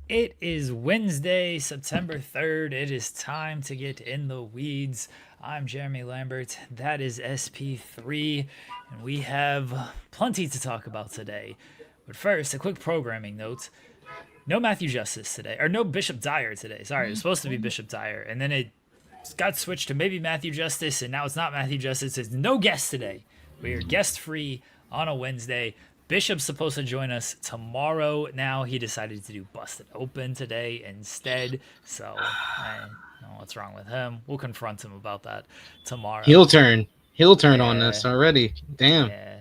It is Wednesday, September 3rd. It is time to get in the weeds. I'm Jeremy Lambert. That is SP3. And we have plenty to talk about today. But first, a quick programming note. No Matthew Justice today, or no Bishop Dyer today. Sorry, it was supposed to be Bishop Dyer. And then it got switched to maybe Matthew Justice, and now it's not Matthew Justice. It's no guest today. We are guest free on a Wednesday. Bishop's supposed to join us tomorrow. Now he decided to do Busted Open today instead. So I don't know what's wrong with him. We'll confront him about that tomorrow. Heel turn. Heel turn on Yeah, us already. Damn. yeah.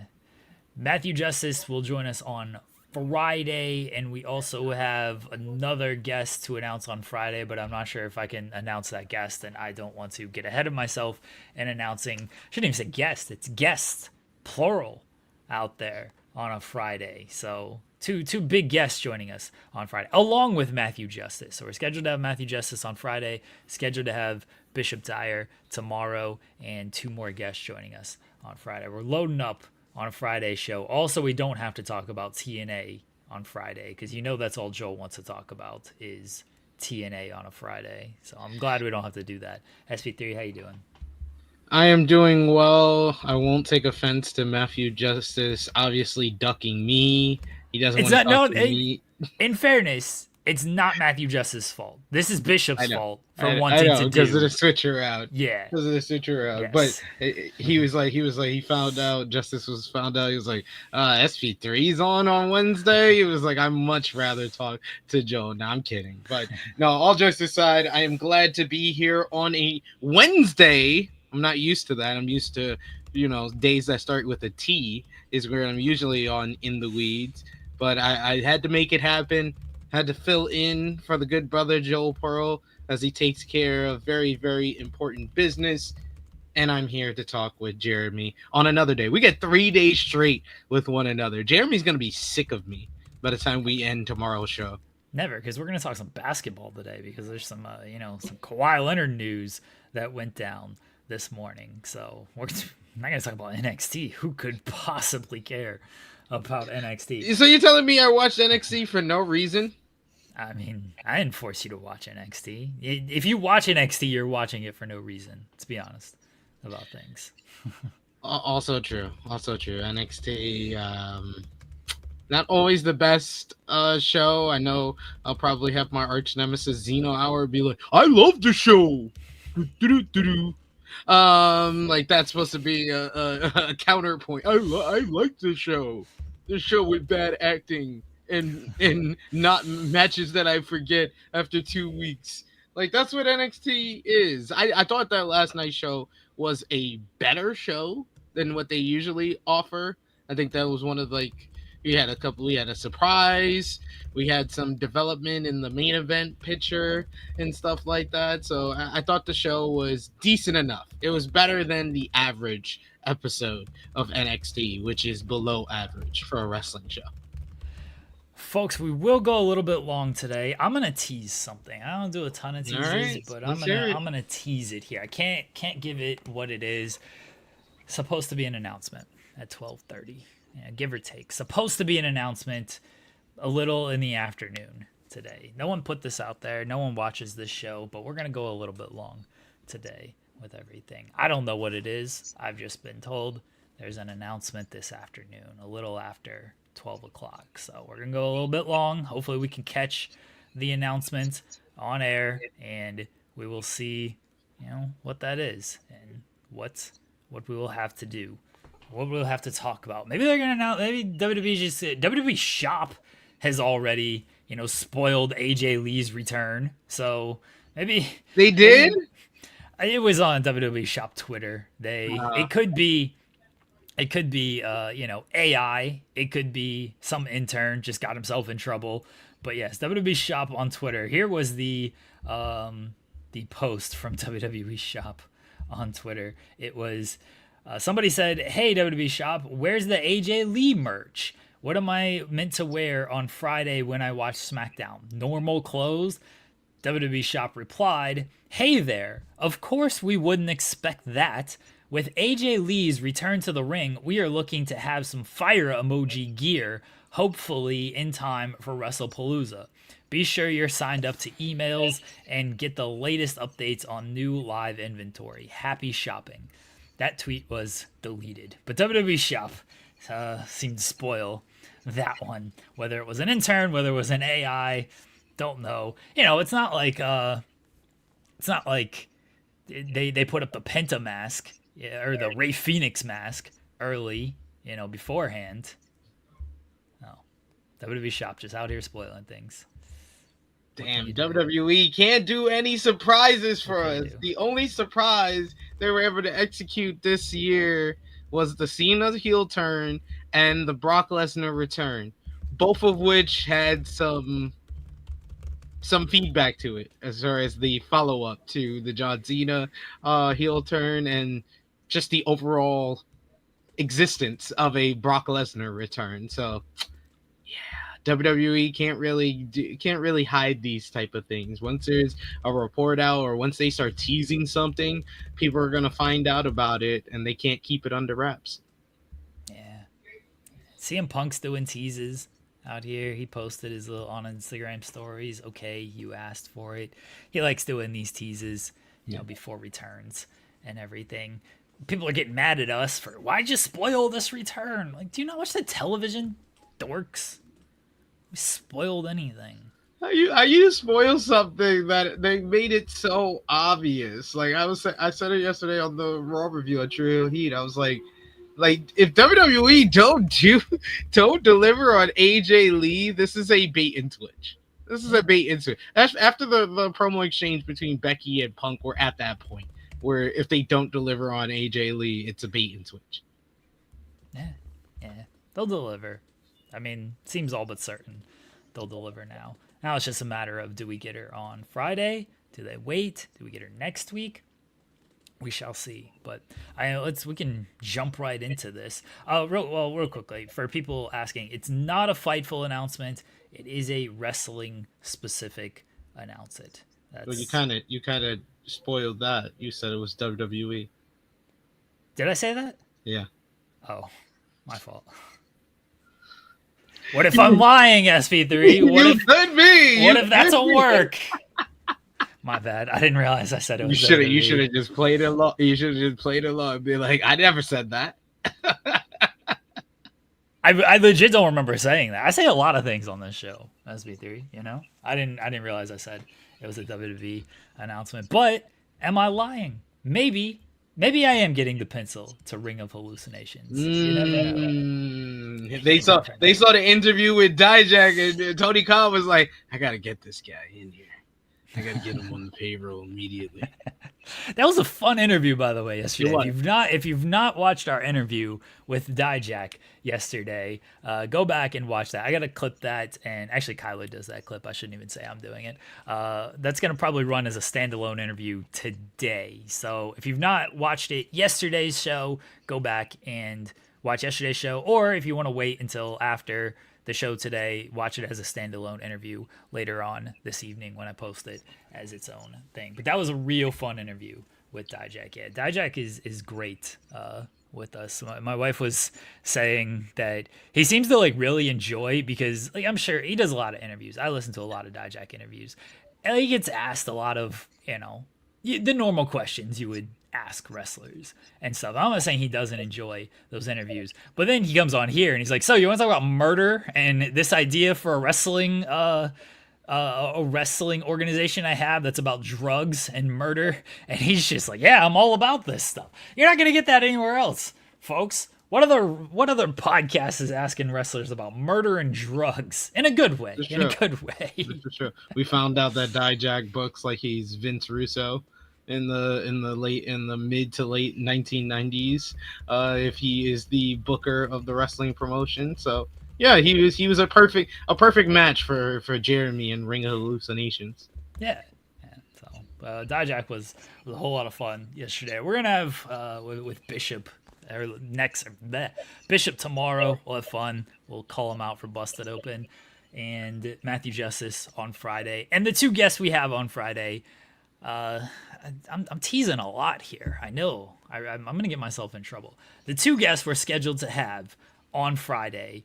Matthew Justice will join us on Friday, and we also have another guest to announce on Friday, but I'm not sure if I can announce that guest, and I don't want to get ahead of myself in announcing. I shouldn't even say guest, it's guest, plural, out there on a Friday. So two big guests joining us on Friday, along with Matthew Justice. So we're scheduled to have Matthew Justice on Friday, scheduled to have Bishop Dyer tomorrow, and two more guests joining us on Friday. We're loading up on a Friday show. Also, we don't have to talk about TNA on Friday because you know that's all Joel wants to talk about is TNA on a Friday. So I'm glad we don't have to do that. SP3, how you doing? I am doing well. I won't take offense to Matthew Justice obviously ducking me. He doesn't It's want to not talk no. to me. In fairness, it's not Matthew Justice's fault. This is I Bishop's know. fault for I wanting know to because of the do. switcher out. Yeah. Because of the switcher out. But Yes. he found out, Justice was found out. He was like, SP3's on Wednesday. He was like, I'd much rather talk to Joe. No, I'm kidding. But no, all jokes aside, I am glad to be here on a Wednesday. I'm not used to that. I'm used to, days that start with a T is where I'm usually on in the weeds. But I had to make it happen. Had to fill in for the good brother Joel Pearl as he takes care of very, very important business. And I'm here to talk with Jeremy on another day. We get 3 days straight with one another. Jeremy's going to be sick of me by the time we end tomorrow's show. Never, because we're gonna talk some basketball today because there's some some Kawhi Leonard news that went down this morning. So we're not gonna talk about NXT. Who could possibly care about NXT? So you're telling me I watched NXT for no reason? I mean, I didn't force you to watch NXT. If you watch NXT, you're watching it for no reason. Let's be honest about things. Also true. Also true. NXT, not always the best show. I know I'll probably have my arch nemesis Zeno Hour be like, I love the show. Like that's supposed to be a counterpoint. I like the show with bad acting and not matches that I forget after 2 weeks. Like that's what NXT is. I thought that last night's show was a better show than what they usually offer. I think that was one of like we had a surprise, we had some development in the main event picture and stuff like that. So I thought the show was decent enough. It was better than the average episode of NXT, which is below average for a wrestling show. Folks, we will go a little bit long today. I'm gonna tease something. I don't do a ton of All teases, right, but let's hear it. I'm gonna tease it here. I can't give it what it is. Supposed to be an announcement at 12:30, yeah, give or take. Supposed to be an announcement a little in the afternoon today. No one put this out there. No one watches this show, but we're gonna go a little bit long today with everything. I don't know what it is. I've just been told there's an announcement this afternoon, a little after 12 o'clock. So we're going to go a little bit long. Hopefully, we can catch the announcement on air and we will see, what that is and what we will have to do, what we'll have to talk about. Maybe they're going to announce, maybe WWE Shop has already, spoiled AJ Lee's return. So maybe, They did. maybe it was on WWE Shop Twitter. Uh, It could be, AI. It could be some intern just got himself in trouble. But yes, WWE Shop on Twitter. Here was the post from WWE Shop on Twitter. It was somebody said, "Hey WWE Shop, where's the AJ Lee merch? What am I meant to wear on Friday when I watch SmackDown? Normal clothes?" WWE Shop replied, "Hey there, of course we wouldn't expect that. With AJ Lee's return to the ring, we are looking to have some fire emoji gear, hopefully in time for WrestlePalooza. Be sure you're signed up to emails and get the latest updates on new live inventory. Happy shopping. That tweet was deleted, but WWE Shop seemed to spoil that one. Whether it was an intern, whether it was an AI, don't know. It's not like they put up the Penta mask or the Ray Phoenix mask early, beforehand. No, WWE Shop just out here spoiling things. Damn, WWE can't do any surprises for us. The only surprise they were able to execute this year was the Cena heel turn and the Brock Lesnar return, both of which had some feedback to it as far as the follow-up to the John Cena heel turn and just the overall existence of a Brock Lesnar return. So WWE can't really hide these type of things. Once there's a report out or once they start teasing something, people are gonna find out about it, and they can't keep it under wraps. Yeah, CM Punk's doing teases out here. He posted his little on Instagram stories. Okay, you asked for it. He likes doing these teases, before returns and everything. People are getting mad at us for why'd you spoil this return? Like, do you not watch the television, dorks? We spoiled anything. How you spoil something that they made it so obvious? Like I said it yesterday on the Raw review at Trio Heat. I was like if WWE don't deliver on AJ Lee, this is a bait and switch. This is a bait and switch. After the promo exchange between Becky and Punk, we're at that point where if they don't deliver on AJ Lee, it's a bait and switch. Yeah, they'll deliver. I mean, seems all but certain they'll deliver now. Now it's just a matter of, do we get her on Friday? Do they wait? Do we get her next week? We shall see. But we can jump right into this. Real quickly, for people asking, it's not a Fightful announcement. It is a wrestling specific announcement. Well, you kind of spoiled that. You said it was WWE. Did I say that? Yeah. Oh, my fault. What if I'm lying, SP3? What if that's a work? My bad. I didn't realize I said it was. You should have just played it along. You should have just played it along and be like, I never said that. I legit don't remember saying that. I say a lot of things on this show, SP3. I didn't realize I said it was a WWE announcement. But am I lying? Maybe I am getting the pencil to Ring of Hallucinations. You never know. They saw the interview with Djack, and Tony Khan was like, I gotta get this guy in here. I gotta get him on the payroll immediately. That was a fun interview, by the way, yesterday. If you've not watched our interview with Dyer yesterday, go back and watch that. I gotta clip that, and actually Kylo does that clip. I shouldn't even say I'm doing it. That's gonna probably run as a standalone interview today. So if you've not watched it yesterday's show, go back and watch yesterday's show, or if you want to wait until after the show today, watch it as a standalone interview later on this evening when I post it as its own thing. But that was a real fun interview with Djack. Yeah, Djack is great with us. My wife was saying that he seems to really enjoy, because I'm sure he does a lot of interviews. I listen to a lot of Djack interviews, and he gets asked a lot of the normal questions you would ask wrestlers and stuff. I'm not saying he doesn't enjoy those interviews, but then he comes on here and he's like, so you want to talk about murder and this idea for a wrestling organization I have that's about drugs and murder? And he's just like, yeah, I'm all about this stuff. You're not going to get that anywhere else, folks. What other podcast is asking wrestlers about murder and drugs in a good way? In a good way. For sure. We found out that Djack books like he's Vince Russo in the mid to late 1990s, if he is the booker of the wrestling promotion. So yeah, he was a perfect match for Jeremy and Ring of Hallucinations. Yeah. So Djack was a whole lot of fun yesterday. We're gonna have with Bishop Bishop tomorrow. We'll have fun. We'll call him out for Busted Open, and Matthew Justice on Friday. And the two guests we have on Friday, I'm teasing a lot here. I know. I'm going to get myself in trouble. The two guests we're scheduled to have on Friday,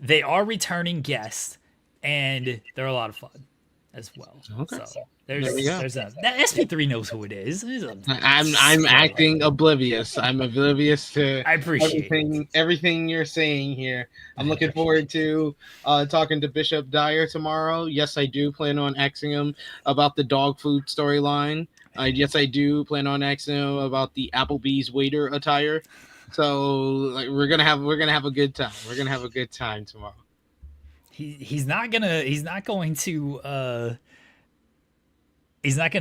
they are returning guests, and they're a lot of fun as well. Okay. So There we go. there's that SP3 knows who it is. I'm acting oblivious. I'm oblivious to I appreciate everything you're saying here. I'm looking forward to talking to Bishop Dyer tomorrow. Yes, I do plan on asking him about the dog food storyline. Yes, I do plan on asking him about the Applebee's waiter attire. So like, we're gonna have a good time. We're gonna have a good time tomorrow. He's not going to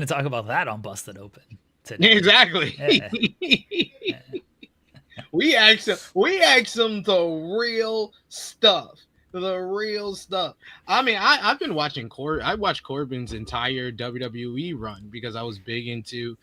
talk about that on Busted Open today. Exactly. Yeah. We asked him the real stuff. The real stuff. I mean, I've been watching I watched Corbin's entire WWE run because I was big into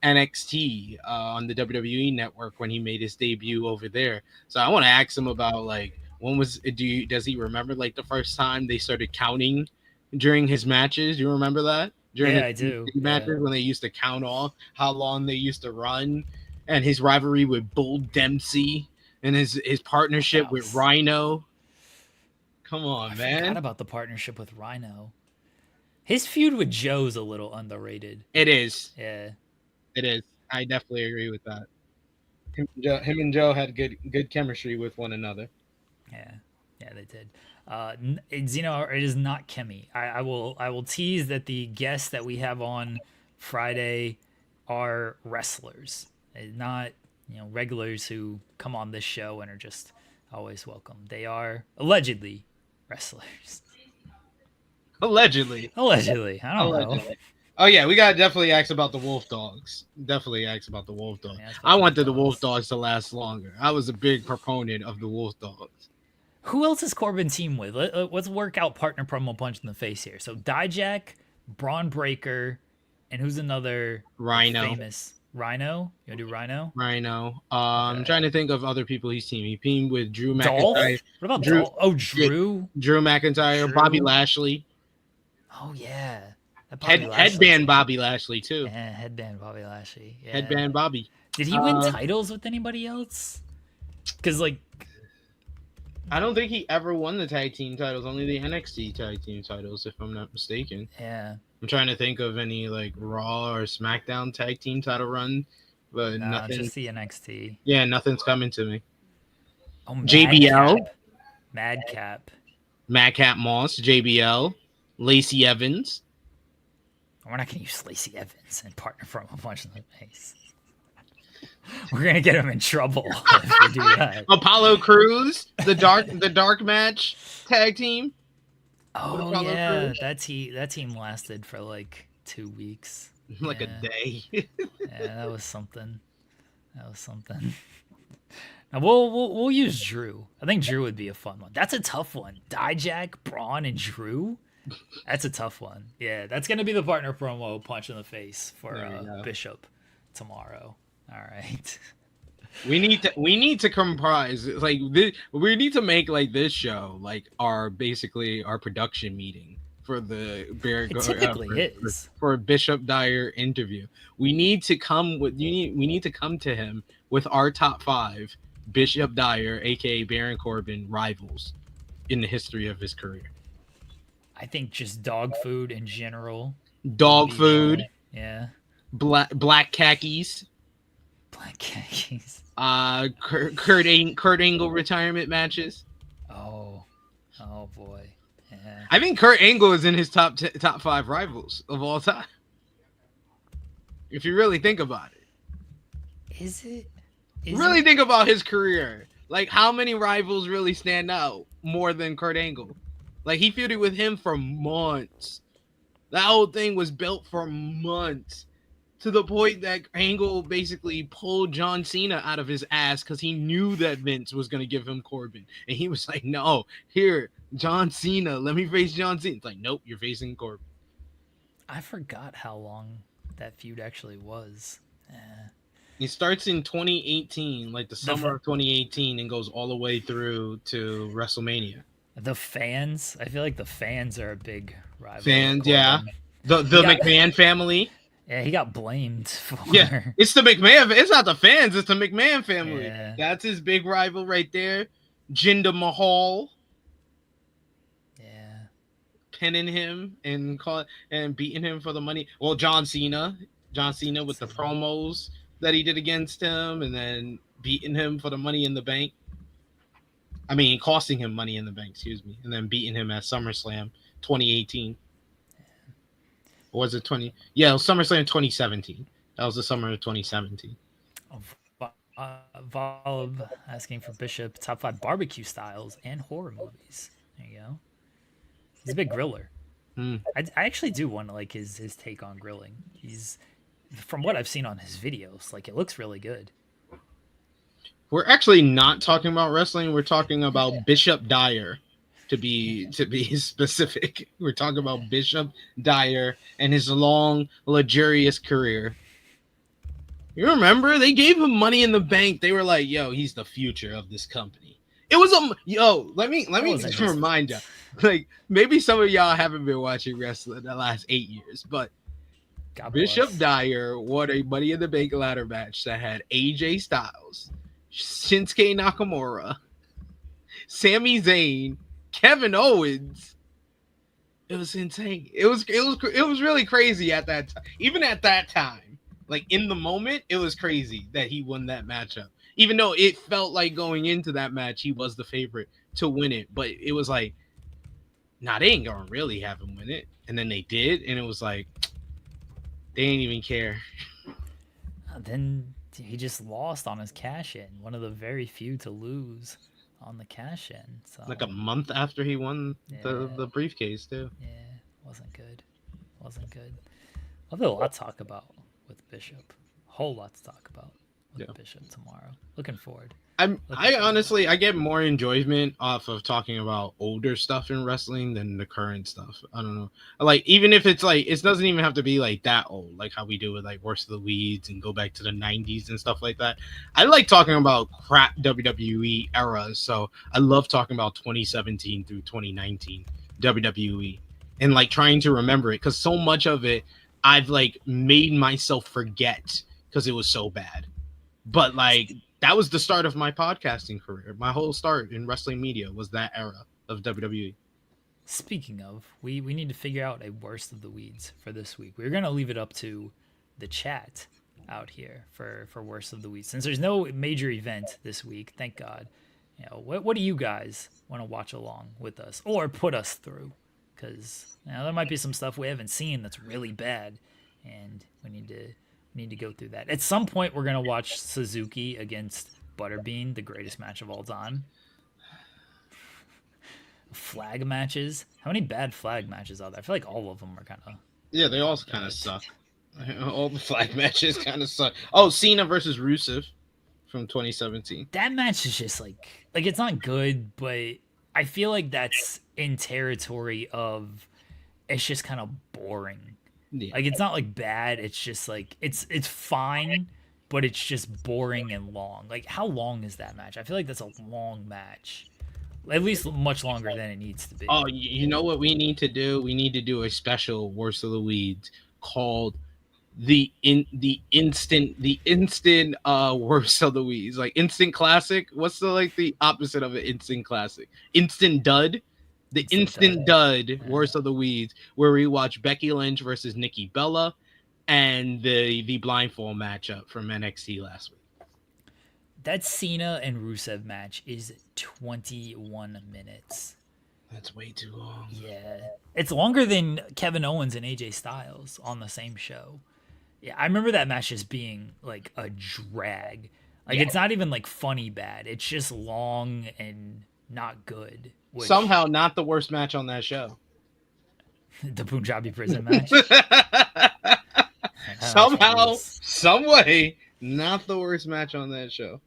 NXT on the WWE network when he made his debut over there. So I want to ask him about like does he remember like the first time they started counting during his matches? You remember that? During I do. Matches when they used to count off how long they used to run, and his rivalry with Bull Dempsey and his partnership with Rhino. Come on, man! I forgot about the partnership with Rhino. His feud with Joe's a little underrated. It is. Yeah, it is. I definitely agree with that. Him and Joe had good chemistry with one another. Yeah, they did. Zeno, it is not Kemi. I will tease that the guests that we have on Friday are wrestlers, not regulars who come on this show and are just always welcome. They are allegedly wrestlers. Allegedly. I don't know. Oh yeah, we gotta definitely ask about the Wolf Dogs. Yeah, I wanted the Wolf Dogs to last longer. I was a big proponent of the Wolf Dogs. Who else is Corbin team with? Let's work out partner promo punch in the face here. So Djack, Braun Breaker, and who's another Rhino? Famous Rhino. You wanna do Rhino? Rhino. I'm trying to think of other people he's teaming. He teamed with Drew McIntyre. Dolph? What about Drew? Dolph? Oh, Drew. Drew McIntyre. Bobby Lashley. Oh yeah. Headband Bobby Lashley too. Yeah, headband Bobby Lashley. Yeah. Headband Bobby. Did he win titles with anybody else? Because like, I don't think he ever won the tag team titles. Only the NXT tag team titles, if I'm not mistaken. Yeah. I'm trying to think of any like Raw or SmackDown tag team title run, but nothing. Just the NXT. Yeah, nothing's coming to me. Oh, JBL. Madcap Moss. JBL. Lacey Evans. We're not going to use Lacey Evans and partner from a bunch of the face. We're going to get him in trouble if we do that. Apollo Crews, the dark match tag team. Oh yeah, that team lasted for like 2 weeks. Like a day. Yeah, that was something. Now we'll use Drew. I think Drew would be a fun one. That's a tough one. Djack, Braun, and Drew. That's a tough one. Yeah, that's gonna be the partner promo punch in the face for Bishop tomorrow. All right. We need to comprise like this. We need to make like this show like our production meeting for the It typically is for Bishop Dyer interview. We need to come to him with our top 5 Bishop Dyer, aka Baron Corbin, rivals in the history of his career. I think just dog food in general. Dog food. Yeah. Black khakis. Black khakis. Kurt Angle retirement matches. Oh boy. Yeah. I think Kurt Angle is in his top 5 rivals of all time. If you really think about it. Is it? Think about his career. Like, how many rivals really stand out more than Kurt Angle? Like, he feuded with him for months. That whole thing was built for months. To the point that Angle basically pulled John Cena out of his ass because he knew that Vince was going to give him Corbin. And he was like, no, here, John Cena, let me face John Cena. It's like, nope, you're facing Corbin. I forgot how long that feud actually was. It starts in 2018, like the summer of 2018, and goes all the way through to WrestleMania. The fans, I feel like the fans are a big rival. Fans, yeah. The McMahon family. Yeah, he got blamed Yeah, for. it's the McMahon. It's not the fans. It's the McMahon family. Yeah, That's his big rival right there. Jinder Mahal yeah. pinning him and beating him for the money. Well, John Cena. John Cena with the Cena. promos that he did against him, and then beating him for the Money in the Bank. I mean, costing him Money in the Bank, excuse me, and then beating him at SummerSlam 2018. Or was it 20? Yeah, it was SummerSlam 2017. That was the summer of 2017. Volib asking for Bishop top 5 barbecue styles and horror movies. There you go. He's a big griller. Hmm. I actually do want to like his take on grilling. He's from what I've seen on his videos, like it looks really good. We're actually not talking about wrestling. We're talking about Bishop Dyer, to be specific. We're talking about Bishop Dyer and his long, luxurious career. You remember they gave him Money in the Bank. They were like, "Yo, he's the future of this company." It was Let me just remind you. Like maybe some of y'all haven't been watching wrestling the last 8 years, but God Bishop bless. Dyer won a Money in the Bank ladder match that had AJ Styles, Shinsuke Nakamura, Sami Zayn, Kevin Owens. It was insane. It was really crazy at that time. Even at that time, like in the moment, it was crazy that he won that matchup. Even though it felt like going into that match, he was the favorite to win it. But it was like, nah, they ain't gonna really have him win it. And then they did, and it was like, they ain't even care. Then he just lost on his cash in. One of the very few to lose on the cash in. So Like a month after he won the briefcase too. yeah, wasn't good. Wasn't good. I'll have a lot to talk about with Bishop. A whole lot to talk about with Bishop tomorrow. Looking forward. I honestly I get more enjoyment off of talking about older stuff in wrestling than the current stuff. I don't know. Like even if it's like it doesn't even have to be like that old, like how we do with like Worst of the Weeds and go back to the 90s and stuff like that. I like talking about crap WWE eras. So I love talking about 2017 through 2019 WWE and like trying to remember it because so much of it I've like made myself forget because it was so bad. But like that was the start of my podcasting career. My whole start in wrestling media was that era of WWE. Speaking of, we need to figure out a worst of the weeds for this week. We're gonna leave it up to the chat out here for worst of the weeds. Since there's no major event this week, thank God. You know, what do you guys want to watch along with us or put us through? Because there might be some stuff we haven't seen that's really bad, and we need to go through that. At some point, we're gonna watch Suzuki against Butterbean, the greatest match of all time. Flag matches. How many bad flag matches are there? I feel like all of them are kind of. Yeah, they all kind of suck. All the flag matches kind of suck. Oh, Cena versus Rusev from 2017. That match is just like it's not good, but I feel like that's in territory of it's just kind of boring. Yeah. Like it's not like bad, it's just like it's fine, but it's just boring and long. Like how long is that match? I feel like that's a long match. At least much longer than it needs to be. Oh, you know what we need to do? We need to do a special Worst of the Weeds called the instant Worst of the Weeds. Like instant classic. What's the opposite of an instant classic? Instant dud. The instant dud Worst of the Weeds, where we watch Becky Lynch versus Nikki Bella and the blindfold matchup from NXT last week. That Cena and Rusev match is 21 minutes. That's way too long. Yeah. It's longer than Kevin Owens and AJ Styles on the same show. Yeah, I remember that match just being like a drag. Like it's not even like funny bad. It's just long and not good. Somehow not the worst match on that show. The Punjabi prison match. Somehow, some way, not the worst match on that show.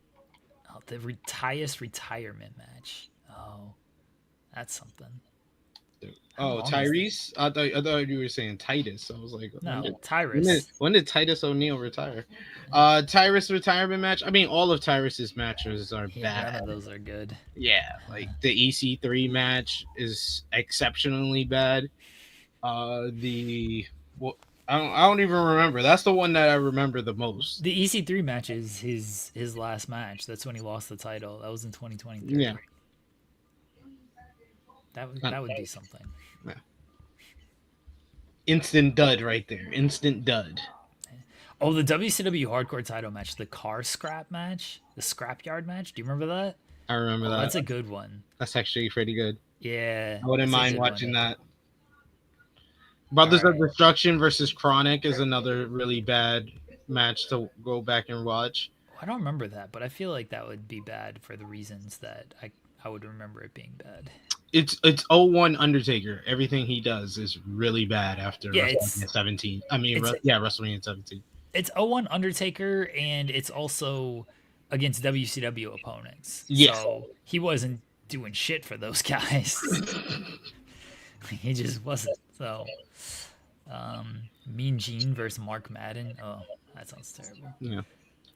Oh, the highest retirement match. Oh, that's something. Oh, Tyrese? I thought you were saying Titus. I was like, no, Tyrus. When did Titus O'Neil retire? Tyrus retirement match. I mean, all of Tyrus's matches are bad. None of those are good. Yeah, like the EC3 match is exceptionally bad. I don't even remember. That's the one that I remember the most. The EC3 match is his last match. That's when he lost the title. That was in 2023. Yeah. That would be something. Yeah. Instant dud right there. Instant dud. Oh, the WCW Hardcore title match, the car scrap match, the scrapyard match. Do you remember that? I remember Oh, that. that's a good one. That's actually pretty good. Yeah, I wouldn't that's a mind good watching one. that. All Brothers of right. Destruction versus Chronic is another really bad match to go back and watch. I don't remember that, but I feel like that would be bad for the reasons that I would remember it being bad. It's 01 Undertaker. Everything he does is really bad after Yeah, WrestleMania 17. I mean, it's WrestleMania 17. it's 01 Undertaker, and it's also against WCW opponents. Yes. So he wasn't doing shit for those guys. He just wasn't. So, Mean Gene versus Mark Madden. Oh, that sounds terrible. Yeah.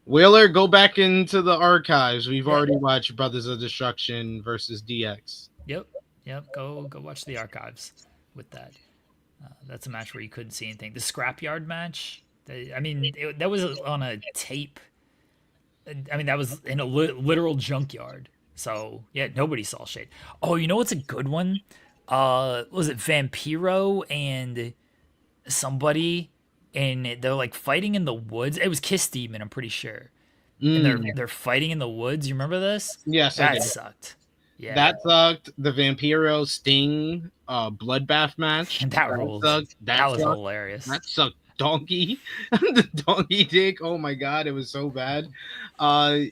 Wheeler, go back into the archives. We've Yeah. already watched Brothers of Destruction versus DX. Yep. Go watch the archives with that. That's a match where you couldn't see anything. The scrapyard match. That was on a tape. I mean, that was in a literal junkyard. So yeah, nobody saw shit. Oh, you know what's a good one? Was it Vampiro and somebody, and they're like fighting in the woods. It was Kiss Demon, I'm pretty sure. And they're fighting in the woods. You remember this? Yes, I That did. sucked. Yeah, That sucked. The Vampiro Sting bloodbath match. that ruled. Sucked. That was sucked. hilarious. That sucked. Donkey. The donkey dick. Oh my god, it was so bad. Honestly,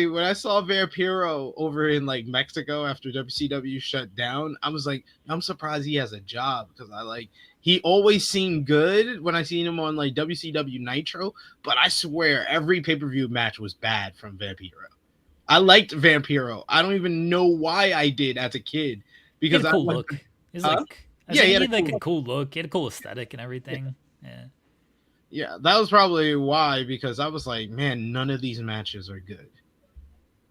when I saw Vampiro over in like Mexico after WCW shut down, I was like, I'm surprised he has a job, because he always seemed good when I seen him on like WCW Nitro, but I swear every pay-per-view match was bad from Vampiro. I liked Vampiro. I don't even know why I did as a kid, He had because a cool look. He's like, he had like a cool look. He had a cool aesthetic and everything. Yeah. Yeah, that was probably why, because I was like, man, none of these matches are good.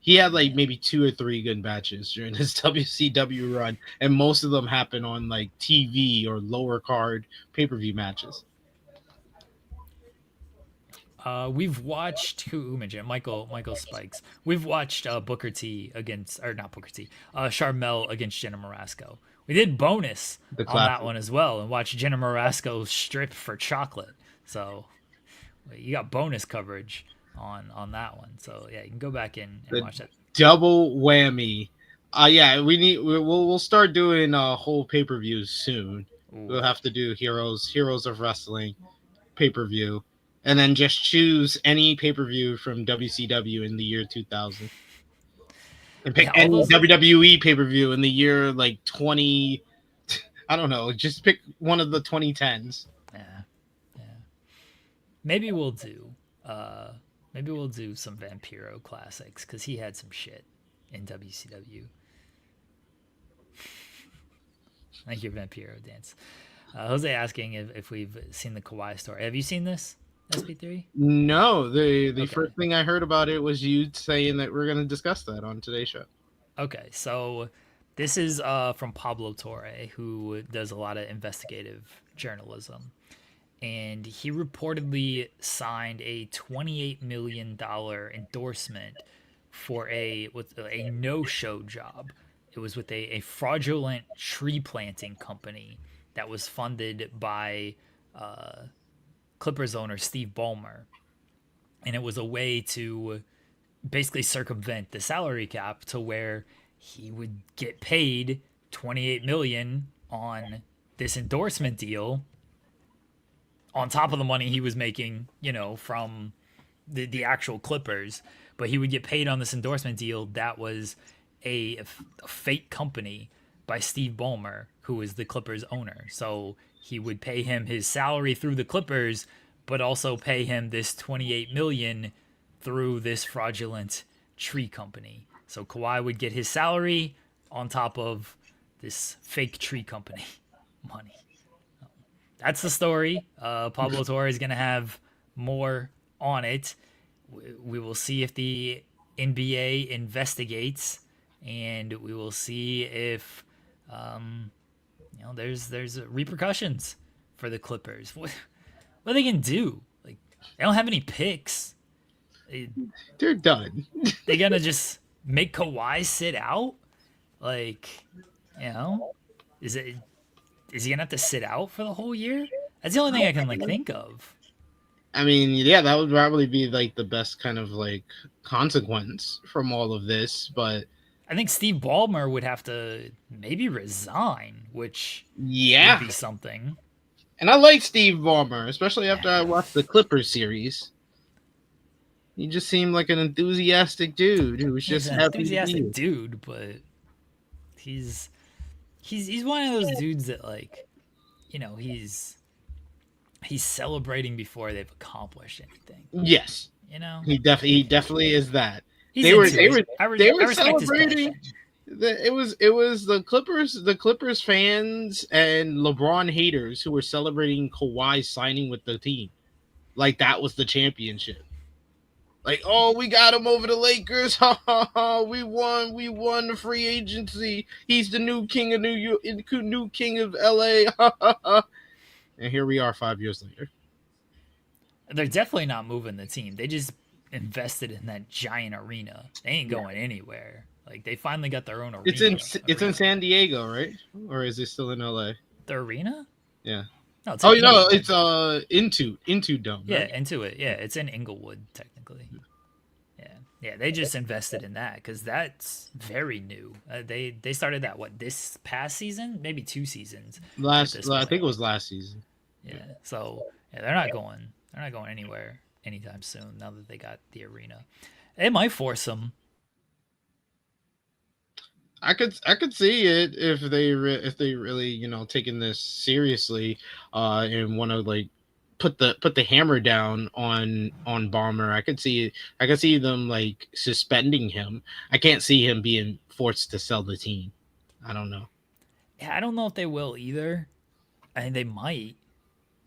He had like maybe 2 or 3 good matches during his WCW run, and most of them happened on like TV or lower card pay-per-view matches. We've watched who mentioned Michael Spikes. We've watched Booker T against, or not Booker T, Charmel against Jenna Morasco. We did bonus The on that classic. one as well, and watched Jenna Morasco strip for chocolate. So you got bonus coverage on that one. So yeah, you can go back and watch that. Double whammy. Yeah, we'll start doing whole pay-per-views soon. Ooh. We'll have to do Heroes of Wrestling pay-per-view, and then just choose any pay-per-view from WCW in the year 2000. And pick any WWE pay-per-view in the year like 20. I don't know. Just pick one of the 2010s. Yeah. Maybe we'll do some Vampiro classics, because he had some shit in WCW. Thank you, Vampiro dance. Jose asking if we've seen the Kawhi story. Have you seen this, SP3? No, the first thing I heard about it was you saying that we're going to discuss that on today's show. Okay, so this is from Pablo Torre, who does a lot of investigative journalism. And he reportedly signed a $28 million endorsement for a no-show job. It was with a fraudulent tree planting company that was funded by Clippers owner Steve Ballmer. And it was a way to basically circumvent the salary cap, to where he would get paid $28 million on this endorsement deal, on top of the money he was making, from the actual Clippers. But he would get paid on this endorsement deal that was a fake company by Steve Ballmer, who is the Clippers owner. So he would pay him his salary through the Clippers, but also pay him this $28 million through this fraudulent tree company. So Kawhi would get his salary on top of this fake tree company money. That's the story. Pablo Torre is going to have more on it. We will see if the NBA investigates, and we will see if there's repercussions for the Clippers. What are they gonna do? Like, they don't have any picks. They're done. They gonna just make Kawhi sit out? Like, you know, is it is he gonna have to sit out for the whole year? That's the only thing I can like think of. I mean, yeah, that would probably be like the best kind of like consequence from all of this. But I think Steve Ballmer would have to maybe resign, which would yeah, be something. and I like Steve Ballmer, especially after I watched the Clippers series. He just seemed like an enthusiastic dude who was He's just an happy to be enthusiastic here. dude, but he's he's one of those dudes that like, he's celebrating before they've accomplished anything. Yes, You know, he definitely is that. he's They were into they it. were I they were respect his celebrating. passion. It was the Clippers fans and LeBron haters who were celebrating Kawhi signing with the team, like that was the championship. Like, oh, we got him over the Lakers. Ha ha ha. We won the free agency. He's the new king of New York, new king of LA. Ha ha ha. And here we are 5 years later. They're definitely not moving the team. They just invested in that giant arena. They ain't going anywhere. Like they finally got their own arena. It's in San Diego, right? Or is it still in LA? The arena? Yeah. No, it's Oh, in you know, Inglewood. it's into Dome. Yeah, Right? into it. Yeah, it's in Inglewood technically. Yeah. They just invested in that because that's very new. They started that this past season, maybe 2 seasons. I think it was last season. Yeah. So they're not going. They're not going anywhere anytime soon. Now that they got the arena, it might force them. I could see it if they really taking this seriously and want to like put the hammer down on Balmer. I could see them like suspending him. I can't see him being forced to sell the team. I don't know. Yeah, I don't know if they will either. I mean, they might.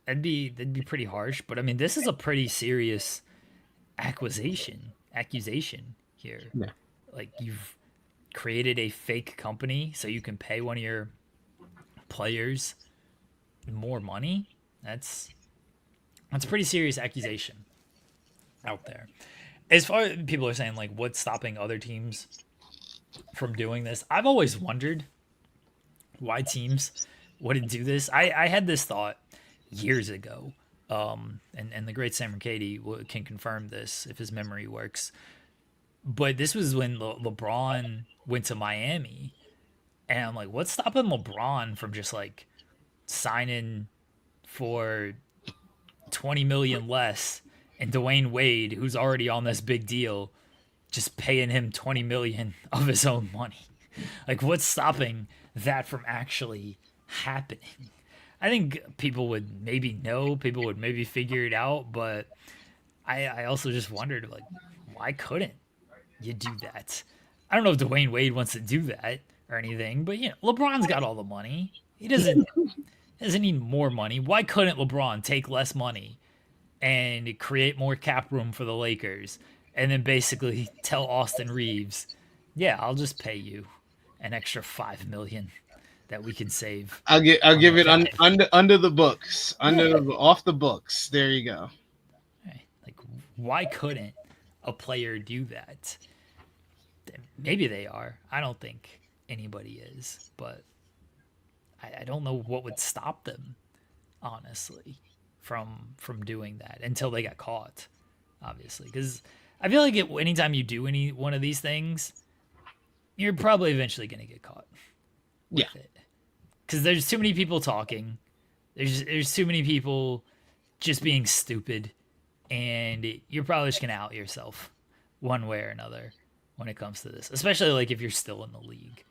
That'd be pretty harsh. But I mean, this is a pretty serious accusation here. Yeah. Like you've created a fake company so you can pay one of your players more money. That's a pretty serious accusation out there. As far as people are saying, like, what's stopping other teams from doing this? I've always wondered why teams wouldn't do this. I had this thought years ago, and the great Sam Mercady can confirm this if his memory works. But this was when LeBron went to Miami, and I'm like, what's stopping LeBron from just like signing for 20 million less, and Dwayne Wade, who's already on this big deal, just paying him 20 million of his own money? Like, what's stopping that from actually happening? I think people would maybe know, people would maybe figure it out, but I also just wondered, like, why couldn't you do that? I don't know if Dwayne Wade wants to do that or anything, but LeBron's got all the money. He doesn't need more money. Why couldn't LeBron take less money and create more cap room for the Lakers and then basically tell Austin Reeves, yeah, I'll just pay you an extra $5 million that we can save. I'll give it under the books, off the books. There you go. Like, why couldn't a player do that? Maybe they are. I don't think anybody is, but I don't know what would stop them, honestly, from doing that until they got caught, obviously. Because I feel like anytime you do any one of these things, you're probably eventually going to get caught with it. Because there's too many people talking. There's too many people just being stupid, and you're probably just going to out yourself one way or another when it comes to this, especially like if you're still in the league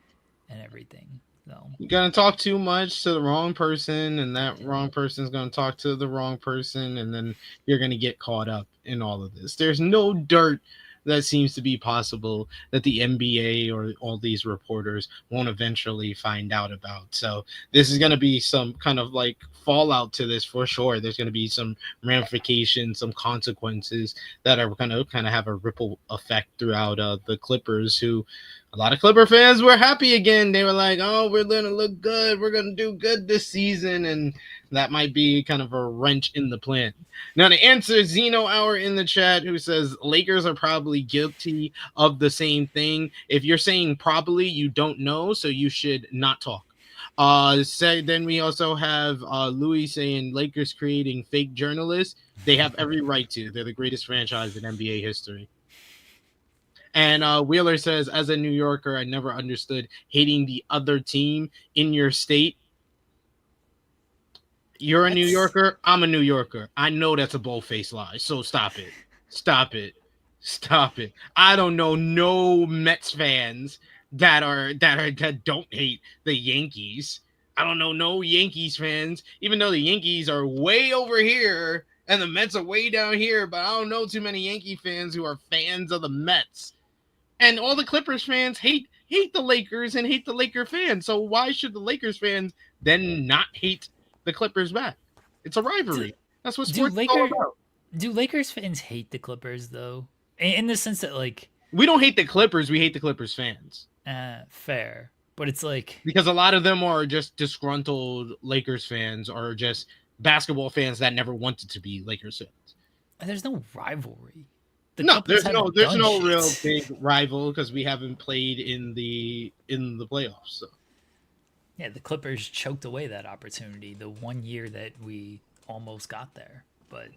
and everything. So you're gonna talk too much to the wrong person, and that wrong person's gonna talk to the wrong person, and then you're gonna get caught up in all of this. There's no dirt that seems to be possible that the NBA or all these reporters won't eventually find out about. So this is going to be some kind of like fallout to this for sure. There's going to be some ramifications, some consequences that are going to kind of have a ripple effect throughout the Clippers, who A lot of Clipper fans were happy again. They were like, "Oh, we're gonna look good. We're gonna do good this season," and that might be kind of a wrench in the plan. Now, to answer Zeno Hour in the chat, who says Lakers are probably guilty of the same thing. If you're saying probably, you don't know, so you should not talk. Then we also have Louis saying Lakers creating fake journalists. They have every right to. They're the greatest franchise in NBA history. And Wheeler says, as a New Yorker, I never understood hating the other team in your state. You're a New Yorker. I'm a New Yorker. I know that's a bold-faced lie. So stop it. Stop it. Stop it. I don't know no Mets fans that don't hate the Yankees. I don't know no Yankees fans, even though the Yankees are way over here and the Mets are way down here. But I don't know too many Yankee fans who are fans of the Mets. And all the Clippers fans hate the Lakers and hate the Laker fans. So why should the Lakers fans then not hate the Clippers back? It's a rivalry. That's what sports is all about. Do Lakers fans hate the Clippers though? In the sense that like we don't hate the Clippers, we hate the Clippers fans. Fair. But it's like because a lot of them are just disgruntled Lakers fans or just basketball fans that never wanted to be Lakers fans. There's no rivalry. There's no real big rival because we haven't played in the playoffs. So. Yeah, the Clippers choked away that opportunity the 1 year that we almost got there. But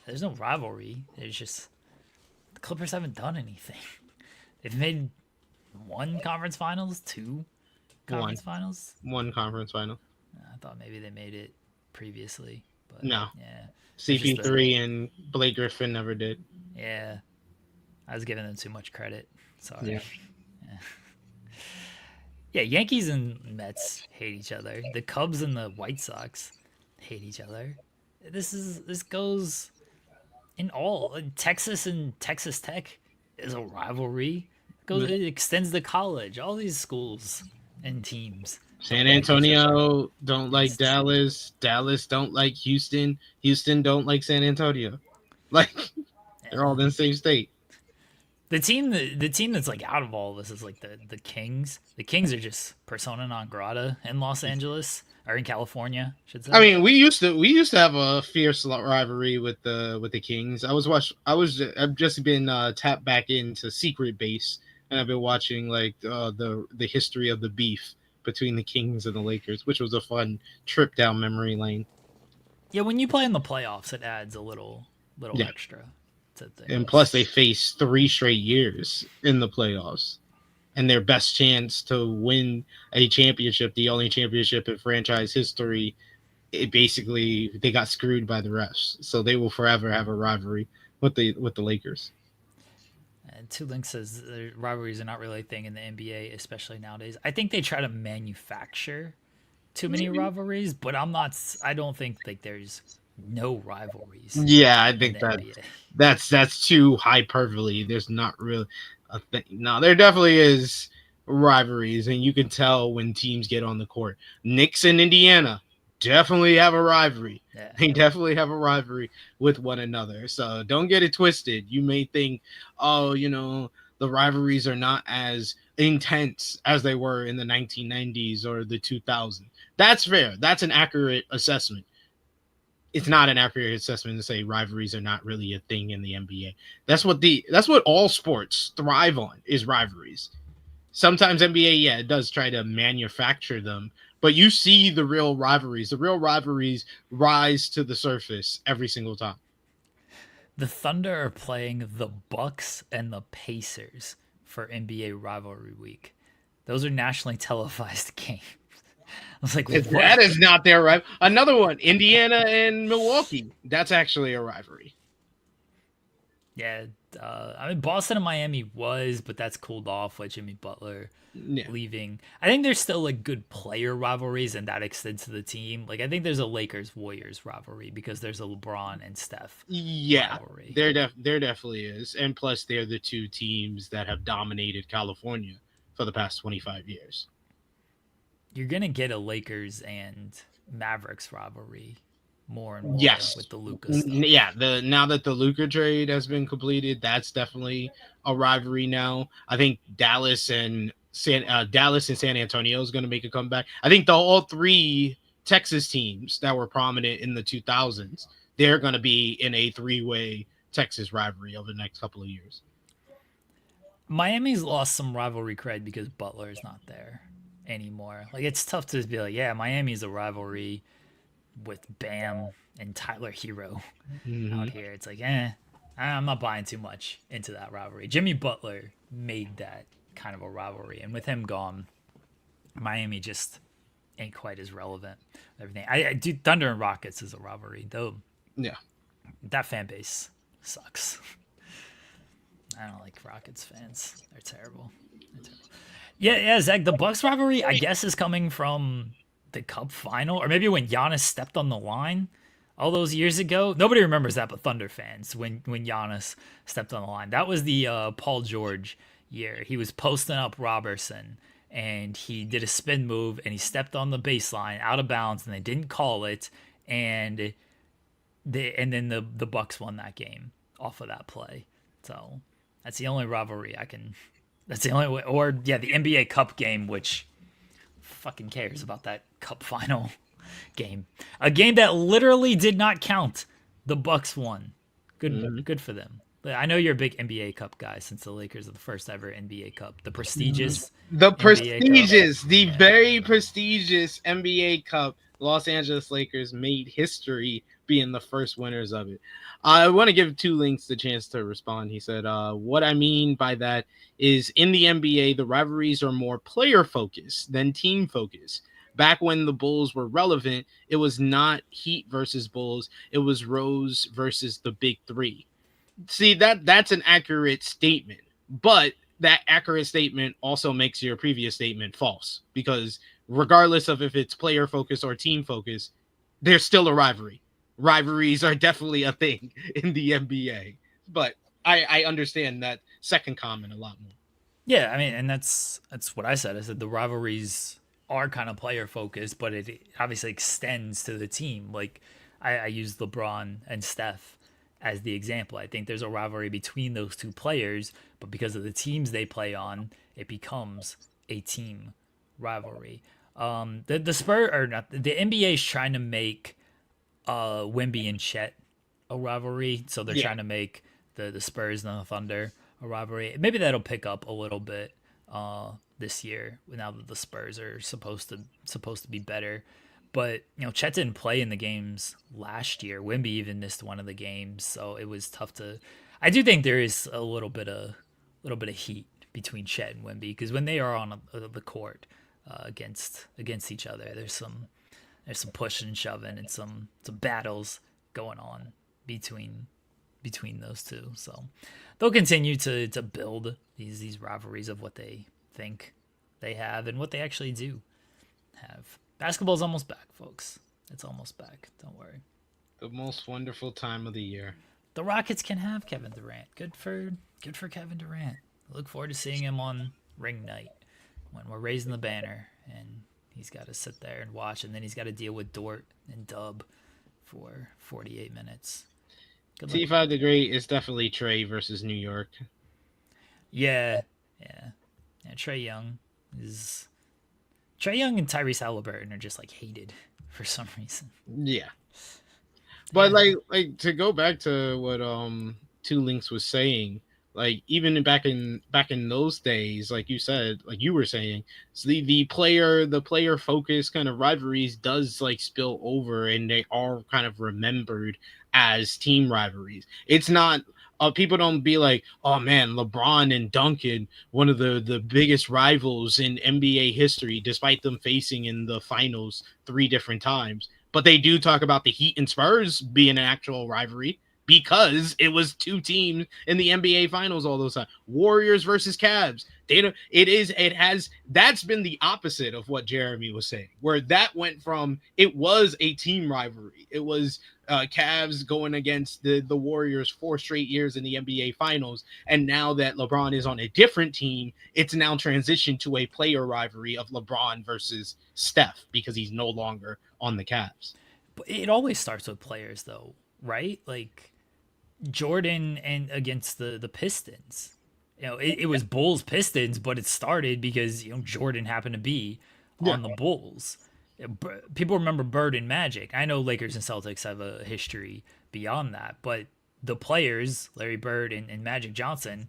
there's no rivalry. There's just the Clippers haven't done anything. They've made one conference finals, two conference finals. One conference final. I thought maybe they made it previously. But no. Yeah. CP3 and Blake Griffin never did. Yeah. I was giving them too much credit. Sorry. Yeah, Yankees and Mets hate each other. The Cubs and the White Sox hate each other. This goes in all. Texas and Texas Tech is a rivalry. It extends to college. All these schools and teams. San Antonio don't like Dallas. Dallas don't like Houston. Houston don't like San Antonio. Like they're all in the same state. The team that's like out of all this is like the Kings. The Kings are just persona non grata in Los Angeles or in California, I should say. I mean, we used to have a fierce rivalry with the Kings. I've just been tapped back into Secret Base, and I've been watching like the history of the beef between the Kings and the Lakers, which was a fun trip down memory lane. Yeah, when you play in the playoffs, it adds a little extra. And plus, they face 3 straight years in the playoffs, and their best chance to win a championship, the only championship in franchise history, they got screwed by the refs. So they will forever have a rivalry with the Lakers. And Two Link says rivalries are not really a thing in the NBA, especially nowadays. I think they try to manufacture too many rivalries, but I don't think like there's no rivalries. Yeah, I think that's too hyperbole. There's not really a thing. No, there definitely is rivalries, and you can tell when teams get on the court. Knicks and Indiana definitely have a rivalry. Yeah. They definitely have a rivalry with one another. So don't get it twisted. You may think, the rivalries are not as intense as they were in the 1990s or the 2000s. That's fair. That's an accurate assessment. It's not an accurate assessment to say rivalries are not really a thing in the NBA. That's what all sports thrive on is rivalries. Sometimes NBA, it does try to manufacture them, but you see the real rivalries. The real rivalries rise to the surface every single time. The Thunder are playing the Bucks and the Pacers for NBA rivalry week. Those are nationally televised games. I was like, that is not their rivalry. Another one, Indiana and Milwaukee. That's actually a rivalry. Yeah, Boston and Miami was, but that's cooled off with Jimmy Butler leaving. I think there's still like good player rivalries, and that extends to the team. Like I think there's a Lakers-Warriors rivalry because there's a LeBron and Steph. Yeah, rivalry. There definitely is, and plus they're the two teams that have dominated California for the past 25 years. You're gonna get a Lakers and Mavericks rivalry more and more Yes. with the Luka stuff. Yeah, the now that the Luka trade has been completed, that's definitely a rivalry now. I think Dallas and San Antonio is going to make a comeback. I think all three Texas teams that were prominent in the 2000s, they're going to be in a three-way Texas rivalry over the next couple of years. Miami's lost some rivalry cred because Butler is not there anymore. Like it's tough to just be like, yeah, Miami's a rivalry with Bam and Tyler Hero out Mm-hmm. here. It's like, I'm not buying too much into that rivalry. Jimmy Butler made that kind of a rivalry, and with him gone, Miami just ain't quite as relevant. Everything I do, Thunder and Rockets is a rivalry, though. Yeah. That fan base sucks. I don't like Rockets fans. They're terrible. Yeah, Zach. The Bucks rivalry, I guess, is coming from the Cup final, or maybe when Giannis stepped on the line all those years ago. Nobody remembers that, but Thunder fans when Giannis stepped on the line. That was the Paul George year. He was posting up Robertson, and he did a spin move, and he stepped on the baseline out of bounds, and they didn't call it, and then the Bucks won that game off of that play. So that's the only rivalry I can. That's the only way. Or yeah, the NBA Cup game, which fucking cares about that Cup final game, a game that literally did not count. The Bucks won. Good for them. I know you're a big NBA Cup guy since the Lakers are the first ever NBA Cup, the prestigious, The very prestigious NBA Cup. Los Angeles Lakers made history being the first winners of it. I want to give Two Links the chance to respond. He said, what I mean by that is in the NBA, the rivalries are more player focused than team focused. Back when the Bulls were relevant, it was not Heat versus Bulls. It was Rose versus the Big Three. See, that's an accurate statement, but that accurate statement also makes your previous statement false, because regardless of if it's player focused or team focused, there's still a rivalry. Rivalries are definitely a thing in the NBA, but I understand that second comment a lot more. Yeah, I mean, and that's what I said. I said the rivalries are kind of player focused, but it obviously extends to the team. Like I use LeBron and Steph as the example. I think there's a rivalry between those two players, but because of the teams they play on, it becomes a team rivalry. The Spurs or not the NBA is trying to make Wemby and Chet a rivalry, so they're trying to make the Spurs and the Thunder a rivalry. Maybe that'll pick up a little bit this year now that the Spurs are supposed to be better. But Chet didn't play in the games last year. Wemby even missed one of the games, so it was tough to. I do think there is a little bit of heat between Chet and Wemby, because when they are on the court against each other, there's some pushing and shoving and some battles going on between those two. So they'll continue to build these rivalries of what they think they have and what they actually do have. Basketball's almost back, folks. It's almost back. Don't worry. The most wonderful time of the year. The Rockets can have Kevin Durant. Good for Kevin Durant. I look forward to seeing him on ring night when we're raising the banner and he's got to sit there and watch, and then he's got to deal with Dort and Dub for 48 minutes. T5 the Great is definitely Trey versus New York. Yeah. Trey Young and Tyrese Halliburton are just like hated for some reason. Yeah. But like to go back to what Two Links was saying, like even back in those days, like you said, like you were saying, so the player focus kind of rivalries does like spill over, and they are kind of remembered as team rivalries. It's not people don't be like, oh man, LeBron and Duncan, one of the biggest rivals in NBA history, despite them facing in the finals 3 different times. But they do talk about the Heat and Spurs being an actual rivalry, because it was 2 teams in the NBA finals all those times. Warriors versus Cavs. That's been the opposite of what Jeremy was saying, where that went from, it was a team rivalry. It was Cavs going against the Warriors 4 straight years in the NBA finals. And now that LeBron is on a different team, it's now transitioned to a player rivalry of LeBron versus Steph, because he's no longer on the Cavs. But it always starts with players, though, right? Like Jordan and against the Pistons. It was Bulls Pistons, but it started because Jordan happened to be Yeah. on the Bulls. People remember Bird and Magic. I know Lakers and Celtics have a history beyond that, but the players, Larry Bird and Magic Johnson,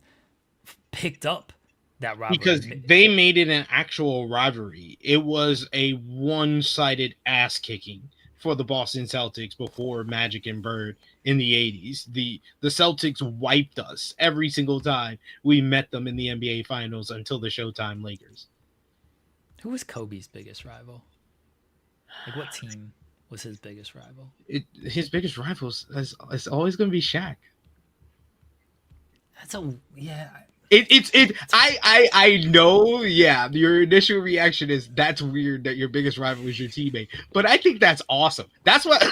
picked up that Because rivalry. they made it an actual rivalry. It was a one-sided ass kicking for the Boston Celtics before Magic and Bird in the 80s. The Celtics wiped us every single time we met them in the NBA Finals until the Showtime Lakers. Who was Kobe's biggest rival? Like, what team was his biggest rival? His biggest rivals is always going to be Shaq. That's a yeah. I know, yeah, your initial reaction is that's weird that your biggest rival is your teammate, but I think that's awesome. That's what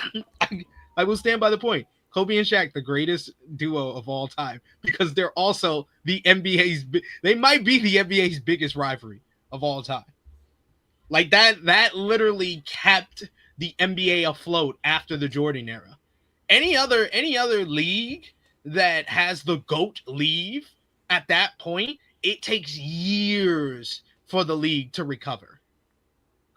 I will stand by the point. Kobe and Shaq, the greatest duo of all time, because they're also they might be the NBA's biggest rivalry of all time. Like that literally kept the NBA afloat after the Jordan era. Any other league that has the GOAT leave at that point, it takes years for the league to recover.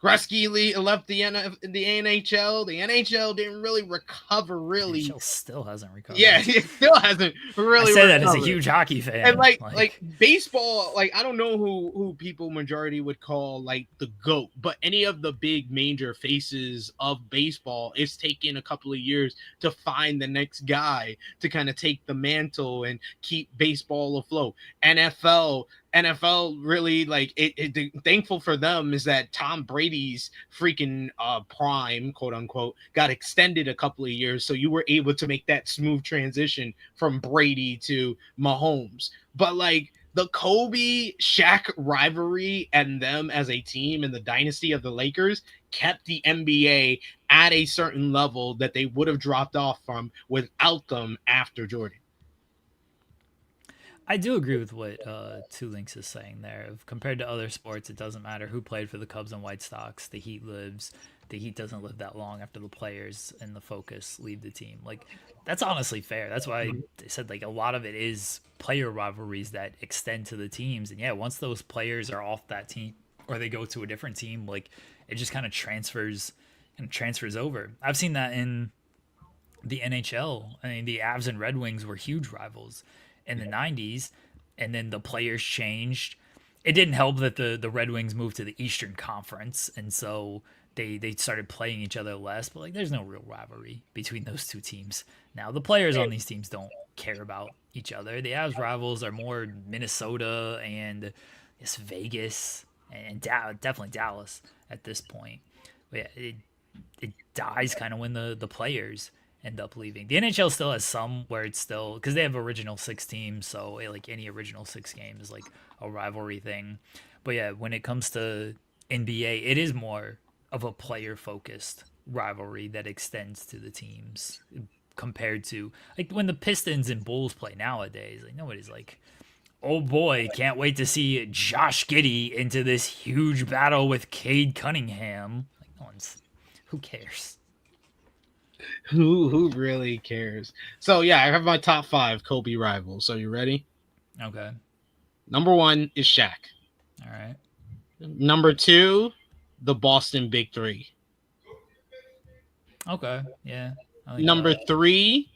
Gretzky left the NHL. The NHL didn't really recover, really. NHL still hasn't recovered. Yeah, it still hasn't really. I say that as a huge hockey fan. And like baseball, like I don't know who people majority would call like the GOAT, but any of the big major faces of baseball, it's taken a couple of years to find the next guy to kind of take the mantle and keep baseball afloat. NFL really like it thankful for them is that Tom Brady's freaking prime, quote unquote, got extended a couple of years, so you were able to make that smooth transition from Brady to Mahomes. But like the Kobe Shaq rivalry and them as a team in the dynasty of the Lakers kept the NBA at a certain level that they would have dropped off from without them after Jordan. I do agree with what Two Links is saying there. Compared to other sports, it doesn't matter who played for the Cubs and White Sox. The Heat lives. The Heat doesn't live that long after the players and the focus leave the team. Like, that's honestly fair. That's why I said like a lot of it is player rivalries that extend to the teams. And yeah, once those players are off that team or they go to a different team, like it just kind of transfers over. I've seen that in the NHL. I mean, the Avs and Red Wings were huge rivals in the 90s, and then the players changed. It didn't help that the Red Wings moved to the Eastern Conference, and so they started playing each other less, but like there's no real rivalry between those two teams. Now the players on these teams don't care about each other. The Avs rivals are more Minnesota and it's Vegas and definitely Dallas at this point. But yeah, it dies kind of when the players end up leaving. The NHL still has some where it's still because they have original 6 teams, so like any original 6 game is like a rivalry thing. But yeah, when it comes to NBA, it is more of a player focused rivalry that extends to the teams compared to like when the Pistons and Bulls play nowadays. Like nobody's like, oh boy, can't wait to see Josh Giddey into this huge battle with Cade Cunningham. Like no one's, who cares? Who really cares? So yeah, I have my top 5 Kobe rivals. So you ready? Okay. Number 1 is Shaq. All right. Number 2, the Boston Big Three. Okay. Yeah. Like Number 3,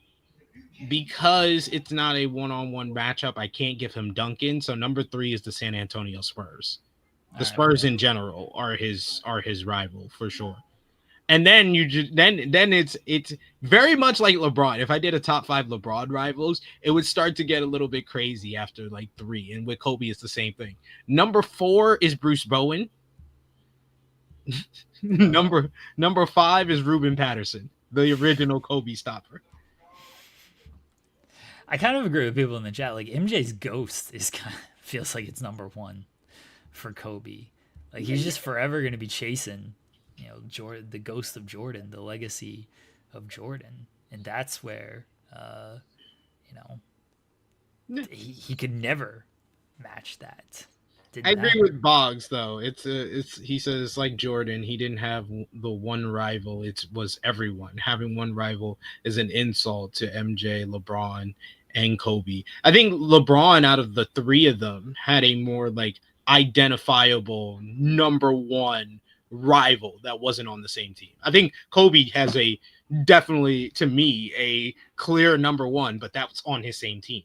because it's not a one-on-one matchup, I can't give him Duncan. So number 3 is the San Antonio Spurs. The Spurs in general are his rival for sure. And then then it's very much like LeBron. If I did a top 5 LeBron rivals, it would start to get a little bit crazy after like 3. And with Kobe, it's the same thing. Number 4 is Bruce Bowen. Number 5 is Ruben Patterson, the original Kobe stopper. I kind of agree with people in the chat. Like MJ's ghost is kind of feels like it's number 1 for Kobe. Like he's just forever going to be chasing, Jordan, the ghost of Jordan, the legacy of Jordan, and that's where, he could never match that. did I that. agree with Boggs though. It's he says it's like Jordan. He didn't have the one rival. It was everyone. Having one rival is an insult to MJ, LeBron, and Kobe. I think LeBron, out of the three of them, had a more like identifiable number one rival that wasn't on the same team. I think Kobe has a definitely, to me, a clear number one, but that's on his same team.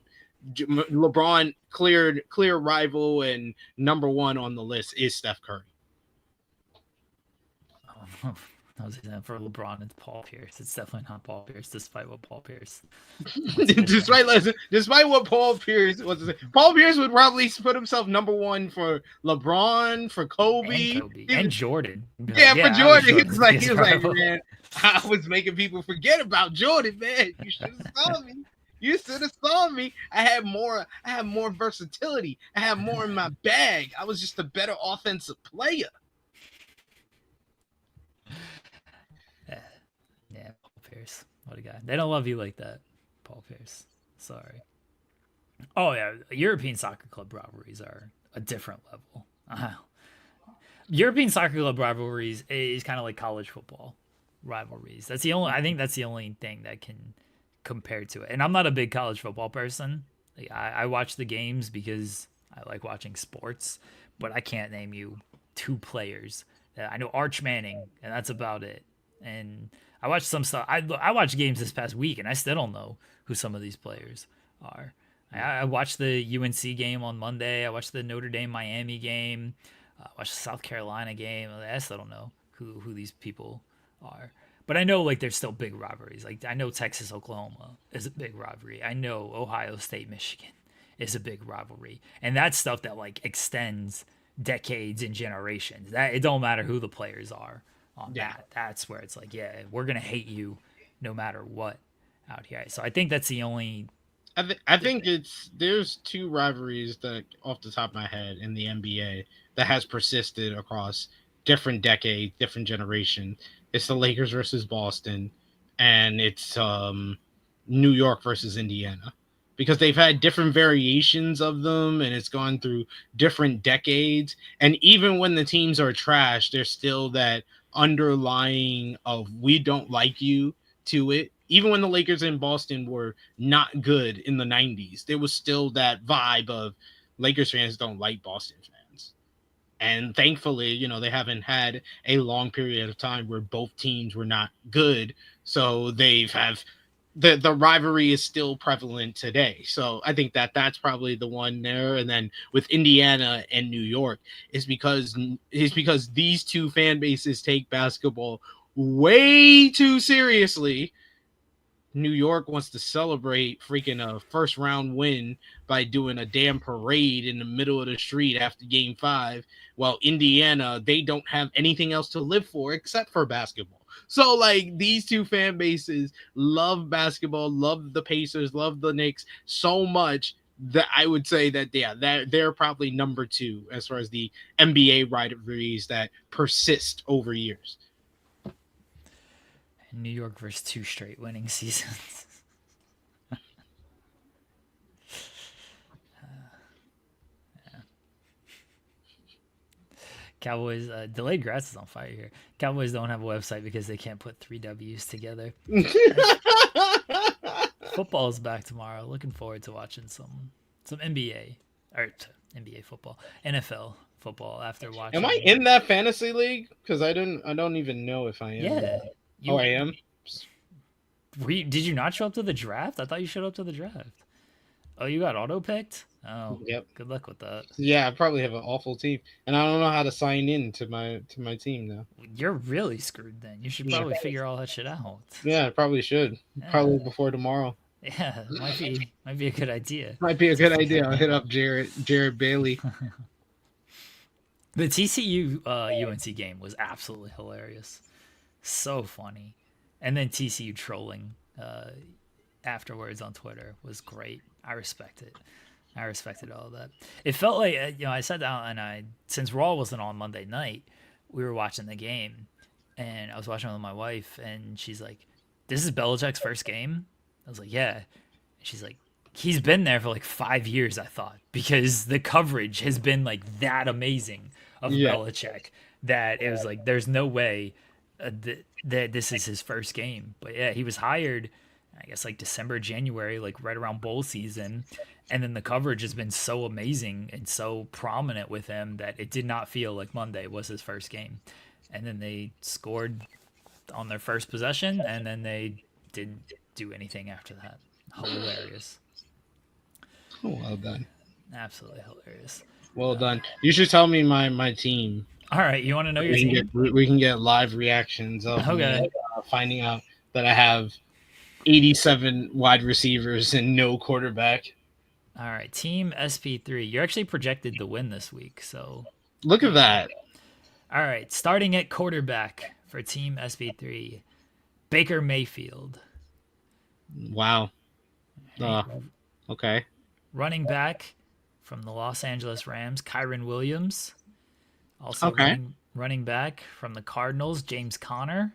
LeBron, clear rival and number one on the list is Steph Curry. I was saying for LeBron, it's Paul Pierce. It's definitely not Paul Pierce, despite what Paul Pierce. Despite what Paul Pierce was to say, Paul Pierce would probably put himself number one for LeBron, for Kobe, and Kobe, and Jordan. Yeah, for Jordan. He was like, rival. man, I was making people forget about Jordan, man. You should have saw me. You should have saw me. I had more versatility. I had more in my bag. I was just a better offensive player. Yeah, Paul Pierce. What a guy. They don't love you like that, Paul Pierce. Sorry. Oh, yeah. European soccer club rivalries are a different level. European soccer club rivalries is kind of like college football rivalries. I think that's the only thing that can compare to it. And I'm not a big college football person. Like, I watch the games because I like watching sports, but I can't name you two players. I know Arch Manning, and that's about it. And I watched some stuff. I watched games this past week, and I still don't know who some of these players are. I watched the UNC game on Monday. I watched the Notre Dame Miami game. I watched the South Carolina game. I still don't know who these people are. But I know like there's still big rivalries. Like I know Texas Oklahoma is a big rivalry. I know Ohio State Michigan is a big rivalry, and that's stuff that like extends decades and generations. That it don't matter who the players are on that. That's where it's like, yeah, we're gonna hate you no matter what out here. So I think that's the only. I think there's two rivalries that off the top of my head in the NBA that has persisted across different decades, different generations. It's the Lakers versus Boston, and it's New York versus Indiana, because they've had different variations of them, and it's gone through different decades. And even when the teams are trash, there's still that underlying of we don't like you to it. Even when the Lakers in Boston were not good in the 90s, there was still that vibe of Lakers fans don't like Boston fans. And thankfully, they haven't had a long period of time where both teams were not good. So the rivalry is still prevalent today. So I think that's probably the one there. And then with Indiana and New York is because these two fan bases take basketball way too seriously. New York wants to celebrate freaking a first round win by doing a damn parade in the middle of the street after game 5, while Indiana, they don't have anything else to live for except for basketball. So like these two fan bases love basketball, love the Pacers, love the Knicks so much that I would say that they're probably number 2 as far as the NBA rivalries that persist over years. New York versus 2 straight winning seasons. Yeah. Cowboys delayed grass is on fire here. Cowboys don't have a website because they can't put 3 W's together. Football is back tomorrow. Looking forward to watching some NBA or NBA football, NFL football after watching. Am I in that fantasy league? Because I don't even know if I am. Yeah. I am. Did you not show up to the draft? I thought you showed up to the draft. Oh, you got auto picked? Oh, yep. Good luck with that. Yeah, I probably have an awful team, and I don't know how to sign in to my team now. You're really screwed then. You should probably figure all that shit out. Yeah, I probably should. Yeah. Probably before tomorrow. Yeah, might be a good idea. Might be a good idea. I'll hit up Jared Bailey. The TCU UNC game was absolutely hilarious. So funny. And then TCU trolling afterwards on Twitter was great. I respect it. I respected all of that. It felt like, I sat down and since Raw wasn't on Monday night, we were watching the game. And I was watching with my wife, and she's like, "This is Belichick's first game?" I was like, "Yeah." And she's like, he's been there for like 5 years, I thought, because the coverage has been like that amazing of Yeah. Belichick that it was like there's no way that this is his first game. But yeah, he was hired, I guess like December, January, like right around bowl season, and then the coverage has been so amazing and so prominent with him that it did not feel like Monday was his first game. And then they scored on their first possession, and then they didn't do anything after that. Hilarious. Oh, well done. Absolutely hilarious. Well done. You should tell me my team. All right, you want to know your We can team? we can get live reactions of Okay. me, finding out that I have 87 wide receivers and no quarterback. All right, Team SP3. You're actually projected to win this week, so Look at that. all right. Starting at quarterback for Team SP3, Baker Mayfield. Wow. Okay. Running back from the Los Angeles Rams, Kyron Williams. Also Okay. running back from the Cardinals, James Conner.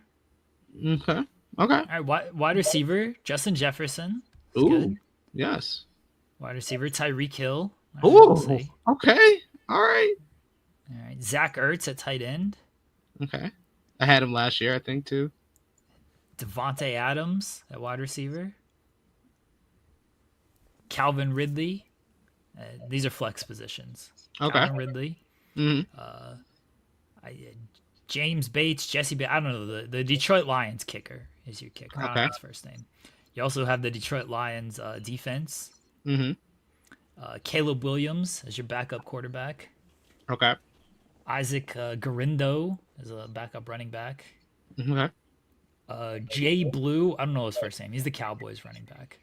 Okay. All right, wide receiver, Justin Jefferson. That's Ooh. good. Yes. Wide receiver, Tyreek Hill. Ooh. We'll see. Okay. All right. All right, Zach Ertz at tight end. Okay. I had him last year, I think, too. Devontae Adams at wide receiver. Calvin Ridley. These are flex positions. Okay. Calvin Ridley. hmm James Bates, Jesse Bates. I don't know. The Detroit Lions kicker is your kicker. I don't know Okay. his first name. You also have the Detroit Lions defense. hmm Caleb Williams as your backup quarterback. Okay. Isaac Garindo as a backup running back. Okay. Jay Blue. I don't know his first name. He's the Cowboys running back.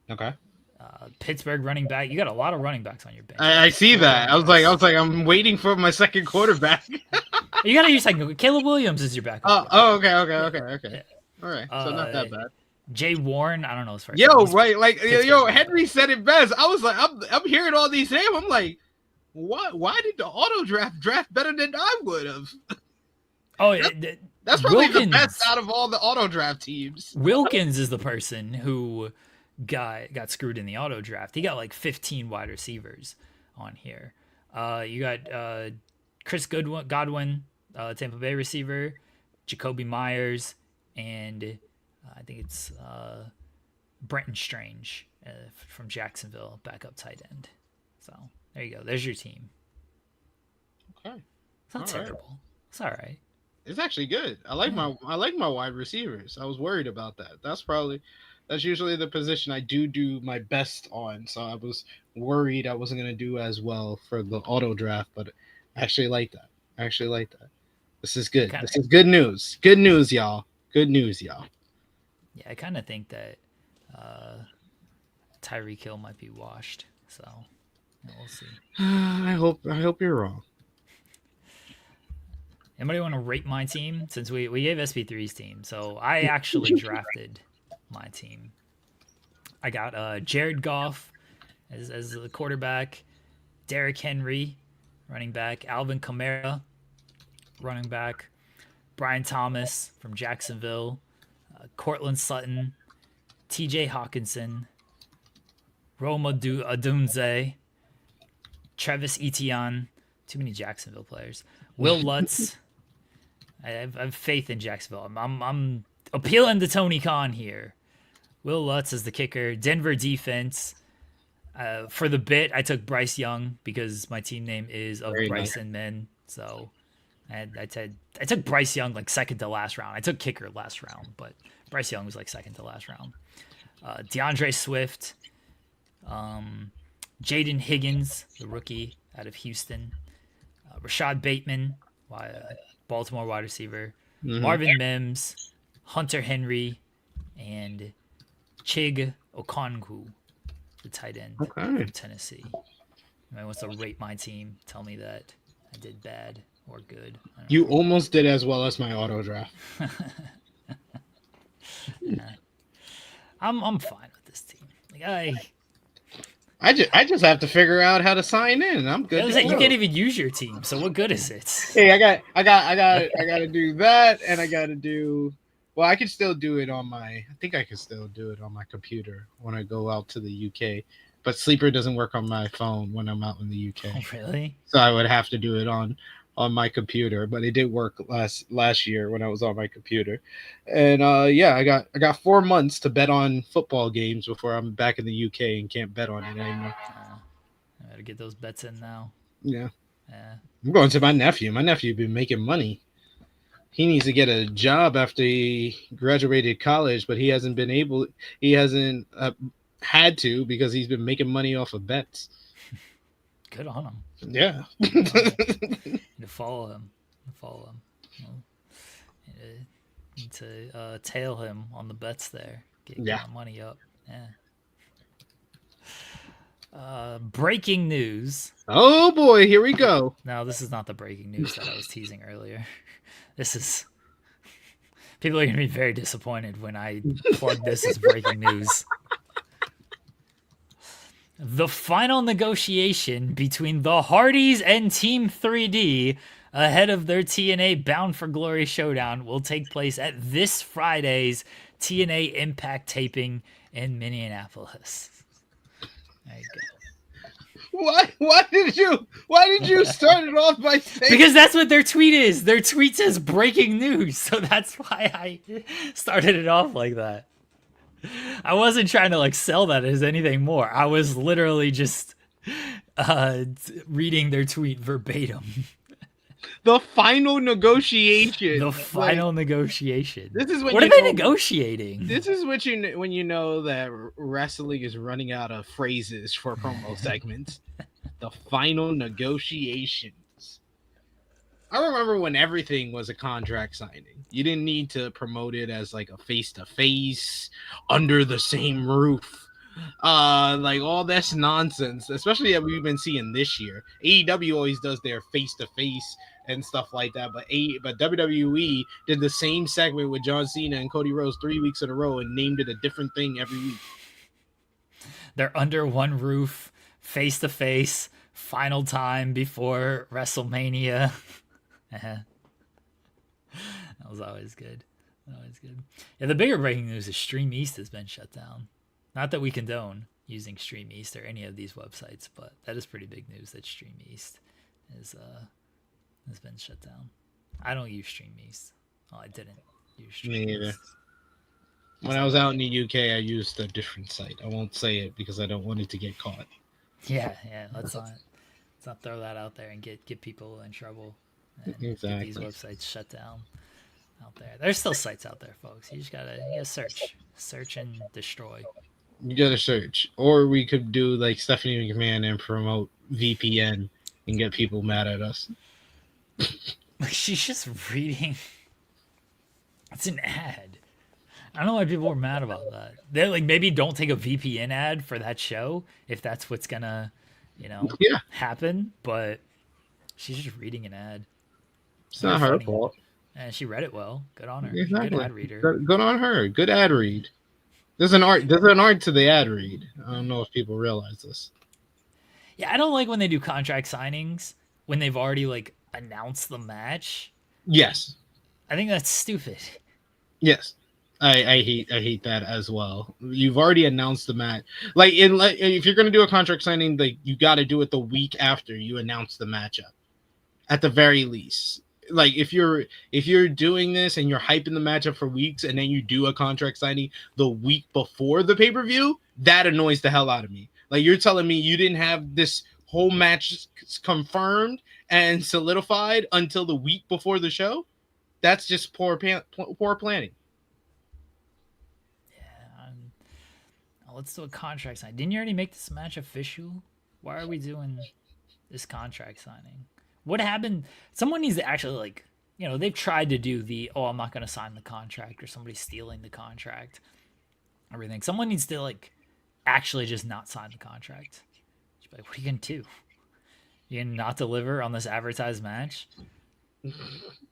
Okay. Pittsburgh running back. You got a lot of running backs on your bench. I see that. I was like, I'm waiting for my second quarterback. You got to use second. Caleb Williams is your backup. Okay. All right. So not that bad. Jay Warren. I don't know his first Yo, name. He's right, like Pittsburgh. Henry said it best. I was like, I'm hearing all these names. I'm like, what? Why did the auto draft better than I would have? Oh, That's probably the Wilkins. best out of all the auto draft teams. Wilkins is the person who got screwed in the auto draft. He got like 15 wide receivers on here. You got Chris Godwin, Tampa Bay receiver, Jacoby Myers, and I think it's Brenton Strange from Jacksonville, backup tight end. So there you go. There's your team. Okay, It's not All right. terrible. It's all right. it's actually good. I like my wide receivers. I was worried about that. That's usually the position I do my best on. So I was worried I wasn't gonna do as well for the auto draft, but I actually like that. This is good. Kinda- This is good news. Good news, y'all. Good news, y'all. Yeah, I kind of think that Tyreek Hill might be washed. So we'll see. I hope you're wrong. Anybody want to rate my team? Since we gave SB3's team. So I actually drafted my team. I got Jared Goff as the quarterback, Derrick Henry, running back, Alvin Kamara, running back, Brian Thomas from Jacksonville, Cortland Sutton, TJ Hawkinson, Roma Adunze, Travis Etienne, too many Jacksonville players, Will Lutz. I have faith in Jacksonville. I'm appealing to Tony Khan here. Will Lutz is the kicker. Denver defense. For the bit, I took Bryce Young because my team name is of Very Bryce nice. and Men. So I took Bryce Young like second to last round. I took kicker last round, but Bryce Young was like second to last round. DeAndre Swift, Jaden Higgins, the rookie out of Houston, Rashad Bateman, Baltimore wide receiver, Mhm. Marvin Mims, Hunter Henry, and Chig Okonkwo, the tight end Okay. from Tennessee. Anybody wants to rate my team, tell me that I did bad or good. I don't You almost did as well as my auto draft. I'm fine with this team. Like I just have to figure out how to sign in. I'm good. to you go. can't even use your team. So what good is it? Hey, I got to do that, and I got to do Well, I can still do it on my. I think I can still do it on my computer when I go out to the UK. But Sleeper doesn't work on my phone when I'm out in the UK. Oh, really? So I would have to do it on my computer. But it did work last year when I was on my computer. And yeah, I got 4 months to bet on football games before I'm back in the UK and can't bet on it anymore. I gotta get those bets in now. Yeah. Yeah. I'm going to my nephew. My nephew been making money. He needs to get a job after he graduated college, but he hasn't been able. He hasn't had to because he's been making money off of bets. Good on him. Yeah. To follow him. Well, need to tail him on the bets there. Get my money up. Yeah. Breaking news. Oh boy, here we go. No, this is not the breaking news that I was teasing earlier. This is. People are going to be very disappointed when I plug this as breaking news. The final negotiation between the Hardys and Team 3D ahead of their TNA Bound for Glory showdown will take place at this Friday's TNA Impact taping in Minneapolis. There you go. Why did you start it off by saying? Because that's what their tweet is. Their tweet says breaking news, so that's why I started it off like that. I wasn't trying to sell that as anything more. I was literally just reading their tweet verbatim. The final negotiation. The final negotiation. This is when what are they negotiating? This is when you know that wrestling is running out of phrases for promo segments. The final negotiations. I remember when everything was a contract signing. You didn't need to promote it as a face-to-face under the same roof. All this nonsense, especially that we've been seeing this year. AEW always does their face-to-face and stuff like that, but WWE did the same segment with John Cena and Cody Rhodes 3 weeks in a row and named it a different thing every week. They're under one roof, face-to-face, final time before WrestleMania. That was always good. Yeah, the bigger breaking news is Stream East has been shut down. Not that we condone using Stream East or any of these websites, but that is pretty big news that Stream East has been shut down. I don't use Stream East. Oh, I didn't use Stream Me either. East. When I was out in the UK, I used a different site. I won't say it because I don't want it to get caught. Yeah. Let's not throw that out there and get people in trouble. And exactly. Get these websites shut down out there. There's still sites out there, folks. You just gotta search and destroy. You gotta search, or we could do like Stephanie McMahon and promote VPN and get people mad at us. She's just reading. It's an ad. I don't know why people were mad about that. They're maybe don't take a VPN ad for that show if that's what's gonna, happen. But she's just reading an ad. It's not her fault. And she read it well. Good on her. Exactly. Good ad reader. Good on her. Good ad read. There's an art to the ad read. I don't know if people realize this. Yeah, I don't like when they do contract signings when they've already announced the match. Yes. I think that's stupid. Yes. I hate that as well. You've already announced the match. If you're gonna do a contract signing, you got to do it the week after you announce the matchup, at the very least. If you're doing this and you're hyping the matchup for weeks and then you do a contract signing the week before the pay-per-view, that annoys the hell out of me. You're telling me you didn't have this whole match confirmed and solidified until the week before the show? That's just poor planning. Let's do a contract signing. Didn't you already make this match official? Why are we doing this contract signing? What happened? Someone needs to actually they've tried to do the, I'm not going to sign the contract, or somebody's stealing the contract, everything. Someone needs to actually just not sign the contract. Just be what are you going to do? You going to not deliver on this advertised match?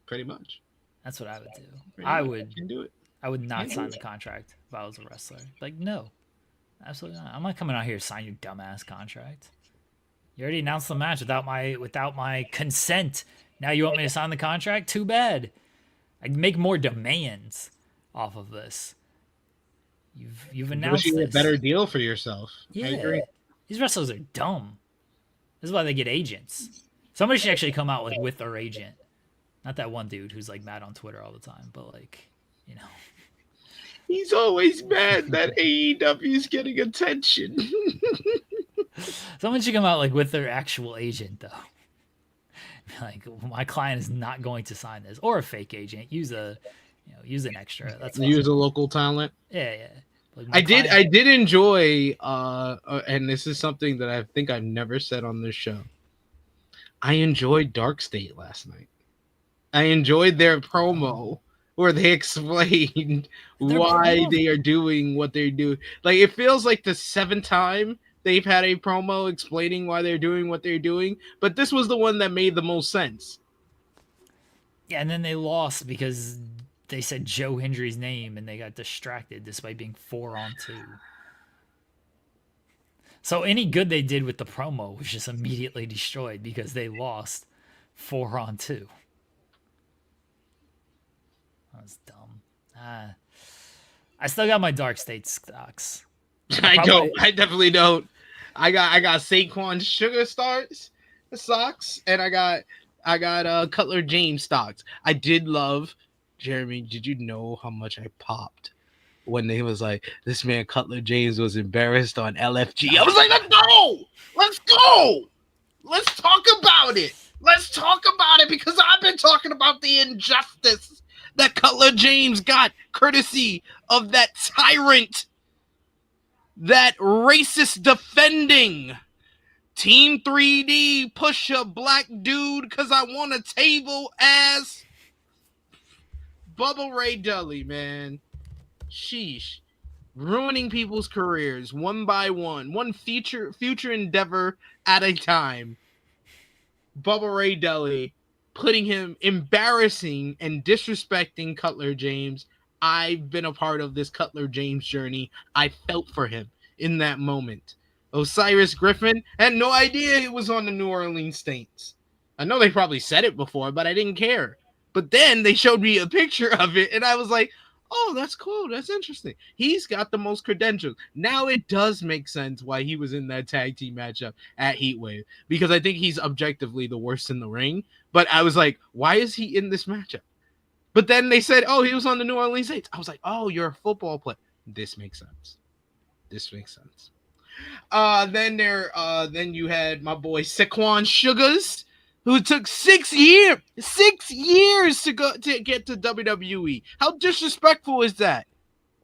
Pretty much. That's what I would do. Can do it. I would not sign the contract if I was a wrestler. No. Absolutely not. I'm not coming out here to sign your dumbass contract. You already announced the match without my consent. Now you want me to sign the contract? Too bad. I'd make more demands. off of this. You've announced Negotiate a this. better deal for yourself. I Yeah, agree. these wrestlers are dumb. This is why they get agents. Somebody should actually come out like with their agent, not that one dude who's like mad on Twitter all the time, but like, you know, He's always mad that AEW is getting attention. someone should come out like with their actual agent though. Like, my client is not going to sign this, or a fake agent. Use an extra. That's fine. Use a local talent. Yeah. Like I did enjoy, and this is something that I think I've never said on this show. I enjoyed Dark State last night. I enjoyed their promo where they explained why they are doing what they do. Like, it feels like the 7th time they've had a promo explaining why they're doing what they're doing, but this was the one that made the most sense. Yeah, and then they lost because they said Joe Hendry's name and they got distracted despite being 4-on-2. So any good they did with the promo was just immediately destroyed because they lost 4-on-2. That was dumb. I still got my Dark State stocks. I definitely don't. I got Saquon Sugar socks, and I got Cutler James stocks. I did love, Jeremy. Did you know how much I popped when they was like, this man Cutler James was embarrassed on LFG? I was like, let's go, let's talk about it, because I've been talking about the injustice that Cutler James got courtesy of that tyrant, that racist defending Team 3D push a black dude because I want a table ass Bubba Ray Dudley, man. Sheesh. Ruining people's careers one by one future endeavor at a time. Bubba Ray Dudley putting him, embarrassing and disrespecting Cutler James. I've been a part of this Cutler James journey. I felt for him in that moment. Osiris Griffin had no idea he was on the New Orleans Saints. I know they probably said it before, but I didn't care. But then they showed me a picture of it, and I was like, oh, that's cool. That's interesting. He's got the most credentials. Now it does make sense why he was in that tag team matchup at Heatwave, because I think he's objectively the worst in the ring. But I was like, why is he in this matchup? But then they said, oh, he was on the New Orleans Saints. I was like, oh, you're a football player. This makes sense. Then you had my boy Saquon Sugars, who took 6 years to get to WWE. How disrespectful is that?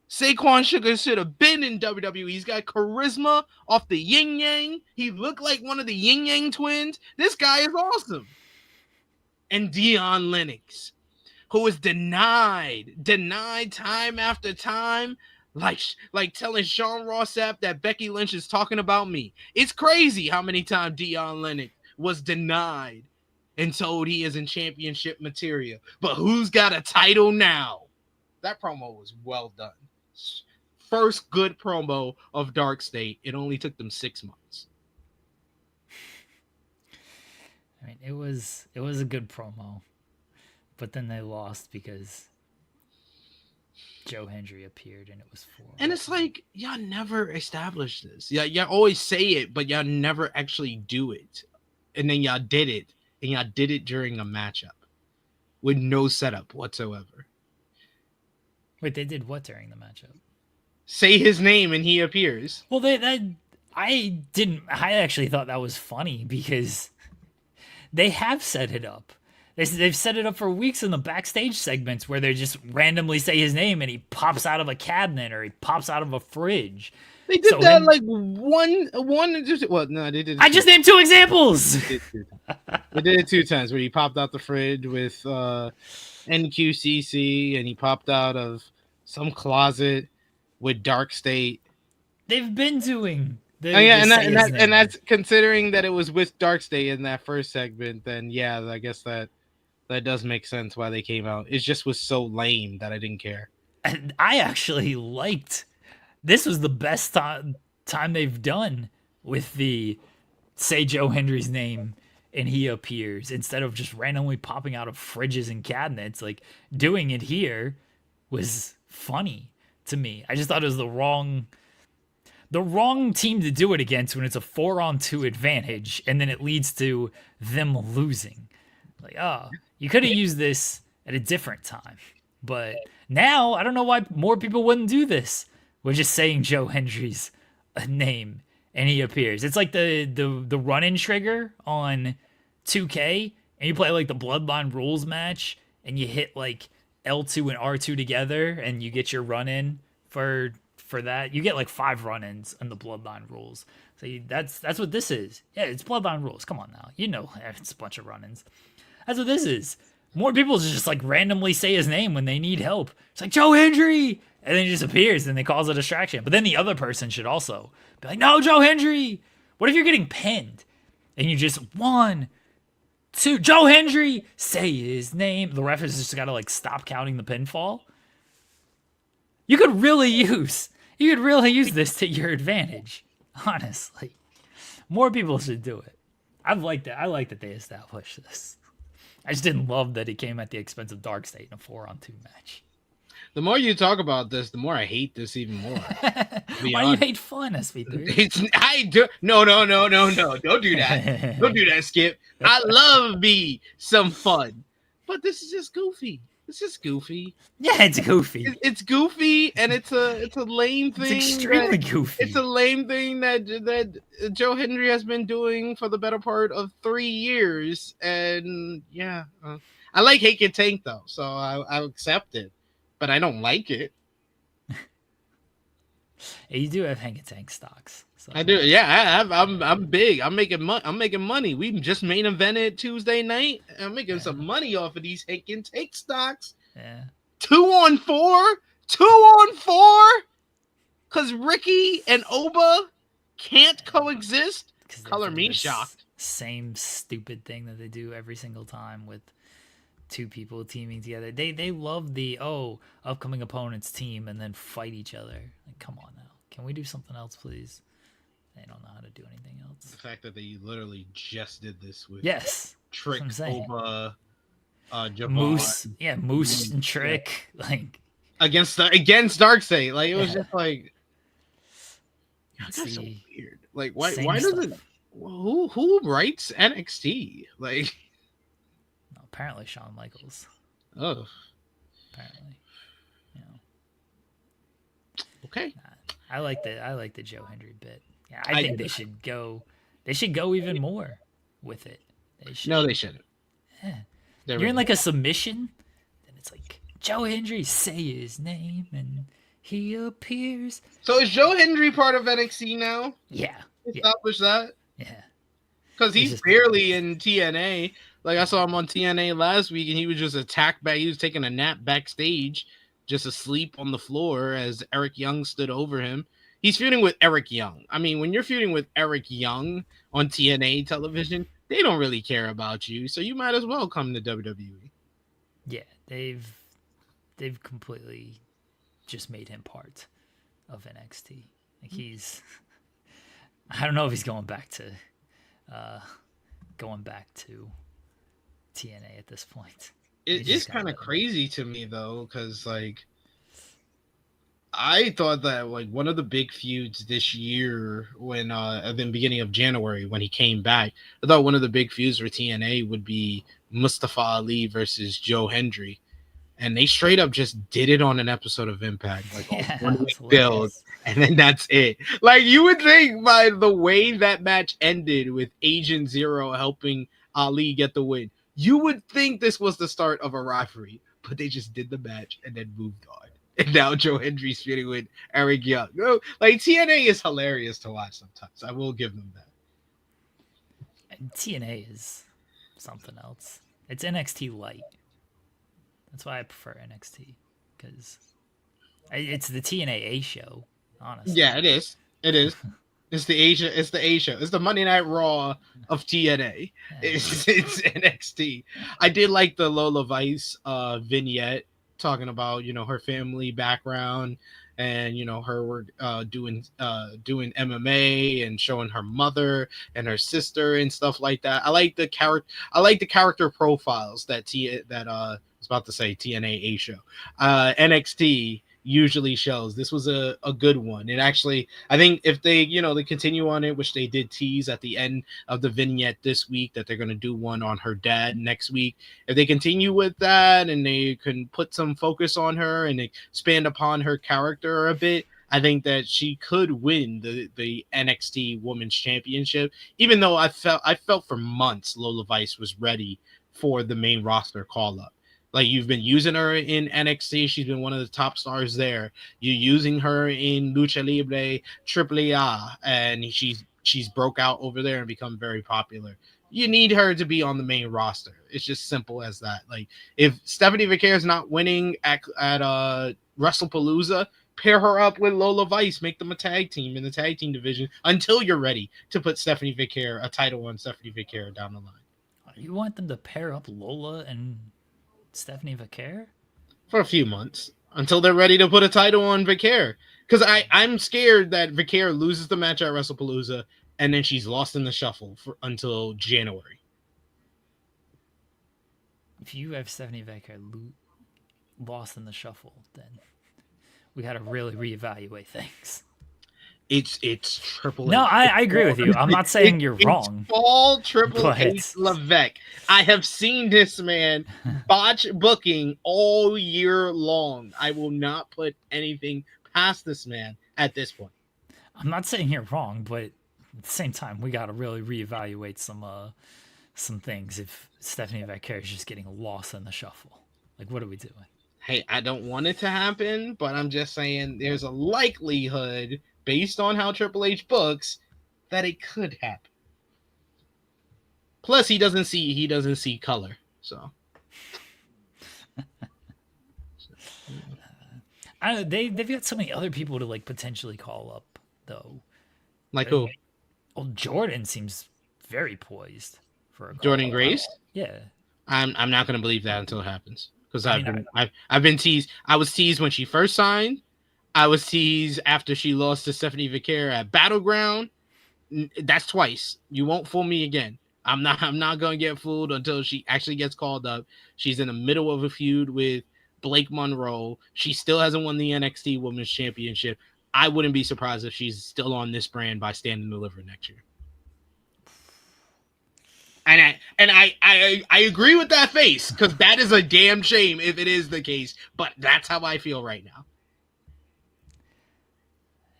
Saquon Sugars should have been in WWE. He's got charisma off the yin yang. He looked like one of the yin yang twins. This guy is awesome. And Dion Lennox, who was denied time after time, like telling Sean Ross Sapp that Becky Lynch is talking about me. It's crazy how many times Dion Lennox was denied and told he isn't championship material. But who's got a title now? That promo was well done. First good promo of Dark State. It only took them 6 months. I mean, it was a good promo, but then they lost because Joe Hendry appeared and it was 4. And it's like, y'all never established this. Yeah, y'all always say it, but y'all never actually do it. And then y'all did it, and y'all did it during a matchup with no setup whatsoever. Wait, they did what during the matchup? Say his name and he appears. Well, I actually thought that was funny because they have set it up. They've set it up for weeks in the backstage segments where they just randomly say his name and he pops out of a cabinet or he pops out of a fridge. They did that like one. Well, no, they did. I just named 2 examples. They did it 2 times where he popped out the fridge with NQCC and he popped out of some closet with Dark State. They've been doing. And that's considering that it was with Dark State in that first segment. Then yeah, I guess that does make sense why they came out. It just was so lame that I didn't care. And I actually liked. This was the best time they've done with the say Joe Hendry's name and he appears instead of just randomly popping out of fridges and cabinets. Like doing it here was funny to me. I just thought it was the wrong team to do it against when it's a 4-on-2 advantage and then it leads to them losing. Like, oh, you could have used this at a different time. But now I don't know why more people wouldn't do this. We're just saying Joe Hendry's name and he appears. It's like the run-in trigger on 2K and you play like the Bloodline rules match and you hit like L2 and R2 together and you get your run-in for that. You get like 5 run-ins in the Bloodline rules. So that's what this is. Yeah, it's Bloodline rules. Come on now. You know it's a bunch of run-ins. That's what this is. More people just like randomly say his name when they need help. It's like Joe Hendry, and then he just appears and they cause a distraction. But then the other person should also be like, no, Joe Hendry. What if you're getting pinned and you just 1, 2, Joe Hendry, say his name. The ref has just got to like stop counting the pinfall. You could really use this to your advantage. Honestly, more people should do it. I like that they established this. I just didn't love that it came at the expense of Dark State in a 4-on-2 match. The more you talk about this, the more I hate this even more. Why do you hate fun, SV3? I do. No. Don't do that. Don't do that, Skip. I love me some fun, but this is just goofy. It's just goofy. Yeah, it's goofy. It's goofy, and it's a lame thing. It's extremely goofy. It's a lame thing that Joe Hendry has been doing for the better part of 3 years, and yeah, I like Hake and Tank though, so I accept it, but I don't like it. You do have Hank and Tank stocks. So. I do. Yeah, I'm big. I'm making money. We just main evented Tuesday night. I'm making some money off of these Hank and Tank stocks. Yeah. 2-on-4. 2-on-4. Because Ricky and Oba can't coexist. Color me shocked. Same stupid thing that they do every single time with 2 people teaming together. They love the upcoming opponent's team and then fight each other. Like, come on now. Can we do something else, please? They don't know how to do anything else. The fact that they literally just did this with Trick, Oba, Javon, Moose and Trick, like against Darkseid. Like it was just like that's so weird. Like why doesn't who writes NXT? Like apparently Shawn Michaels. Oh. Apparently. Okay. I like the Joe Hendry bit. Yeah, I think they should go even more with it. No, they shouldn't. Yeah. You're in like a submission, and it's like Joe Hendry, say his name, and he appears. So is Joe Hendry part of NXT now? Yeah. Establish that? Yeah. Because he's barely in TNA. Like I saw him on TNA last week, and he was just attacked back. He was taking a nap backstage, just asleep on the floor as Eric Young stood over him. He's feuding with Eric Young. I mean, when you're feuding with Eric Young on TNA television, they don't really care about you, so you might as well come to WWE. Yeah, they've completely just made him part of NXT. Like he's, I don't know if he's going back to TNA at this point. It is kind of crazy to me though, because like I thought that like one of the big feuds this year when at the beginning of January when he came back, I thought one of the big feuds for TNA would be Mustafa Ali versus Joe Hendry. And they straight up just did it on an episode of Impact, like 1 week build, and then that's it. Like you would think by the way that match ended with Agent Zero helping Ali get the win, you would think this was the start of a rivalry, but they just did the match and then moved on. And now Joe Hendry's feuding with Eric Young. No, like TNA is hilarious to watch sometimes. I will give them that. And TNA is something else. It's NXT light. That's why I prefer NXT, because it's the TNA show. Honestly, yeah, it is. It is. It's the Asia. It's the A show. It's the Monday Night Raw of TNA. It's NXT. I did like the Lola Vice vignette talking about her family background and her doing MMA and showing her mother and her sister and stuff like that. I like the character profiles that I was about to say TNA A show NXT usually shows. This was a good one. And actually, I think if they, they continue on it, which they did tease at the end of the vignette this week, that they're going to do one on her dad next week. If they continue with that and they can put some focus on her and expand upon her character a bit, I think that she could win the NXT Women's Championship, even though I felt for months Lola Vice was ready for the main roster call up. Like, you've been using her in NXT. She's been one of the top stars there. You're using her in Lucha Libre AAA, and she's broke out over there and become very popular. You need her to be on the main roster. It's just simple as that. Like, if Stephanie Vaquer is not winning at WrestlePalooza, pair her up with Lola Vice. Make them a tag team in the tag team division until you're ready to put Stephanie Vaquer, a title on Stephanie Vaquer down the line. You want them to pair up Lola and Stephanie Vaquer? For a few months until they're ready to put a title on Vaquer. Because I'm scared that Vaquer loses the match at WrestlePalooza and then she's lost in the shuffle until January. If you have Stephanie Vaquer lost in the shuffle, then we got to really reevaluate things. It's Triple H. No, I agree with you. I'm not saying you're wrong. It's all Triple H Levesque. I have seen this man botch booking all year long. I will not put anything past this man at this point. I'm not saying you're wrong, but at the same time, we got to really reevaluate some things. If Stephanie Vaquer is just getting lost in the shuffle, like, what are we doing? Hey, I don't want it to happen, but I'm just saying there's a likelihood, based on how Triple H books, that it could happen. Plus, he doesn't see color, so. I don't know, they've got so many other people to like potentially call up, though. Like who? Well, Jordan seems very poised for a call. Jordan Grace? Yeah. I'm not gonna believe that until it happens, because I've been teased. I was teased when she first signed. I was teased after she lost to Stephanie Vaquer at Battleground. That's twice. You won't fool me again. I'm not gonna get fooled until she actually gets called up. She's in the middle of a feud with Blake Monroe. She still hasn't won the NXT Women's Championship. I wouldn't be surprised if she's still on this brand by Stand and Deliver next year. And I agree with that face, because that is a damn shame if it is the case. But that's how I feel right now.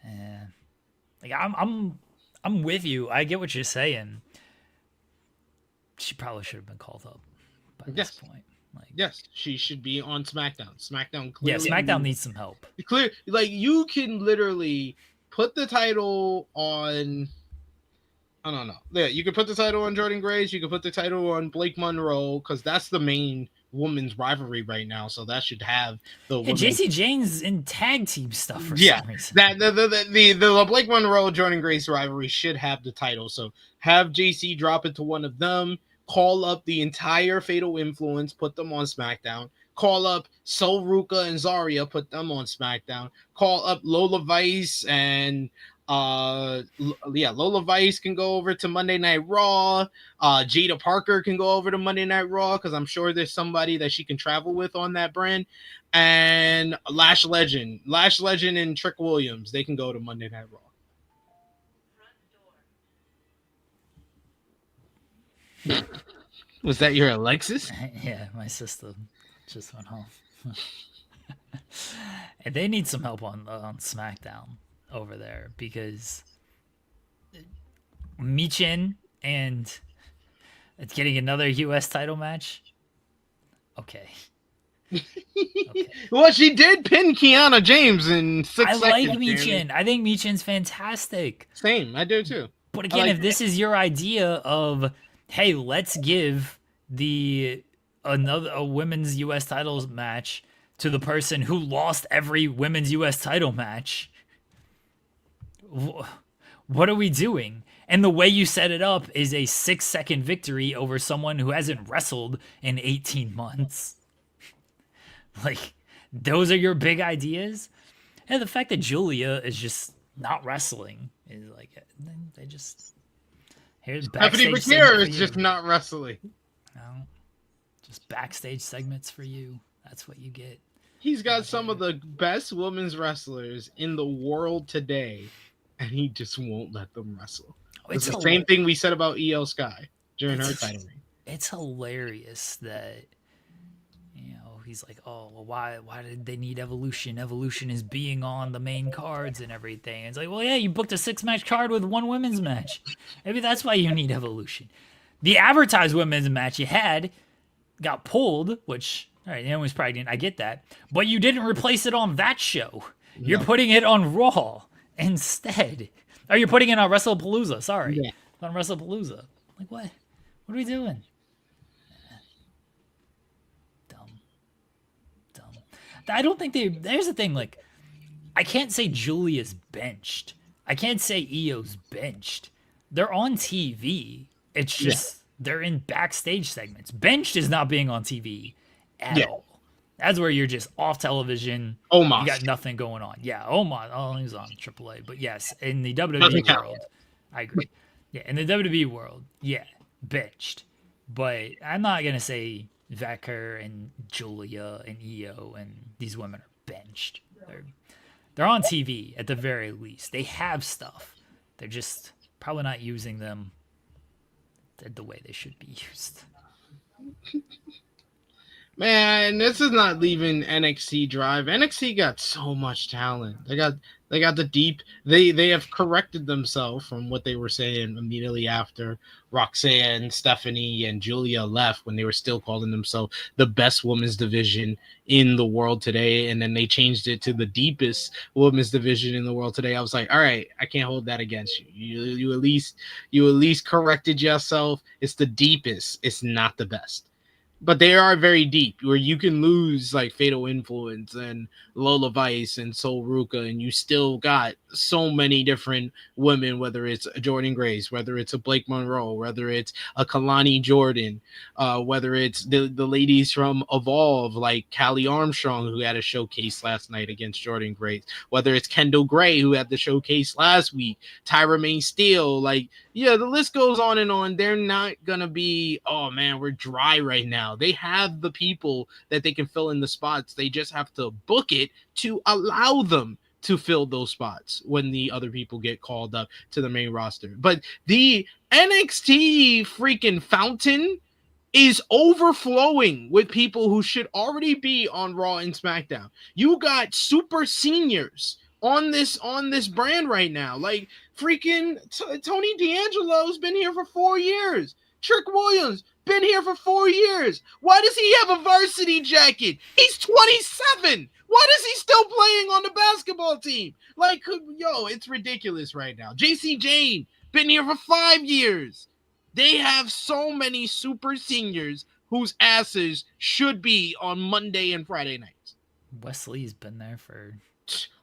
Yeah, like I'm with you. I get what you're saying. She probably should have been called up by this point. Like, yes, she should be on SmackDown. SmackDown clearly. Yeah, SmackDown needs some help. Like, you can literally put the title on. I don't know. Yeah, you can put the title on Jordan Grace. You can put the title on Blake Monroe, because that's the main women's rivalry right now. So that should have the JC Jane's in tag team stuff for some reason. That the Blake Monroe Jordan Grace rivalry should have the title. So have JC drop it to one of them. Call up the entire Fatal Influence, put them on SmackDown. Call up Sol Ruka and Zarya, put them on SmackDown. Call up Lola Vice and Lola Vice can go over to Monday Night Raw. Jada Parker can go over to Monday Night Raw, because I'm sure there's somebody that she can travel with on that brand. And Lash Legend and Trick Williams, they can go to Monday Night Raw. Was that your Alexis? Yeah, my sister just went home. And they need some help on SmackDown over there, because Michin and it's getting another U.S. title match. Okay. Well, she did pin Kiana James in 6 seconds. I like Michin. I think Michin's fantastic. Same, I do too. But again, if this is your idea of, hey, let's give a women's U.S. titles match to the person who lost every women's U.S. title match, what are we doing? And the way you set it up is a 6-second victory over someone who hasn't wrestled in 18 months. Like, those are your big ideas? And the fact that Julia is just not wrestling is like, they just, here's backstage. Stephanie Vaquer is just not wrestling. No, just backstage segments for you. That's what you get. He's got some of the best women's wrestlers in the world today, and he just won't let them wrestle. It's the same thing we said about EL Sky during her title reign. It's hilarious that he's like, oh, well, why did they need Evolution? Evolution is being on the main cards and everything. It's like, well, yeah, you booked a 6-match card with one women's match. Maybe that's why you need Evolution. The advertised women's match you had got pulled, which, all right, was probably didn't. I get that. But you didn't replace it on that show. No. You're putting it on Raw instead. Or you're putting it on WrestlePalooza. Sorry. Yeah. On WrestlePalooza. Like, what? What are we doing? Dumb. I don't think there's the thing, like, I can't say Julia's benched. I can't say Io's benched. They're on TV. It's just they're in backstage segments. Benched is not being on TV at all. That's where you're just off television. Omos. You got nothing going on. Yeah, Omos. Oh, he's on AAA. But yes, in the WWE world, I agree. Yeah, in the WWE world, benched. But I'm not going to say Vecker and Julia and Io and these women are benched. They're on TV at the very least. They have stuff. They're just probably not using them the way they should be used. Man, this is not leaving NXT drive. NXT got so much talent. They got the deep. They have corrected themselves from what they were saying immediately after Roxanne, Stephanie, and Julia left, when they were still calling themselves the best women's division in the world today, and then they changed it to the deepest women's division in the world today. I was like, all right, I can't hold that against you. You at least corrected yourself. It's the deepest. It's not the best. But they are very deep, where you can lose like Fatal Influence and Lola Vice and Sol Ruka, and you still got so many different women, whether it's a Jordan Grace, whether it's a Blake Monroe, whether it's a Kalani Jordan, whether it's the ladies from Evolve, like Callie Armstrong, who had a showcase last night against Jordan Grace, whether it's Kendall Gray, who had the showcase last week, Tyra May Steele, like, yeah, the list goes on and on. They're not going to be, oh man, we're dry right now. They have the people that they can fill in the spots. They just have to book it to allow them to fill those spots when the other people get called up to the main roster. But the NXT freaking fountain is overflowing with people who should already be on Raw and SmackDown. You got super seniors on this brand right now. Like freaking Tony D'Angelo's been here for 4 years. Trick Williams been here for 4 years. Why does he have a varsity jacket? He's 27. Why is he still playing on the basketball team? Like, yo, it's ridiculous right now. JC Jane been here for 5 years. They have so many super seniors whose asses should be on Monday and Friday nights. Wesley's been there for...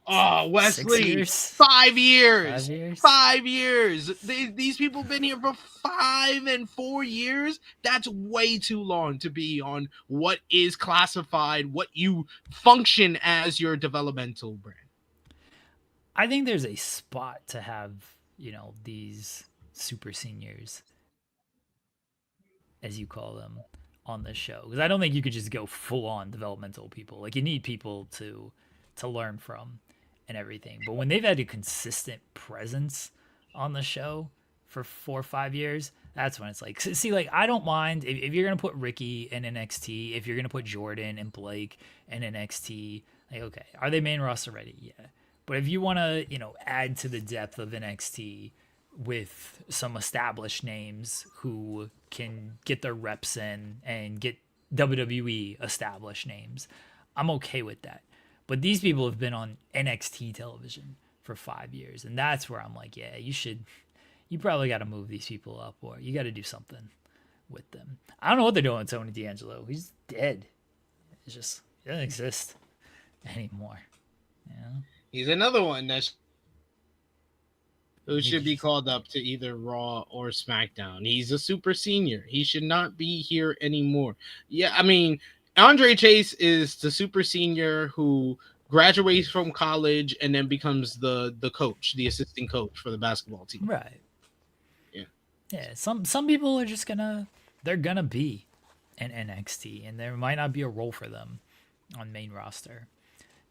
Oh, Wesley, 6 years? 5 years. 5 years? 5 years. These people have been here for 5 and 4 years. That's way too long to be on what is classified, what you function as your developmental brand. I think there's a spot to have, these super seniors, as you call them, on this show. Because I don't think you could just go full-on developmental people. Like, you need people to learn from and everything. But when they've had a consistent presence on the show for 4 or 5 years, that's when it's like, see, like, I don't mind if you're going to put Ricky in NXT, if you're going to put Jordan and Blake in NXT, like, okay, are they main roster ready? Yeah. But if you want to, add to the depth of NXT with some established names who can get their reps in and get WWE established names, I'm okay with that. But these people have been on NXT television for 5 years. And that's where I'm like, yeah, you probably got to move these people up, or you got to do something with them. I don't know what they're doing with Tony D'Angelo. He's dead. It's just, he doesn't exist anymore. He's another one who should be called up to either Raw or SmackDown. He's a super senior. He should not be here anymore. Yeah, I mean, Andre Chase is the super senior who graduates from college and then becomes the coach, the assistant coach for the basketball team. Right. Yeah. Yeah. Some people are just they're gonna be in NXT, and there might not be a role for them on main roster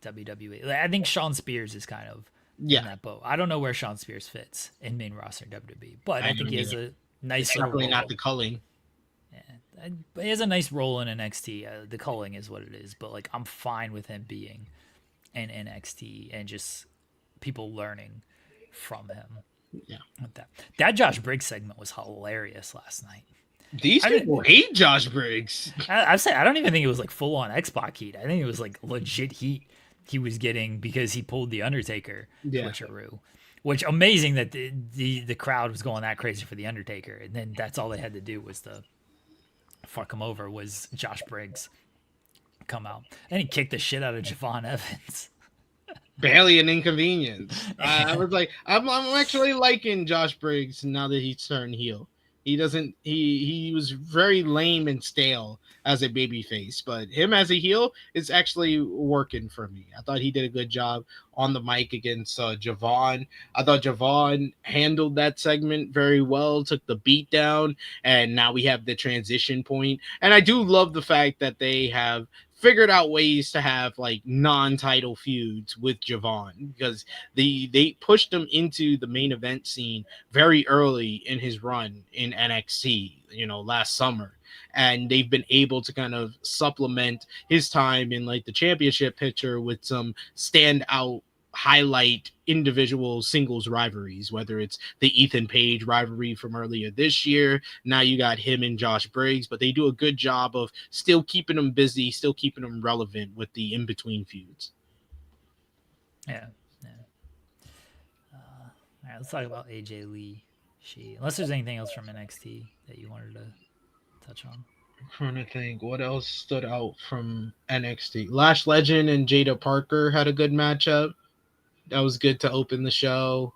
WWE. Like, I think Shawn Spears is kind of in Yeah, that boat. I don't know where Shawn Spears fits in main roster WWE, but I I think don't he has either. a It's nice little definitely not role. the culling. But he has a nice role in NXT. The culling is what it is, but like I'm fine with him being in NXT and just people learning from him. Yeah. With that Josh Briggs segment was hilarious last night. These I didn't. people hate Josh Briggs. I've said I don't even think it was like full on X-Pac heat. I think it was like legit heat he was getting because he pulled the Undertaker Yeah. switcheroo. Which amazing that the crowd was going that crazy for the Undertaker, and then that's all they had to do was to fuck him over was Josh Briggs come out, and he kicked the shit out of Javon Evans. Barely an inconvenience. I was like, I'm actually liking Josh Briggs now that he's turned heel. He doesn't. He was very lame and stale as a babyface, but him as a heel is actually working for me. I thought he did a good job on the mic against Javon. I thought Javon handled that segment very well, took the beat down, and now we have the transition point. And I do love the fact that they have figured out ways to have like non-title feuds with Javon because they pushed him into the main event scene very early in his run in NXT, last summer. And they've been able to kind of supplement his time in like the championship picture with some standout highlight individual singles rivalries, whether it's the Ethan Page rivalry from earlier this year. Now you got him and Josh Briggs, but they do a good job of still keeping them busy, still keeping them relevant with the in-between feuds. Yeah, yeah. All right, let's talk about AJ Lee. Unless there's anything else from NXT that you wanted to touch on. I'm trying to think what else stood out from NXT. Lash Legend and Jada Parker had a good matchup. That was good to open the show.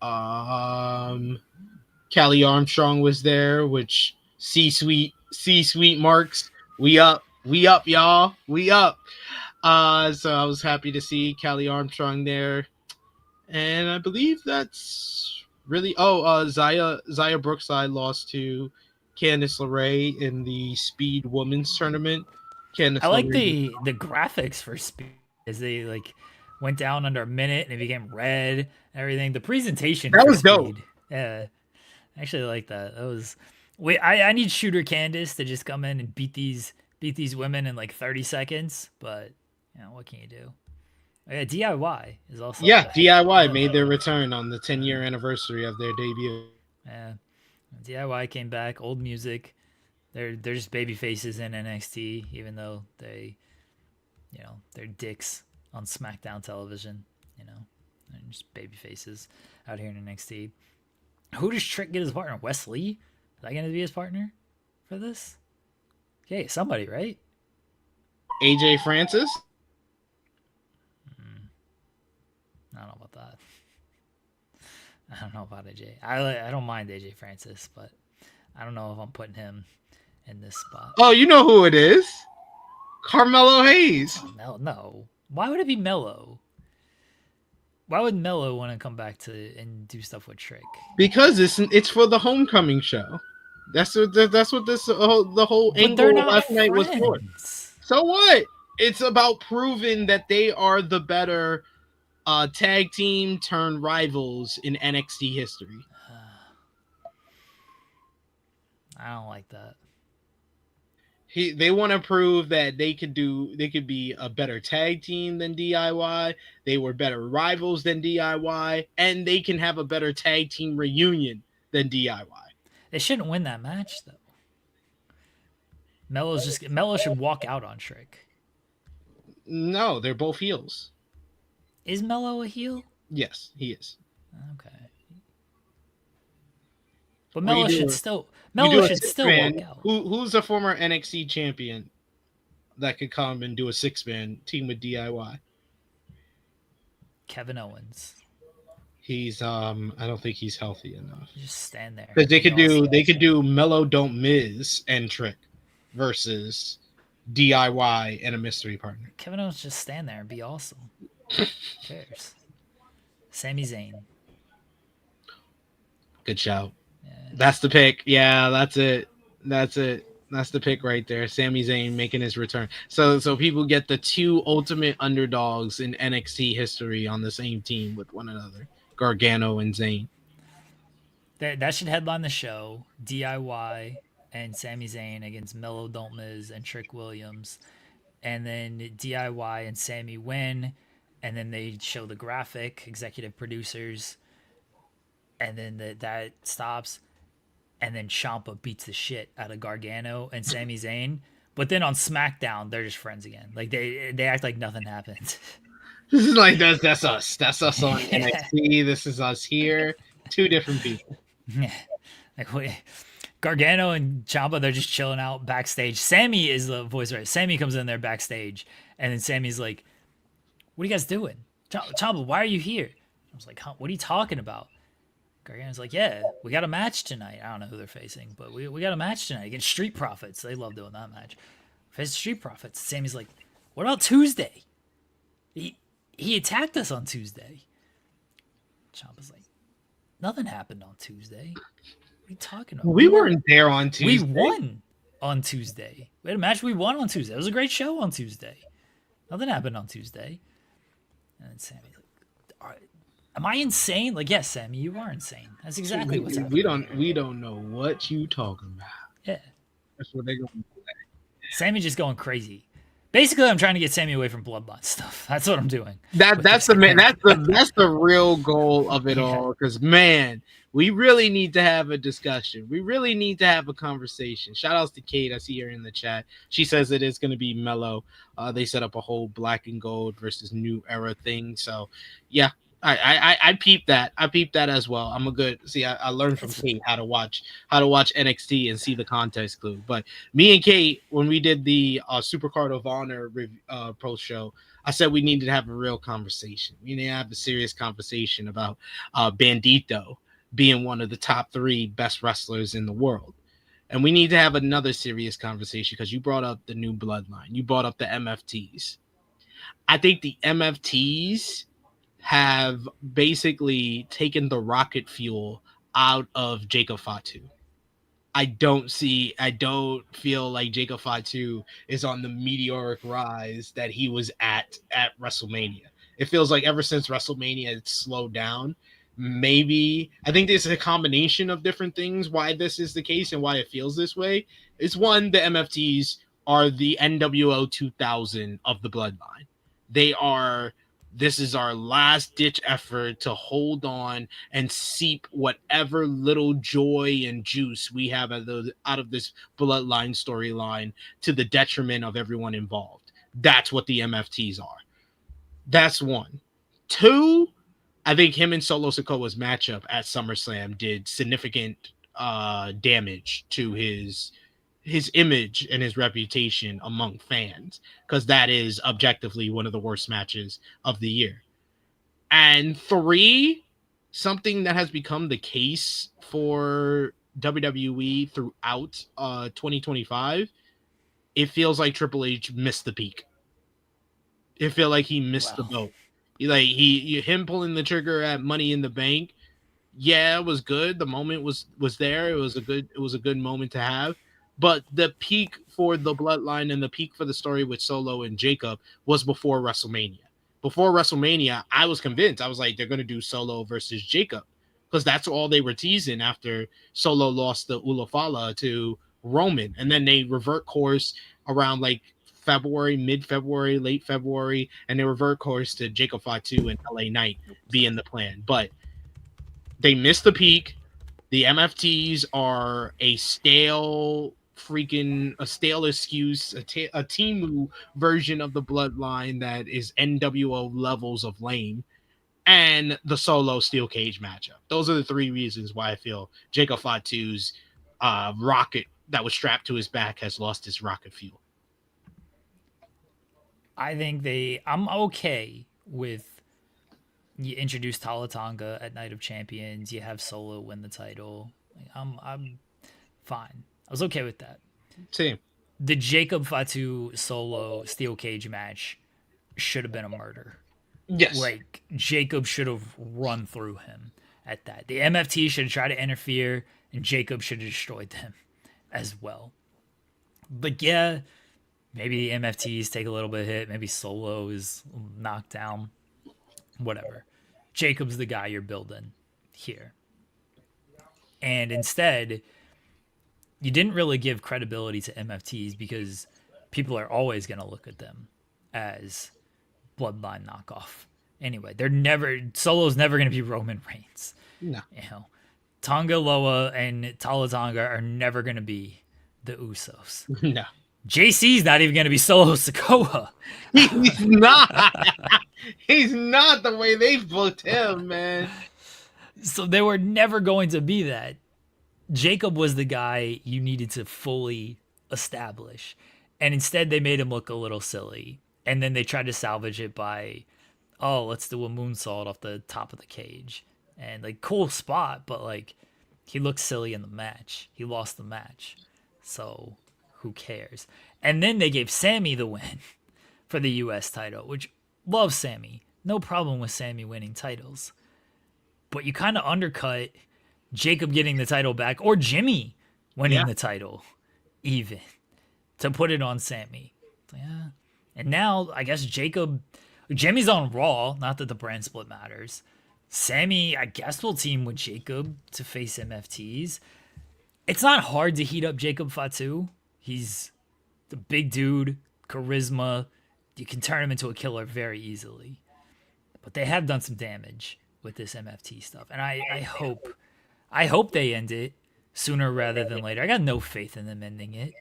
Callie Armstrong was there, which C-suite marks. We up, y'all. We up. So I was happy to see Callie Armstrong there. And I believe that's really Zaya Brookside lost to Candice LeRae in the Speed Women's Tournament. I Candice like LeRae. the graphics for Speed as they like went down under a minute and it became red and everything. The presentation That for was dope. Speed, yeah, I actually like that. That was wait. I need Shooter Candice to just come in and beat these women in like 30 seconds. But what can you do? Yeah, DIY is also Yeah, back. DIY made their return on the 10-year anniversary of their debut. Yeah, DIY came back. Old music. They're just baby faces in NXT, even though they're dicks on SmackDown television. They're just baby faces out here in NXT. Who does Trick get as partner? Wes Lee? Is that going to be his partner for this? Okay, somebody, right? AJ Francis. I don't know about that. I don't know about AJ. I don't mind AJ Francis, but I don't know if I'm putting him in this spot. Oh, you know who it is? Carmelo Hayes. No. Why would it be Mello? Why would Mello want to come back and do stuff with Trick? Because it's for the homecoming show. That's what this the whole But they're angle not last night was for. friends. So what? It's about proving that they are the better tag team turned rivals in NXT history. I don't like that. They want to prove that they could be a better tag team than DIY. They were better rivals than DIY, and they can have a better tag team reunion than DIY. They shouldn't win that match though. Mello should walk out on Trick. No, they're both heels. Is Mello a heel? Yes, he is. Okay. But Mello should still walk out. Who's a former NXT champion that could come and do a 6-man team with DIY? Kevin Owens. He's I don't think he's healthy enough. Just stand there. Because they could do Mello Don't Miz and Trick versus DIY and a mystery partner. Kevin Owens just stand there and be awesome. Who cares? Sami Zayn. Good shout. Yeah. That's the pick. Yeah, that's it. That's the pick right there. Sami Zayn making his return. So people get the two ultimate underdogs in NXT history on the same team with one another. Gargano and Zayn. That should headline the show. DIY and Sami Zayn against Melo Dolmez and Trick Williams. And then DIY and Sammy win. And then they show the graphic, executive producers. And then that stops. And then Ciampa beats the shit out of Gargano and Sami Zayn. But then on SmackDown, they're just friends again. Like they act like nothing happened. This is like that's us. That's us on Yeah. NXT. This is us here. Two different people. Like Gargano and Ciampa, they're just chilling out backstage. Sammy is the voice right. Sammy comes in there backstage, and then Sammy's like, "What are you guys doing, Ciampa? Why are you here?" I was like, huh, "What are you talking about?" Gargano's like, "Yeah, we got a match tonight. I don't know who they're facing, but we got a match tonight against Street Profits. They love doing that match. Face Street Profits." Sammy's like, "What about Tuesday? He attacked us on Tuesday." Ciampa's like, "Nothing happened on Tuesday. What are you talking about? We weren't there on Tuesday. We won on Tuesday. We had a match. We won on Tuesday. It was a great show on Tuesday. Nothing happened on Tuesday." And then Sammy's like, "Am I insane?" Like, yes, Sammy, you are insane. That's exactly what's happening. We don't know what you talking about. Yeah. That's what they going. Sammy just going crazy. Basically, I'm trying to get Sammy away from Bloodline stuff. That's what I'm doing. That's the real goal of it all. Because man, we really need to have a discussion. We really need to have a conversation. Shout outs to Kate. I see her in the chat. She says it is going to be mellow. They set up a whole black and gold versus new era thing. So yeah, I peeped that. I peeped that as well. I'm a good I learned from Kate how to watch NXT and see the context clue. But me and Kate, when we did the Supercard of Honor pro show, I said we needed to have a real conversation. We need to have a serious conversation about Bandito being one of the top 3 best wrestlers in the world. And we need to have another serious conversation because you brought up the new Bloodline. You brought up the MFTs. I think the MFTs have basically taken the rocket fuel out of Jacob Fatu. I don't feel like Jacob Fatu is on the meteoric rise that he was at WrestleMania. It feels like ever since WrestleMania it's slowed down. Maybe I think there's a combination of different things why this is the case and why it feels this way. It's one, the MFTs are the NWO 2000 of the Bloodline. This is our last ditch effort to hold on and seep whatever little joy and juice we have out of this Bloodline storyline to the detriment of everyone involved. That's what the MFTs are. That's one. Two, I think him and Solo Sikoa's matchup at SummerSlam did significant damage to his image and his reputation among fans, because that is objectively one of the worst matches of the year. And three, something that has become the case for WWE throughout 2025, it feels like Triple H missed the peak. It felt like he missed the boat. Like him pulling the trigger at Money in the Bank, yeah, it was good. The moment was there. It was a good moment to have. But the peak for the Bloodline and the peak for the story with Solo and Jacob was before WrestleMania. Before WrestleMania, I was convinced. I was like, they're going to do Solo versus Jacob, because that's all they were teasing after Solo lost the Ulafala to Roman. And then they revert course around like February, mid-February, late February, and they revert course to Jacob Fatu and LA Knight being the plan. But they missed the peak. The MFTs are a stale excuse, a Timu version of the Bloodline that is NWO levels of lame, and the Solo Steel Cage matchup. Those are the 3 reasons why I feel Jacob Fatu's rocket that was strapped to his back has lost its rocket fuel. I think I'm okay with, you introduce Talatanga at Night of Champions, you have Solo win the title. I'm fine. I was okay with that. Same. The Jacob Fatu Solo Steel Cage match should have been a murder. Yes. Like, Jacob should have run through him at that. The MFT should have tried to interfere, and Jacob should have destroyed them as well. Like, yeah, maybe the MFTs take a little bit of hit. Maybe Solo is knocked down. Whatever. Jacob's the guy you're building here. And instead, you didn't really give credibility to MFTs because people are always going to look at them as Bloodline knockoff. Anyway, Solo's never going to be Roman Reigns. No. You know, Tonga Loa and Tala Tonga are never going to be the Usos. No. JC's not even going to be Solo Sikoa. He's not. He's not the way they booked him, man. So they were never going to be that. Jacob was the guy you needed to fully establish. And instead they made him look a little silly. And then they tried to salvage it by, oh, let's do a moonsault off the top of the cage. And like, cool spot, but like, he looked silly in the match. He lost the match. So who cares? And then they gave Sammy the win for the US title, which love Sammy. No problem with Sammy winning titles. But you kind of undercut Jacob getting the title back or Jimmy winning the title even to put it on Sammy. Yeah. And now I guess Jimmy's on Raw, not that the brand split matters. Sammy, I guess, will team with Jacob to face MFTs. It's not hard to heat up Jacob Fatu. He's the big dude, charisma. You can turn him into a killer very easily. But they have done some damage with this MFT stuff. And I hope they end it sooner rather than later. I got no faith in them ending it.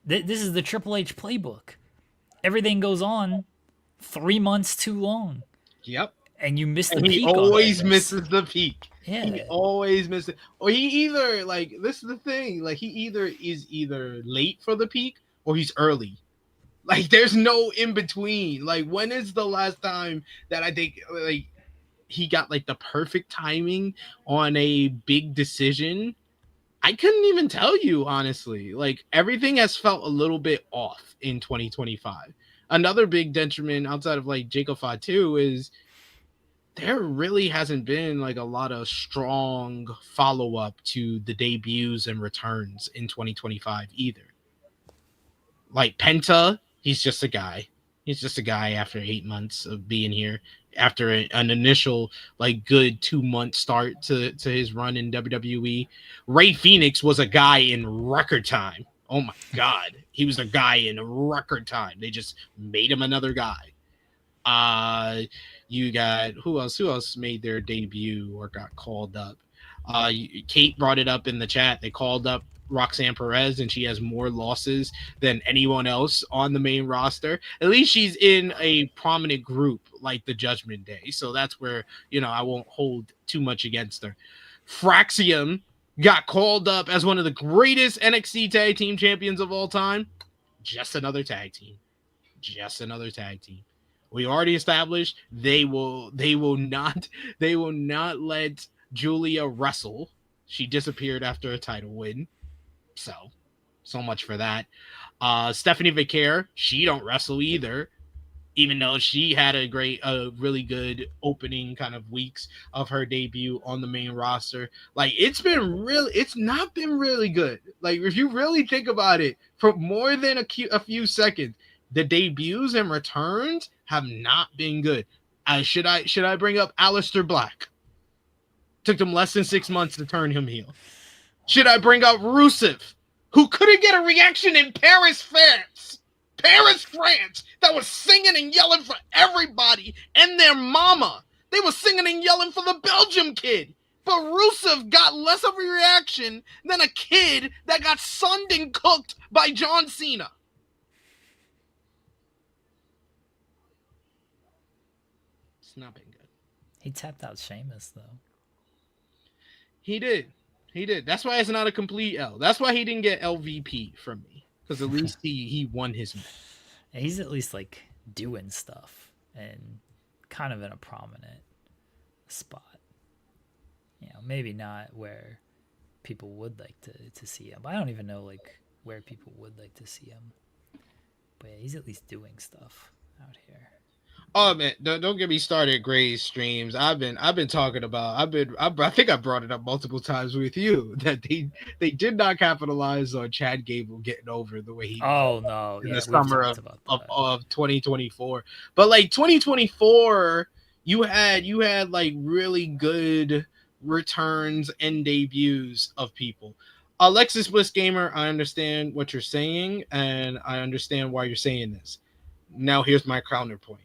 This is the Triple H playbook. Everything goes on 3 months too long. Yep. And you miss the peak. He always misses the peak. Yeah. He always misses it. Or he either, like, this is the thing, like, he is either late for the peak or he's early. Like, there's no in between. Like, when is the last time that I think, like, he got, like, the perfect timing on a big decision? I couldn't even tell you, honestly. Like, everything has felt a little bit off in 2025. Another big detriment outside of, like, Jacob Fatu is there really hasn't been, like, a lot of strong follow-up to the debuts and returns in 2025 either. Like, Penta, he's just a guy. He's just a guy after 8 months of being here. After an initial, like, good 2-month start to his run in WWE. Ray Phoenix was a guy in record time. Oh my God. He was a guy in record time. They just made him another guy. You got who else made their debut or got called up? Kate brought it up in the chat. They called up Roxanne Perez, and she has more losses than anyone else on the main roster. At least she's in a prominent group like the Judgment Day. So that's where, I won't hold too much against her. Fraxium got called up as one of the greatest NXT tag team champions of all time. Just another tag team. We already established they will not let Julia wrestle. She disappeared after a title win. So much for that. Stephanie Vicaire, she don't wrestle either, even though she had a really good opening kind of weeks of her debut on the main roster. Like, it's not been really good. Like, if you really think about it, for more than a few seconds, the debuts and returns have not been good. Should I bring up Aleister Black? Took them less than 6 months to turn him heel. Should I bring up Rusev, who couldn't get a reaction in Paris, France, that was singing and yelling for everybody and their mama. They were singing and yelling for the Belgium kid. But Rusev got less of a reaction than a kid that got sunned and cooked by John Cena. It's not been good. He tapped out Sheamus, though. He did. That's why it's not a complete L. That's why he didn't get LVP from me. Because at least he won his match. He's at least, like, doing stuff and kind of in a prominent spot. Maybe not where people would like to see him. I don't even know, like, where people would like to see him. But yeah, he's at least doing stuff out here. Oh man, don't get me started. Gray's streams. I've been talking about. I think I brought it up multiple times with you that they did not capitalize on Chad Gable getting over the way he did Oh no, in the yeah, we've summer talked about of, that. of 2024. But like 2024, you had like really good returns and debuts of people. Alexis Bliss Gamer, I understand what you're saying, and I understand why you're saying this. Now here's my counterpoint.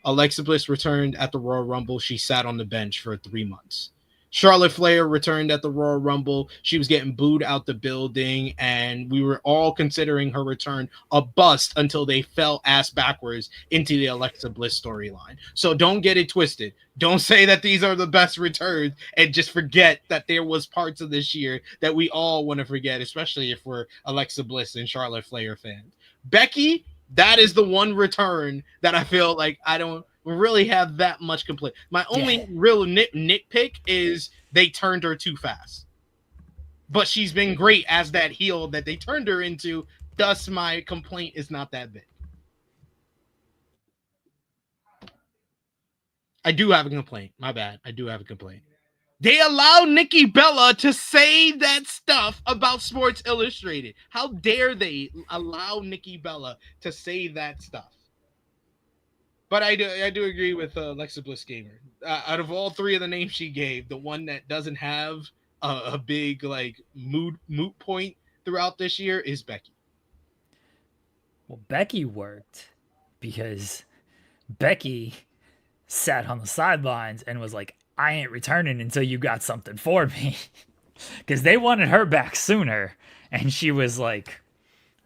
Alexa Bliss returned at the Royal Rumble. She sat on the bench for 3 months. Charlotte Flair returned at the Royal Rumble. She was getting booed out the building, and we were all considering her return a bust until they fell ass backwards into the Alexa Bliss storyline. So don't get it twisted. Don't say that these are the best returns and just forget that there was parts of this year that we all want to forget, especially if we're Alexa Bliss and Charlotte Flair fans. Becky, that is the one return that I feel like I don't really have that much complaint. My Yeah. only real nitpick is they turned her too fast. But she's been great as that heel that they turned her into. Thus, my complaint is not that big. I do have a complaint. My bad. I do have a complaint. They allow Nikki Bella to say that stuff about Sports Illustrated. How dare they allow Nikki Bella to say that stuff? But I do agree with Alexa Bliss Gamer. Out of all three of the names she gave, the one that doesn't have a big like moot point throughout this year is Becky. Well, Becky worked because Becky sat on the sidelines and was like, I ain't returning until you got something for me. Because they wanted her back sooner. And she was like,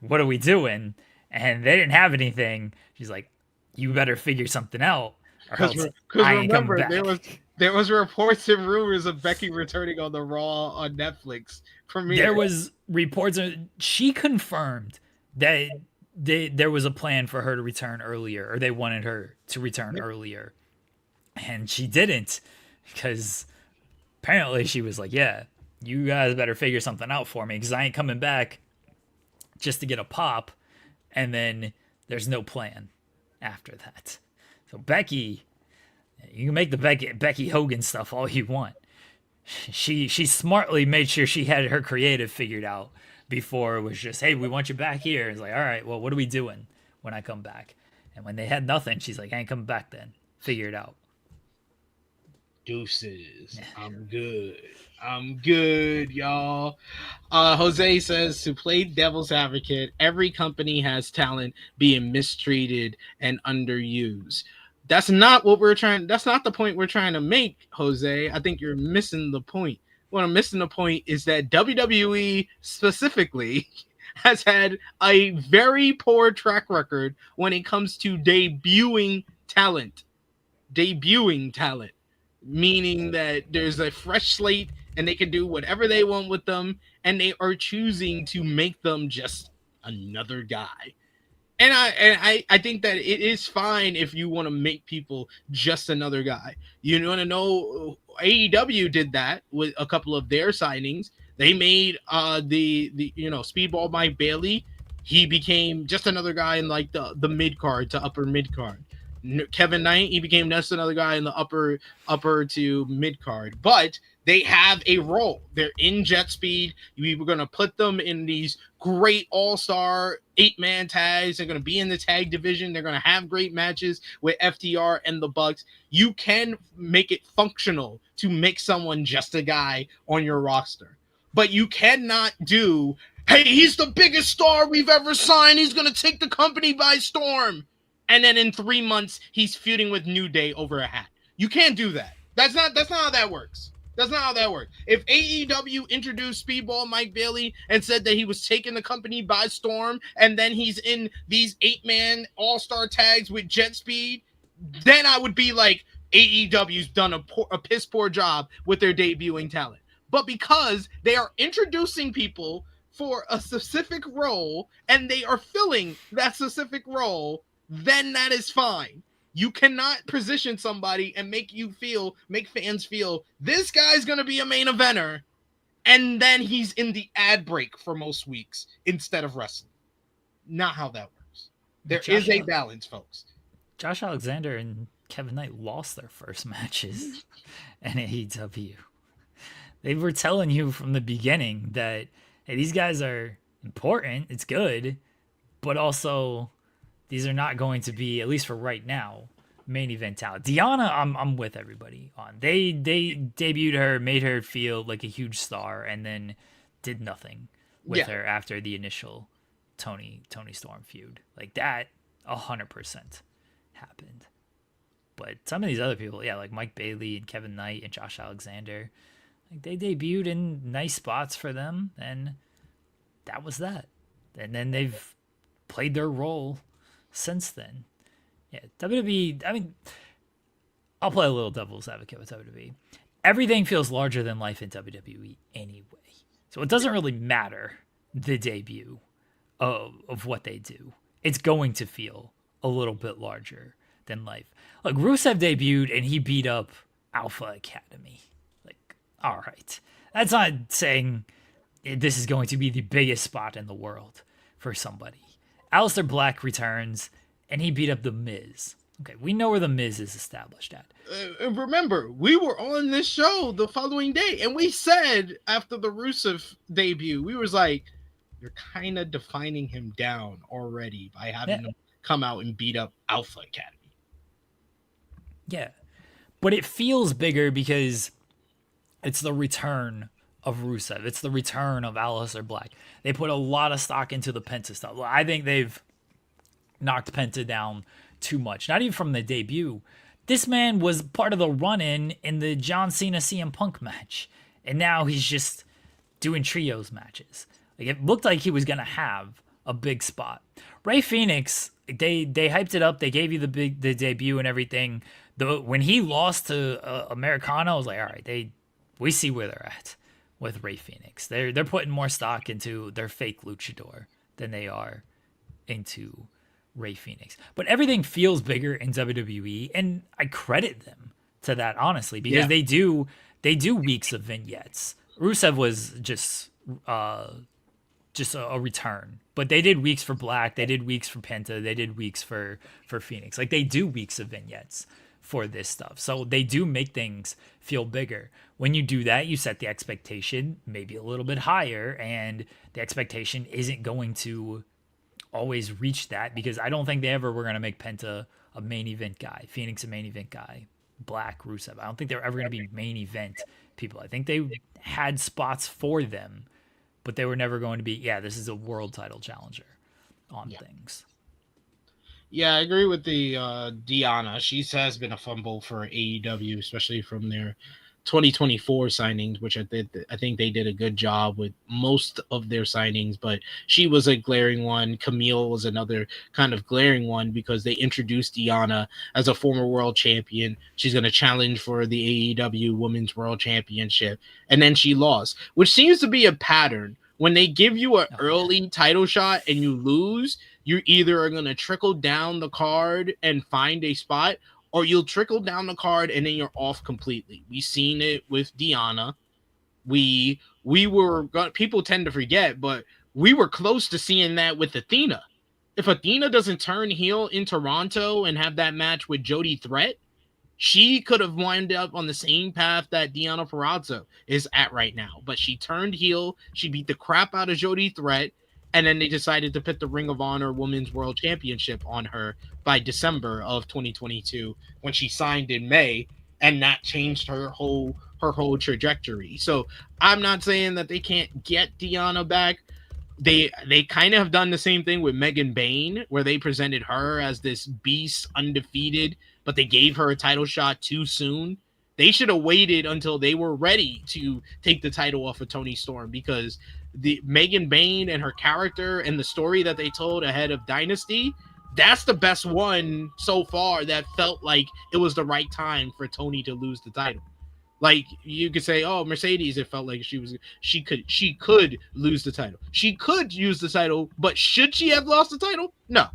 what are we doing? And they didn't have anything. She's like, you better figure something out or else Because I ain't coming remember back. there was reports and rumors of Becky returning on the Raw on Netflix premiere. There was reports. She confirmed that there was a plan for her to return earlier, or they wanted her to return earlier. And she didn't because apparently she was like, yeah, you guys better figure something out for me because I ain't coming back just to get a pop. And then there's no plan after that. So Becky, you can make the Becky Hogan stuff all you want. She smartly made sure she had her creative figured out before it was just, hey, we want you back here. It's like, all right, well, what are we doing when I come back? And when they had nothing, she's like, I ain't coming back then. Figure it out. Deuces. I'm good. I'm good, y'all. Jose says to play devil's advocate, every company has talent being mistreated and underused. That's not what we're trying. That's not the point we're trying to make, Jose. I think you're missing the point. What I'm missing the point is that WWE specifically has had a very poor track record when it comes to debuting talent. Debuting talent, meaning that there's a fresh slate and they can do whatever they want with them, and they are choosing to make them just another guy. And I think that it is fine if you want to make people just another guy. You want to know AEW did that with a couple of their signings. They made the Speedball Mike Bailey. He became just another guy in like the mid card to upper mid card. Kevin Knight, he became just another guy in the upper to mid card. But they have a role. They're in jet speed. We were going to put them in these great all-star 8-man tags. They're going to be in the tag division. They're going to have great matches with FTR and the Bucks. You can make it functional to make someone just a guy on your roster. But you cannot do, hey, he's the biggest star we've ever signed. He's going to take the company by storm. And then in 3 months, he's feuding with New Day over a hat. You can't do that. That's not how that works. That's not how that works. If AEW introduced Speedball Mike Bailey and said that he was taking the company by storm, and then he's in these 8-man all-star tags with Jet Speed, then I would be like, AEW's done a piss poor job with their debuting talent. But because they are introducing people for a specific role and they are filling that specific role, then that is fine. You cannot position somebody and make fans feel this guy's going to be a main eventer, and then he's in the ad break for most weeks instead of wrestling. Not how that works. There is a balance, folks. Josh Alexander and Kevin Knight lost their first matches in AEW. They were telling you from the beginning that, hey, these guys are important. It's good, but also these are not going to be, at least for right now, main event talent. Deanna, I'm with everybody on. They debuted her, made her feel like a huge star, and then did nothing with her after the initial Tony Storm feud. Like that, 100% happened. But some of these other people, yeah, like Mike Bailey and Kevin Knight and Josh Alexander, like they debuted in nice spots for them, and that was that. And then they've played their role since then. Yeah, WWE, I mean, I'll play a little devil's advocate with WWE. Everything feels larger than life in WWE anyway. So it doesn't really matter the debut of what they do. It's going to feel a little bit larger than life. Like Rusev debuted and he beat up Alpha Academy. Like, all right. That's not saying this is going to be the biggest spot in the world for somebody. Aleister Black returns and he beat up The Miz. Okay, we know where The Miz is established at. And remember, we were on this show the following day, and we said after the Rusev debut, we was like, you're kind of defining him down already by having him come out and beat up Alpha Academy. Yeah, but it feels bigger because it's the return of Rusev. It's the return of Aleister Black. They put a lot of stock into the Penta stuff. I think they've knocked Penta down too much. Not even from the debut. This man was part of the run-in in the John Cena CM Punk match, and now he's just doing trios matches. Like it looked like he was gonna have a big spot. Ray Phoenix, they hyped it up. They gave you the debut and everything. When he lost to Americano, I was like, all right, we see where they're at with Ray Phoenix. They're putting more stock into their fake luchador than they are into Ray Phoenix. But everything feels bigger in WWE, and I credit them to that, honestly, because they do weeks of vignettes. Rusev was just a return, but they did weeks for Black, they did weeks for Penta, they did weeks for Phoenix. Like they do weeks of vignettes for this stuff, so they do make things feel bigger. When you do that, you set the expectation maybe a little bit higher, and the expectation isn't going to always reach that, because I don't think they ever were going to make Penta a main event guy, Phoenix a main event guy, Black, Rusev. I don't think they were ever going to be main event people. I think they had spots for them, but they were never going to be, this is a world title challenger on things. Yeah, I agree with the Deanna. She has been a fumble for AEW, especially from their 2024 signings, which I think they did a good job with most of their signings, but she was a glaring one. Camille was another kind of glaring one because they introduced Deanna as a former world champion. She's going to challenge for the AEW Women's World Championship, and then she lost, which seems to be a pattern. When they give you an early title shot and you lose, you either are going to trickle down the card and find a spot, or you'll trickle down the card and then you're off completely. We've seen it with Deanna. We were, people tend to forget, but we were close to seeing that with Athena. If Athena doesn't turn heel in Toronto and have that match with Jody Threat, she could have wound up on the same path that Deanna Purrazzo is at right now. But she turned heel. She beat the crap out of Jody Threat. And then they decided to put the Ring of Honor Women's World Championship on her by December of 2022 when she signed in May, and that changed her whole trajectory. So I'm not saying that they can't get Deanna back. They kind of have done the same thing with Megan Bayne, where they presented her as this beast, undefeated, but they gave her a title shot too soon. They should have waited until they were ready to take the title off of Toni Storm, because the Megan Bayne and her character and the story that they told ahead of Dynasty, that's the best one so far that felt like it was the right time for Toni to lose the title. Like you could say, oh, Mercedes, it felt like she could lose the title. She could use the title, but should she have lost the title? No.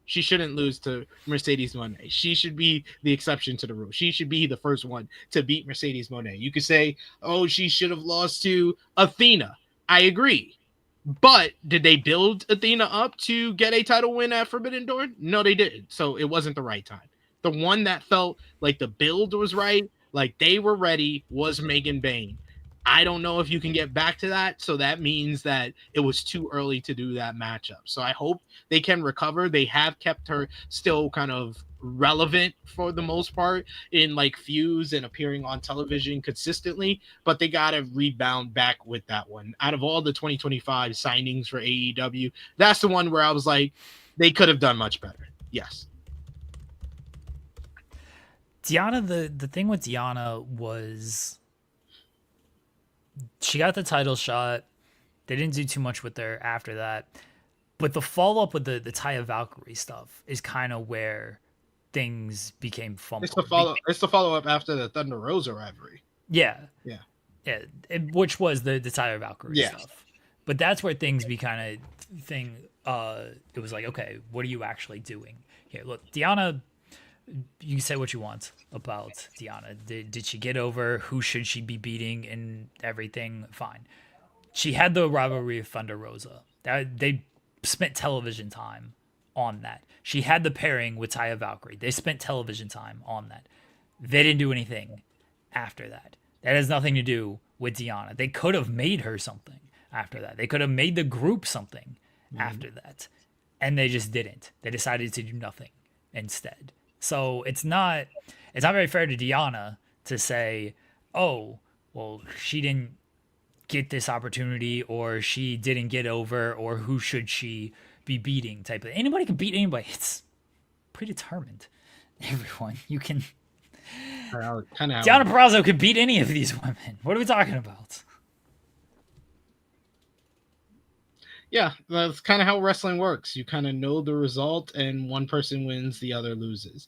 She shouldn't lose to Mercedes Moné. She should be the exception to the rule. She should be the first one to beat Mercedes Moné. You could say, oh, she should have lost to Athena. I agree. But did they build Athena up to get a title win at Forbidden Door? No, they didn't. So it wasn't the right time. The one that felt like the build was right, like they were ready, was Megan Bayne. I don't know if you can get back to that. So that means that it was too early to do that matchup. So I hope they can recover. They have kept her still kind of relevant for the most part in like feuds and appearing on television consistently, but they got to rebound back with that one. Out of all the 2025 signings for AEW, that's the one where I was like, they could have done much better. Yes. Deanna, the thing with Deanna was she got the title shot. They didn't do too much with her after that. But the follow up with the Taya Valkyrie stuff is kind of where things became fumbled. It's the follow up after the Thunder Rosa rivalry. Yeah. Yeah. Yeah. Which was the Taya Valkyrie stuff. But that's where things be kind of thing. It was like, okay, what are you actually doing here? Look, Deanna, you can say what you want about Deanna. Did she get over? Who should she be beating and everything? Fine. She had the rivalry with Thunder Rosa. They spent television time on that. She had the pairing with Taya Valkyrie. They spent television time on that. They didn't do anything after that. That has nothing to do with Deanna. They could have made her something after that. They could have made the group something after that. And they just didn't. They decided to do nothing instead. So it's not very fair to Deanna to say, oh, well, she didn't get this opportunity, or she didn't get over, or who should she be beating type of. Anybody can beat anybody. It's predetermined. Everyone. You can. Deanna Purrazzo could beat any of these women. What are we talking about? Yeah, that's kind of how wrestling works. You kind of know the result, and one person wins, the other loses.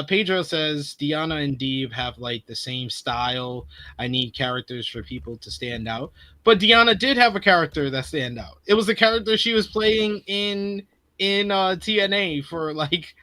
Pedro says Deanna and Deeb have like the same style. I need characters for people to stand out. But Deanna did have a character that stand out. It was the character she was playing in TNA for like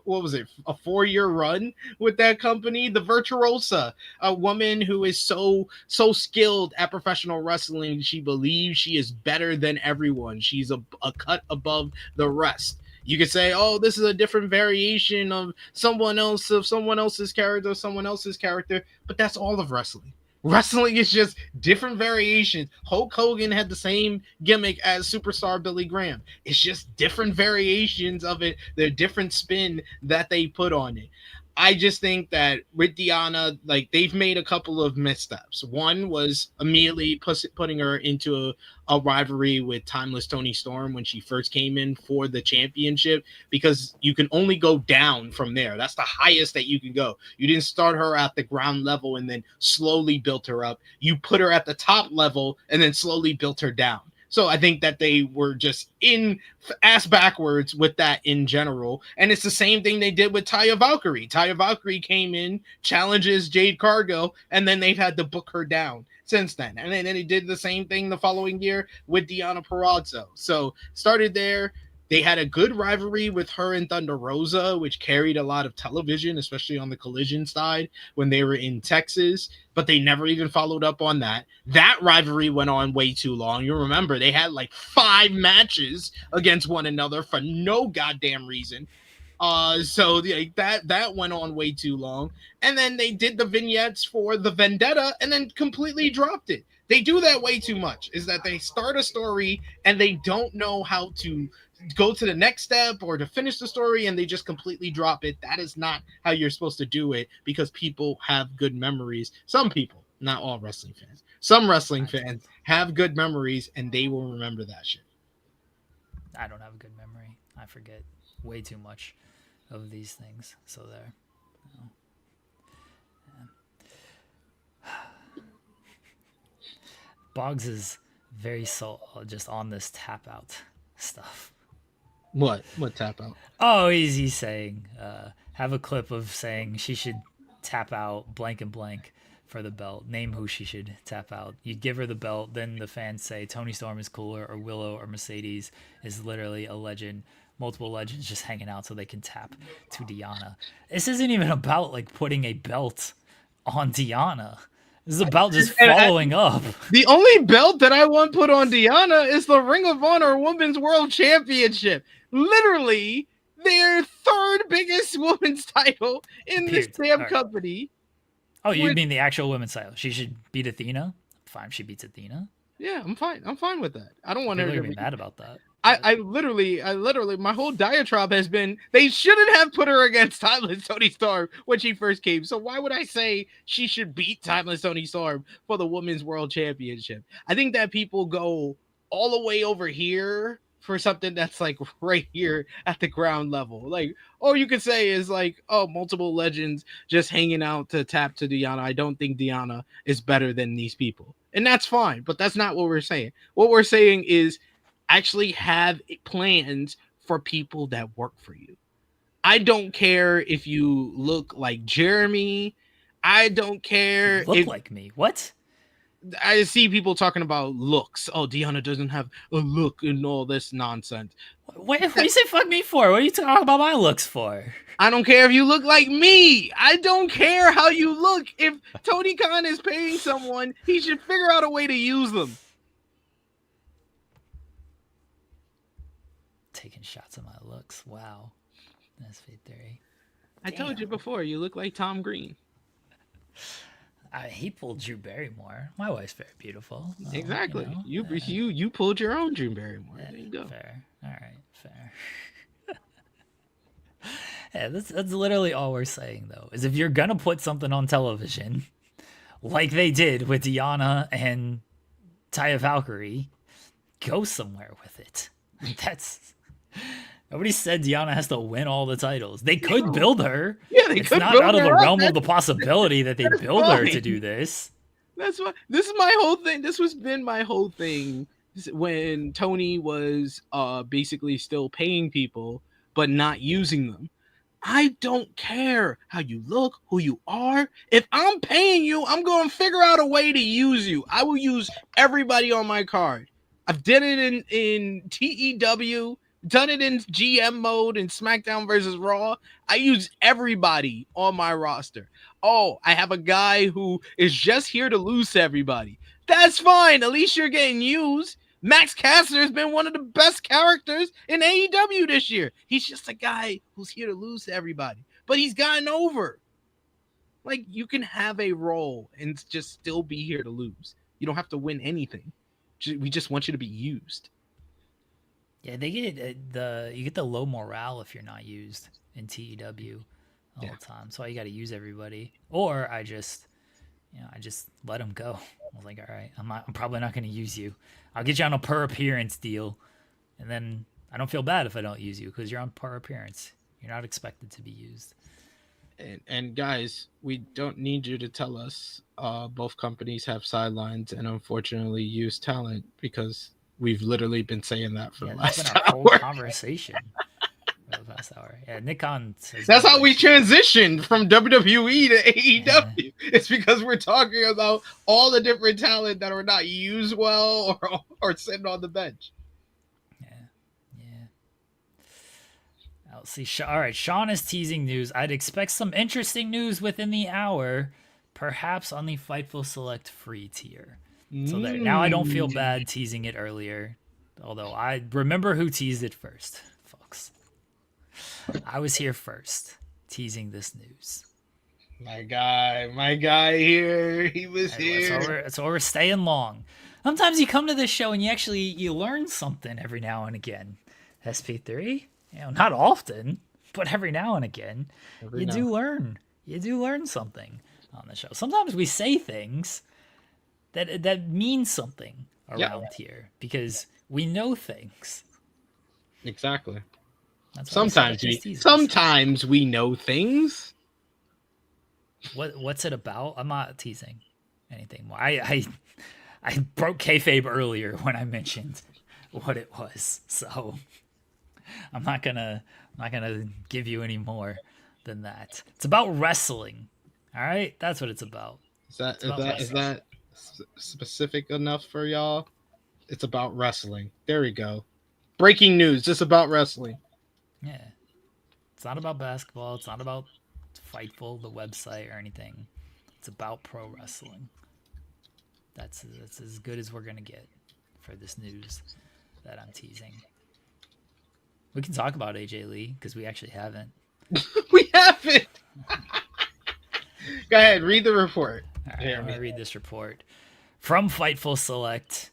what was it, a 4-year run with that company, the Virtuosa, a woman who is so skilled at professional wrestling. She believes she is better than everyone. She's a cut above the rest. You could say, oh, this is a different variation of someone else's character, but that's all of wrestling. Wrestling is just different variations. Hulk Hogan had the same gimmick as superstar Billy Graham. It's just different variations of it. They're different spin that they put on it. I just think that with Deanna, like they've made a couple of missteps. One was immediately putting her into a rivalry with Timeless Toni Storm when she first came in for the championship, because you can only go down from there. That's the highest that you can go. You didn't start her at the ground level and then slowly built her up. You put her at the top level and then slowly built her down. So I think that they were just ass backwards with that in general. And it's the same thing they did with Taya Valkyrie. Taya Valkyrie came in, challenges Jade Cargill, and then they've had to book her down since then. And then they did the same thing the following year with Deanna Purrazzo. So started there. They had a good rivalry with her and Thunder Rosa, which carried a lot of television, especially on the Collision side when they were in Texas, but they never even followed up on that. That rivalry went on way too long. You remember they had like 5 matches against one another for no goddamn reason. So that went on way too long. And then they did the vignettes for the Vendetta and then completely dropped it. They do that way too much, is that they start a story and they don't know how to go to the next step or to finish the story, and they just completely drop it. That is not how you're supposed to do it, because people have good memories. Some people, not all wrestling fans. Some wrestling fans have good memories and they will remember that shit. I don't have a good memory. I forget way too much of these things. So there. Yeah. Boggs is very just on this tap out stuff. What tap out? Oh, he's saying, have a clip of saying she should tap out blank and blank for the belt. Name who she should tap out. You give her the belt, then the fans say Toni Storm is cooler, or Willow or Mercedes is literally a legend. Multiple legends just hanging out so they can tap to Deanna. This isn't even about like putting a belt on Deanna. This is about just And following up. the only belt that I want put on Deanna is the Ring of Honor Women's World Championship. Literally, their third biggest women's title in this Period. damn All right. company. Oh, you With- mean the actual women's title? She should beat Athena. Fine, she beats Athena. Yeah, I'm fine. I'm fine with that. I don't want her People are to gonna be mad about that. I literally, my whole diatribe has been they shouldn't have put her against Timeless Tony Storm when she first came. So why would I say she should beat Timeless Tony Storm for the Women's World Championship? I think that people go all the way over here for something that's like right here at the ground level. Like, all you could say is like, oh, multiple legends just hanging out to tap to Deanna. I don't think Deanna is better than these people. And that's fine, but that's not what we're saying. What we're saying is actually have plans for people that work for you. I don't care if you look like Jeremy. I don't care Look if like me. What? I see people talking about looks. Oh, Deanna doesn't have a look and all this nonsense. What do you say fuck me for? What are you talking about my looks for? I don't care if you look like me. I don't care how you look. If Tony Khan is paying someone, he should figure out a way to use them. Taking shots at my looks. Wow. That's theory. I told you before, you look like Tom Green. He pulled Drew Barrymore. My wife's very beautiful. Exactly. You know, You pulled your own Drew Barrymore. There you go. Fair. All right. Fair. Yeah, that's literally all we're saying, though, is if you're gonna put something on television, like they did with Deanna and Taya Valkyrie, go somewhere with it. That's nobody said Deanna has to win all the titles. They could build her. Yeah, they It's could not build out of the her up. realm of the possibility that they build her to fine. do this. That's what this is my whole thing. This was been my whole thing when Tony was basically still paying people but not using them. I don't care how you look, who you are. If I'm paying you, I'm going to figure out a way to use you. I will use everybody on my card. I've done it in TEW, done it in GM mode in SmackDown versus Raw. I use everybody on my roster. Oh, I have a guy who is just here to lose to everybody. That's fine. At least you're getting used. Max Caster has been one of the best characters in AEW this year. He's just a guy who's here to lose to everybody, but he's gotten over. Like, you can have a role and just still be here to lose. You don't have to win anything. We just want you to be used. Yeah, they get you get the low morale if you're not used in TEW all the time. So you got to use everybody, or I just let them go. I was like, all right, I'm probably not going to use you. I'll get you on a per appearance deal, and then I don't feel bad if I don't use you because you're on per appearance. You're not expected to be used. And guys, we don't need you to tell us both companies have sidelines and unfortunately use talent, because we've literally been saying that for the last been our whole hour. Conversation. For the past hour. Yeah, Nick Khan says That's how we transitioned from WWE to AEW. Yeah. It's because we're talking about all the different talent that are not used well or sitting on the bench. I'll see. All right, Sean is teasing news. I'd expect some interesting news within the hour, perhaps on the Fightful Select free tier. So there. Now I don't feel bad teasing it earlier, although I remember who teased it first, folks. I was here first, teasing this news. My guy here. He was here. So we're staying long. Sometimes you come to this show and you learn something every now and again. SP3, not often, but every now and again, you do learn. You do learn something on the show. Sometimes we say things that mean something around here because we know things. Exactly. Sometimes we know things. What's it about? I'm not teasing anything more. I broke kayfabe earlier when I mentioned what it was, so I'm not gonna give you any more than that. It's about wrestling. All right, that's what it's about. Is that specific enough for y'all? It's about wrestling. There we go. Breaking news. Just about wrestling. Yeah, it's not about basketball. It's not about Fightful, the website, or anything. It's about pro wrestling. That's as good as we're gonna get for this news that I'm teasing. We can talk about AJ Lee because we actually haven't. We have it. Go ahead, read the report. All right, I'm Jeremy. gonna read this report from Fightful Select.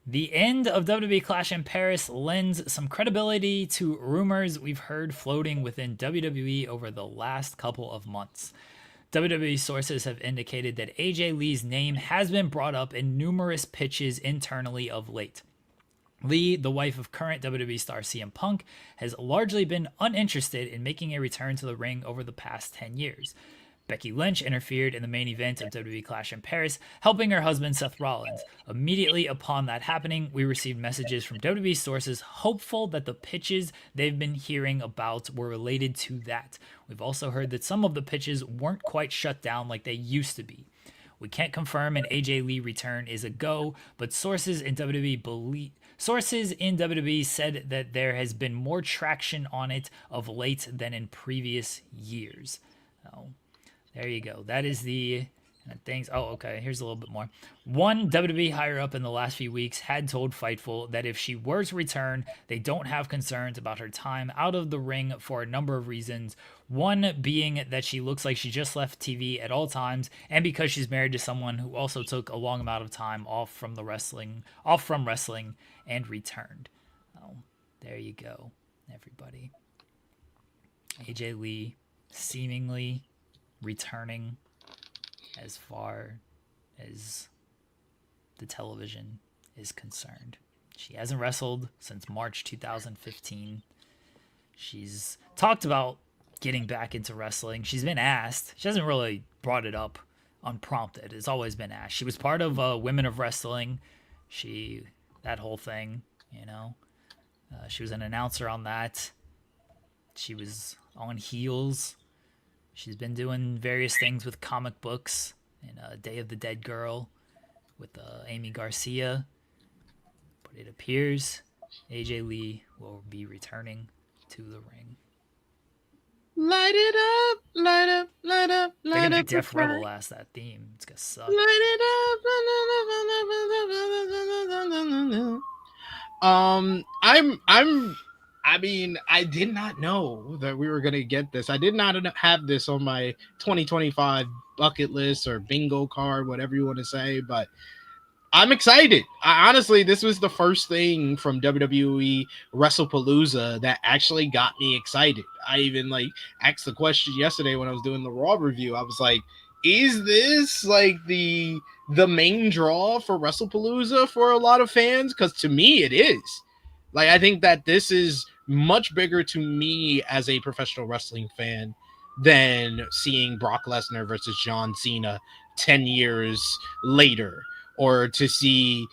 The end of WWE Clash in Paris lends some credibility to rumors we've heard floating within WWE over the last couple of months. WWE sources have indicated that AJ Lee's name has been brought up in numerous pitches internally of late. Lee, the wife of current WWE star CM Punk, has largely been uninterested in making a return to the ring over the past 10 years. Becky Lynch interfered in the main event of WWE Clash in Paris, helping her husband Seth Rollins. Immediately upon that happening, we received messages from WWE sources hopeful that the pitches they've been hearing about were related to that. We've also heard that some of the pitches weren't quite shut down like they used to be. We can't confirm an AJ Lee return is a go, but sources in WWE said that there has been more traction on it of late than in previous years. Oh. There you go. That is the things. Oh, okay. Here's a little bit more. One WWE higher up in the last few weeks had told Fightful that if she were to return, they don't have concerns about her time out of the ring for a number of reasons. One being that she looks like she just left TV at all times, and because she's married to someone who also took a long amount of time off from wrestling, and returned. Oh, there you go, everybody. AJ Lee seemingly returning as far as the television is concerned. She hasn't wrestled since March 2015. She's talked about getting back into wrestling. She's been asked. She hasn't really brought it up unprompted. It's always been asked. She was part of Women of Wrestling. That whole thing, you know. She was an announcer on that. She was on Heels. She's been doing various things with comic books and Day of the Dead Girl with Amy Garcia. But it appears AJ Lee will be returning to the ring. Light it up, light up, light up, light They're gonna up. Def Rebel ass that theme. It's gonna suck. Light it up. I mean, I did not know that we were gonna get this. I did not have this on my 2025 bucket list or bingo card, whatever you want to say, but I'm excited. Honestly, this was the first thing from WWE WrestlePalooza that actually got me excited. I even asked the question yesterday when I was doing the Raw review. I was like, is this the main draw for WrestlePalooza for a lot of fans? Because to me, it is. I think that this is much bigger to me as a professional wrestling fan than seeing Brock Lesnar versus John Cena 10 years later, or to see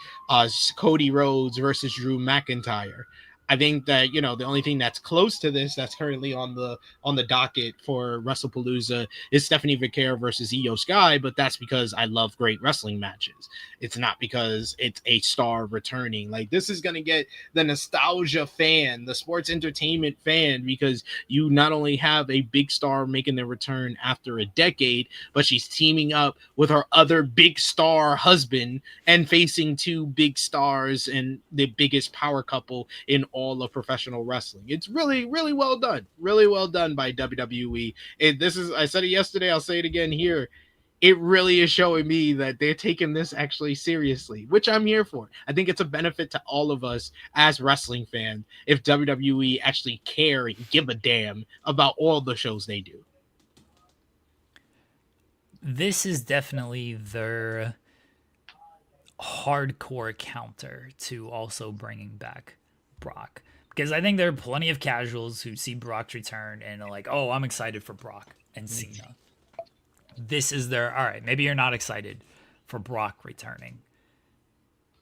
Cody Rhodes versus Drew McIntyre. I think that, the only thing that's close to this that's currently on the docket for WrestlePalooza is Stephanie Vaquer versus Io Sky, but that's because I love great wrestling matches. It's not because it's a star returning. This is going to get the nostalgia fan, the sports entertainment fan, because you not only have a big star making their return after a decade, but she's teaming up with her other big star husband and facing two big stars and the biggest power couple in all of professional wrestling. It's really, really well done. Really well done by WWE. I said it yesterday, I'll say it again here. It really is showing me that they're taking this actually seriously, which I'm here for. I think it's a benefit to all of us as wrestling fans if WWE actually care and give a damn about all the shows they do. This is definitely their hardcore counter to also bringing back Brock, because I think there are plenty of casuals who see Brock's return and are like, oh, I'm excited for Brock and Cena. This is all right, maybe you're not excited for Brock returning,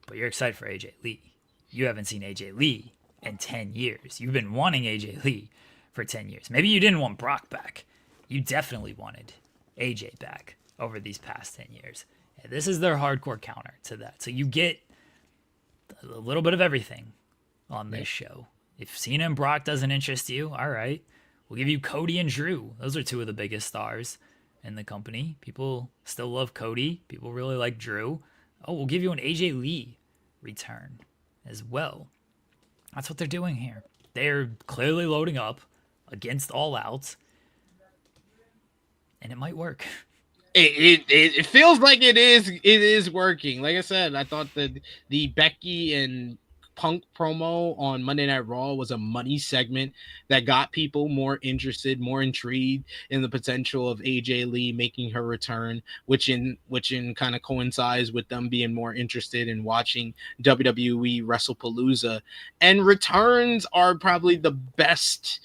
but you're excited for AJ Lee. You haven't seen AJ Lee in 10 years. You've been wanting AJ Lee for 10 years. Maybe you didn't want Brock back. You definitely wanted AJ back over these past 10 years. And this is their hardcore counter to that. So you get a little bit of everything on this show. If Cena and Brock doesn't interest you, all right, we'll give you Cody and Drew. Those are two of the biggest stars in the company. People still love Cody. People really like Drew. Oh, we'll give you an AJ Lee return as well. That's what they're doing here. They're clearly loading up against All Out, and it might work. It feels like it is working. Like I said, I thought that the Becky and Punk promo on Monday Night Raw was a money segment that got people more interested, more intrigued in the potential of AJ Lee making her return, which in kind of coincides with them being more interested in watching WWE WrestlePalooza. And returns are probably the best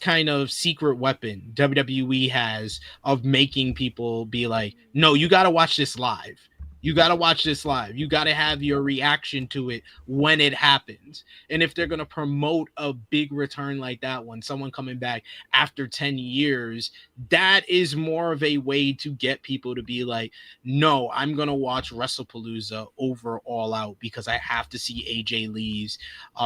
kind of secret weapon WWE has of making people be like, no, you got to watch this live. You got to watch this live. You got to have your reaction to it when it happens. And if they're going to promote a big return like that one, someone coming back after 10 years, that is more of a way to get people to be like, no, I'm going to watch WrestlePalooza over All Out because I have to see AJ Lee's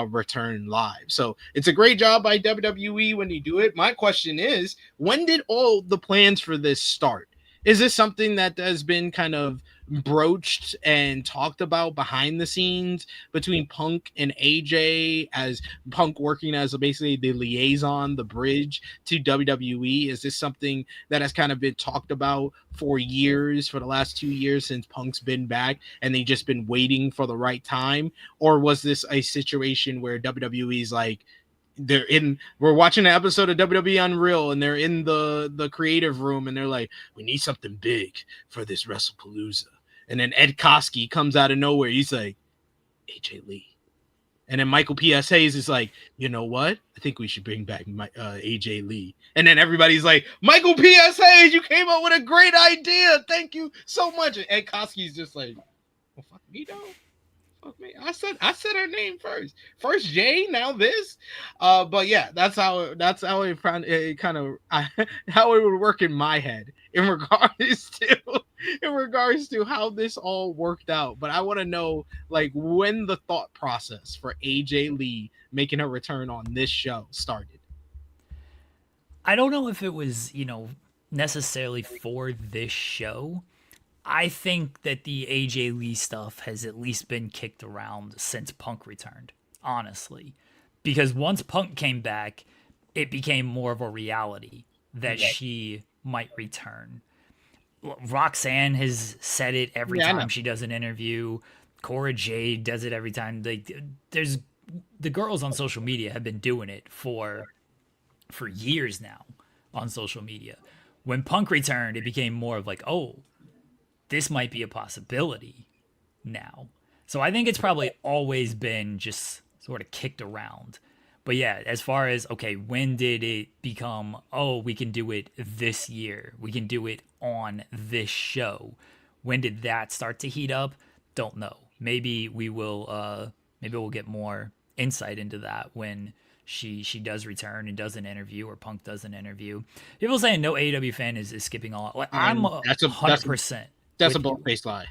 return live. So it's a great job by WWE when they do it. My question is, when did all the plans for this start? Is this something that has been kind of broached and talked about behind the scenes between Punk and AJ, as Punk working as basically the liaison, the bridge to WWE? Is this something that has kind of been talked about for years, for the last 2 years since Punk's been back, and they've just been waiting for the right time? Or was this a situation where WWE's like, we're watching an episode of WWE Unreal and they're in the creative room and they're like, we need something big for this WrestlePalooza? And then Ed Koskey comes out of nowhere. He's like, AJ Lee. And then Michael P.S. Hayes is like, you know what? I think we should bring back AJ Lee. And then everybody's like, Michael P.S. Hayes, you came up with a great idea. Thank you so much. And Ed Koskey's just like, well, fuck me, though. Fuck me. I said her name first. First Jay, now this. But yeah, that's how it kind of how it would work in my head in regards to how this all worked out. But I want to know, like, when the thought process for AJ Lee making her return on this show started. I don't know if it was, necessarily for this show. I think that the AJ Lee stuff has at least been kicked around since Punk returned, honestly. Because once Punk came back, it became more of a reality that she might return. Roxanne has said it every time she does an interview. Cora Jade does it every time. There's the girls on social media have been doing it for years now on social media. When Punk returned, it became more of like, oh, this might be a possibility now. So I think it's probably always been just sort of kicked around. But yeah, as far as, okay, when did it become, oh, we can do it this year, we can do it on this show? When did that start to heat up? Don't know. Maybe we'll get more insight into that when she does return and does an interview, or Punk does an interview. People saying no AEW fan is skipping all. Like, I'm 100%. That's a bold-faced lie.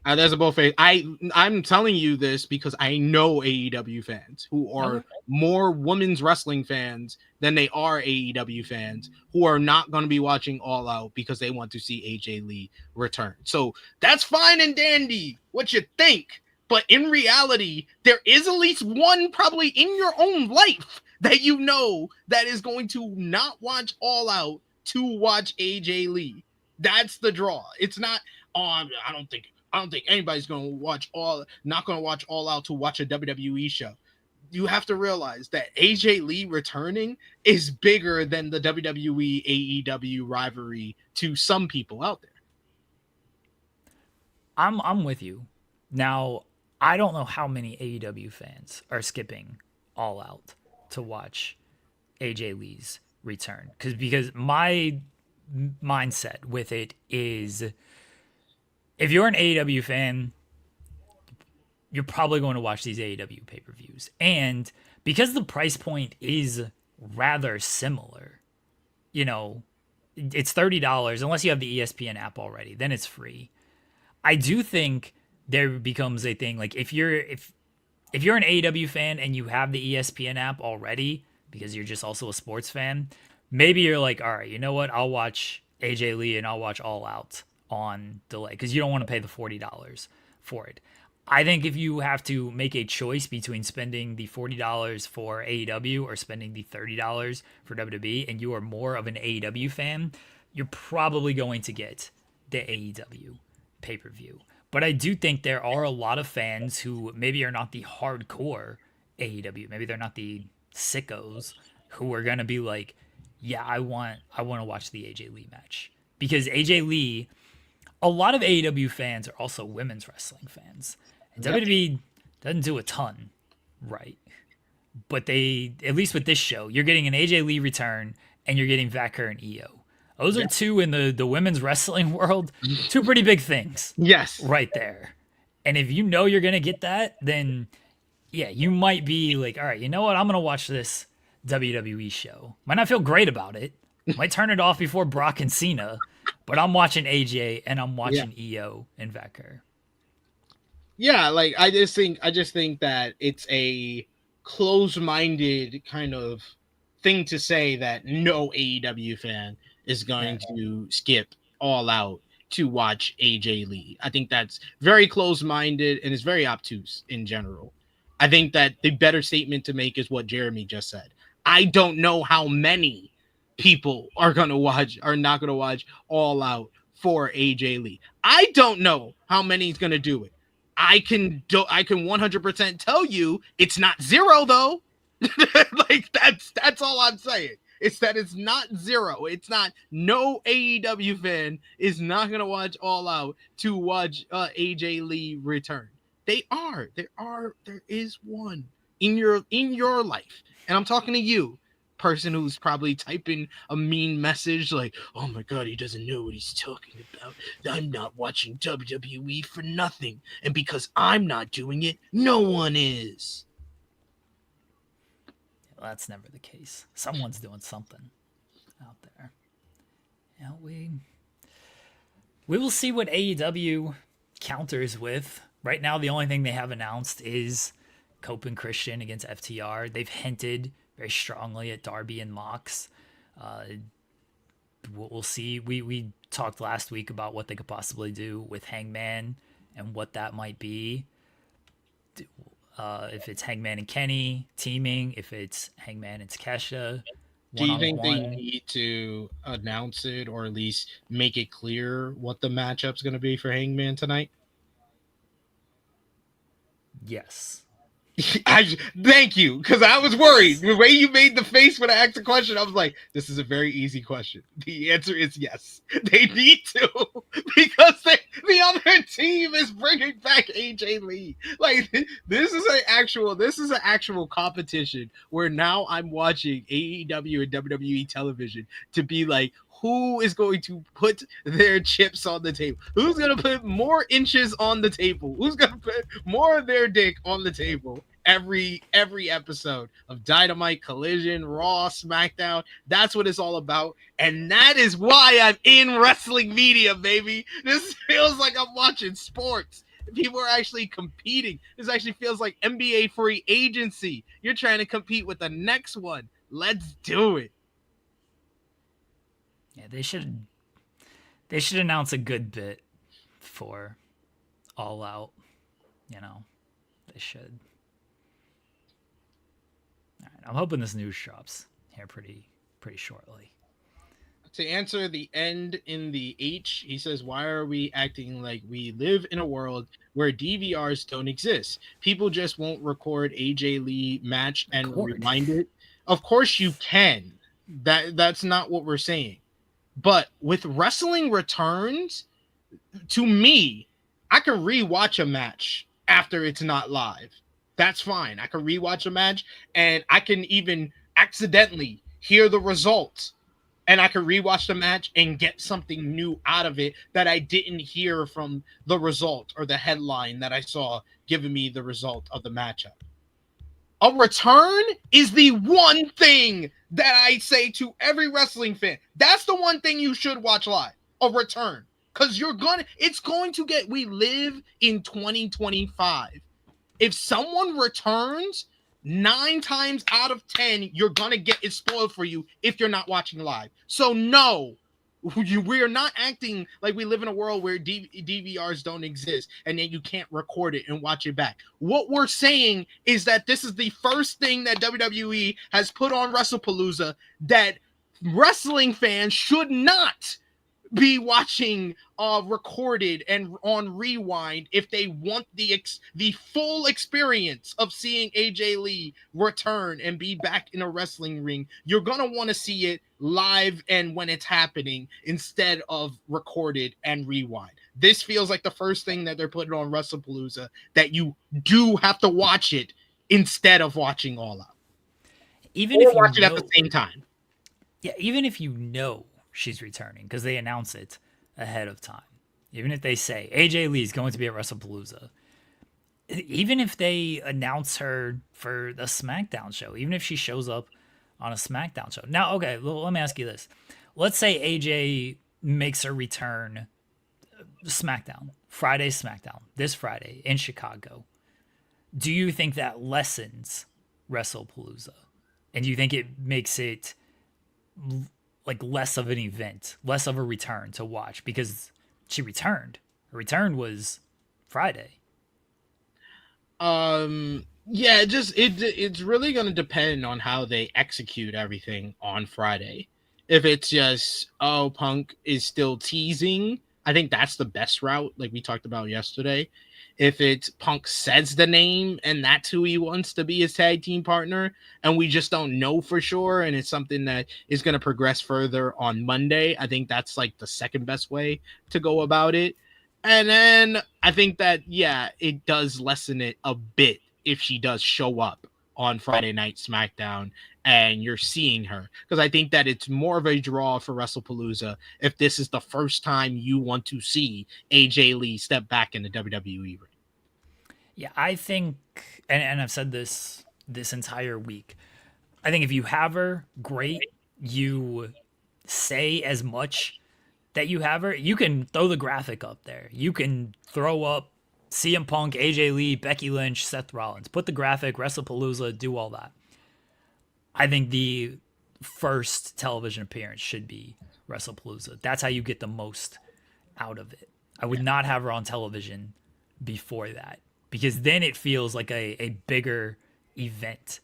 That's a bold-faced. I'm telling you this because I know AEW fans who are more women's wrestling fans than they are AEW fans, who are not going to be watching All Out because they want to see AJ Lee return. So that's fine and dandy what you think, but in reality, there is at least one probably in your own life that you know that is going to not watch All Out to watch AJ Lee. That's the draw. It's not, I don't think anybody's going to watch All Out to watch a WWE show. You have to realize that AJ Lee returning is bigger than the WWE AEW rivalry to some people out there. I'm with you. Now, I don't know how many AEW fans are skipping All Out to watch AJ Lee's return. Because my mindset with it is, if you're an AEW fan, you're probably going to watch these AEW pay-per-views. And because the price point is rather similar, it's $30 unless you have the ESPN app already, then it's free. I do think there becomes a thing, like if you're an AEW fan and you have the ESPN app already because you're just also a sports fan, maybe you're like, all right, you know what? I'll watch AJ Lee and I'll watch All Out on delay because you don't want to pay the $40 for it. I think if you have to make a choice between spending the $40 for AEW or spending the $30 for WWE, and you are more of an AEW fan, you're probably going to get the AEW pay-per-view. But I do think there are a lot of fans who maybe are not the hardcore AEW. Maybe they're not the sickos who are going to be like, yeah, I want to watch the AJ Lee match. Because AJ Lee, a lot of AEW fans are also women's wrestling fans. And WWE doesn't do a ton right. But they, at least with this show, you're getting an AJ Lee return and you're getting Vacker and Io. Those are two in the women's wrestling world, two pretty big things. Yes. Right there. And if you know you're going to get that, then yeah, you might be like, all right, you know what? I'm going to watch this WWE show. Might not feel great about it. Might turn it off before Brock and Cena, but I'm watching AJ and I'm watching Io and Vacker. Yeah, like I just think that it's a closed-minded kind of thing to say that no AEW fan is going to skip All Out to watch AJ Lee. I think that's very closed-minded and is very obtuse in general. I think that the better statement to make is what Jeremy just said. I don't know how many people are not going to watch All Out for AJ Lee. I don't know how many is going to do it. I can 100% tell you it's not zero though. Like that's all I'm saying. It's that it's not zero. It's not no AEW fan is not gonna watch All Out to watch AJ Lee return. There is one in your life, and I'm talking to you, person who's probably typing a mean message like, "Oh my God, he doesn't know what he's talking about. I'm not watching WWE for nothing, and because I'm not doing it, no one is." Well, that's never the case. Someone's doing something out there. Yeah, we will see what AEW counters with. Right now, the only thing they have announced is Cope and Christian against FTR. They've hinted very strongly at Darby and Mox. We'll see. We talked last week about what they could possibly do with Hangman and what that might be. If it's Hangman and Kenny teaming, if it's Hangman and Takesha. Do you think they need to announce it or at least make it clear what the matchup's going to be for Hangman tonight? Yes. Thank you, because I was worried. The way you made the face when I asked the question, I was like, this is a very easy question. The answer is yes. They need to, because the other team is bringing back AJ Lee. Like, this is an actual competition where now I'm watching AEW and WWE television to be like, who is going to put their chips on the table? Who's going to put more inches on the table? Who's going to put more of their dick on the table? Every episode of Dynamite, Collision, Raw, SmackDown. That's what it's all about. And that is why I'm in wrestling media, baby. This feels like I'm watching sports. People are actually competing. This actually feels like NBA free agency. You're trying to compete with the next one. Let's do it. Yeah, they should announce a good bit for All Out. You know, they should. All right, I'm hoping this news drops here pretty shortly. To answer the end in the H, he says, why are we acting like we live in a world where DVRs don't exist? People just won't record AJ Lee match and rewind it. Of course you can. That's not what we're saying. But with wrestling returns, to me, I can rewatch a match after it's not live. That's fine. I can rewatch a match and I can even accidentally hear the results. And I can rewatch the match and get something new out of it that I didn't hear from the result or the headline that I saw giving me the result of the matchup. A return is the one thing that I say to every wrestling fan. That's the one thing you should watch live. A return. Because we live in 2025. If someone returns, 9 times out of 10, you're going to get it spoiled for you if you're not watching live. So no, We are not acting like we live in a world where DVRs don't exist and then you can't record it and watch it back. What we're saying is that this is the first thing that WWE has put on WrestlePalooza that wrestling fans should not be watching recorded and on rewind if they want the full experience of seeing AJ Lee return and be back in a wrestling ring. You're gonna want to see it live and when it's happening instead of recorded and rewind. This feels like the first thing that they're putting on WrestlePalooza that you do have to watch it instead of watching All Out. Even or if you watch it know, at the same time. yeah, even if you know she's returning because they announce it ahead of time. Even if they say AJ Lee is going to be at WrestlePalooza, even if they announce her for the SmackDown show, even if she shows up on a SmackDown show. Now, okay, let me ask you this. Let's say AJ makes her return SmackDown, Friday SmackDown, this Friday in Chicago. Do you think that lessens WrestlePalooza? And do you think it makes it like less of an event, less of a return to watch because she returned? Her return was Friday. Yeah, it's really going to depend on how they execute everything on Friday. If it's just, oh, Punk is still teasing, I think that's the best route, like we talked about yesterday. If it's Punk says the name and that's who he wants to be his tag team partner, and we just don't know for sure, and it's something that is going to progress further on Monday, I think that's like the second best way to go about it. And then I think that, yeah, it does lessen it a bit if she does show up on Friday Night SmackDown and you're seeing her. Because I think that it's more of a draw for WrestlePalooza if this is the first time you want to see AJ Lee step back in the WWE ring. Yeah, I think, and I've said this entire week, I think if you have her, great. You say as much that you have her. You can throw the graphic up there. You can throw up CM Punk, AJ Lee, Becky Lynch, Seth Rollins. Put the graphic, WrestlePalooza, do all that. I think the first television appearance should be WrestlePalooza. That's how you get the most out of it. I would not have her on television before that because then it feels like a bigger event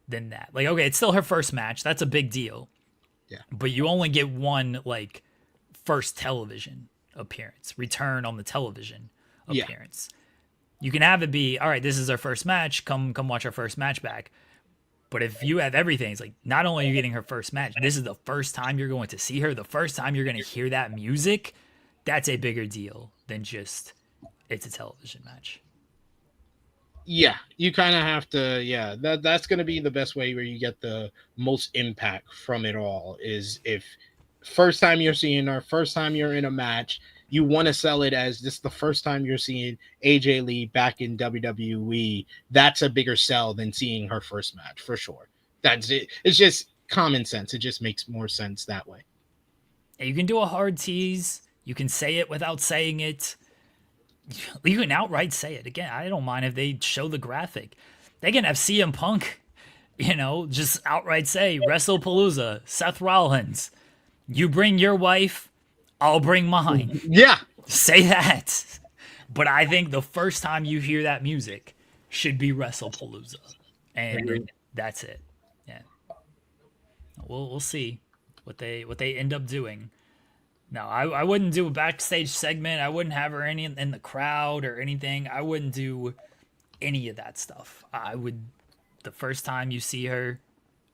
than that. Like, okay, it's still her first match. That's a big deal. Yeah. But you only get one, like, first television appearance, return on the television appearance. You can have it be, all right, this is our first match. Come watch our first match back. But if you have everything, it's like not only are you getting her first match, this is the first time you're going to see her, the first time you're going to hear that music. That's a bigger deal than just it's a television match. Yeah, you kind of have to. Yeah, that's going to be the best way where you get the most impact from it all. Is if first time you're seeing her, first time you're in a match, you want to sell it as this the first time you're seeing AJ Lee back in WWE. That's a bigger sell than seeing her first match for sure. That's it. It's just common sense. It just makes more sense that way. And you can do a hard tease. You can say it without saying it. You can outright say it. Again, I don't mind if they show the graphic. They can have CM Punk, just outright say, WrestlePalooza, Seth Rollins. You bring your wife, I'll bring mine. Yeah. Say that. But I think the first time you hear that music should be WrestlePalooza. And that's it. Yeah. We'll see what they end up doing. No, I wouldn't do a backstage segment. I wouldn't have her in the crowd or anything. I wouldn't do any of that stuff. The first time you see her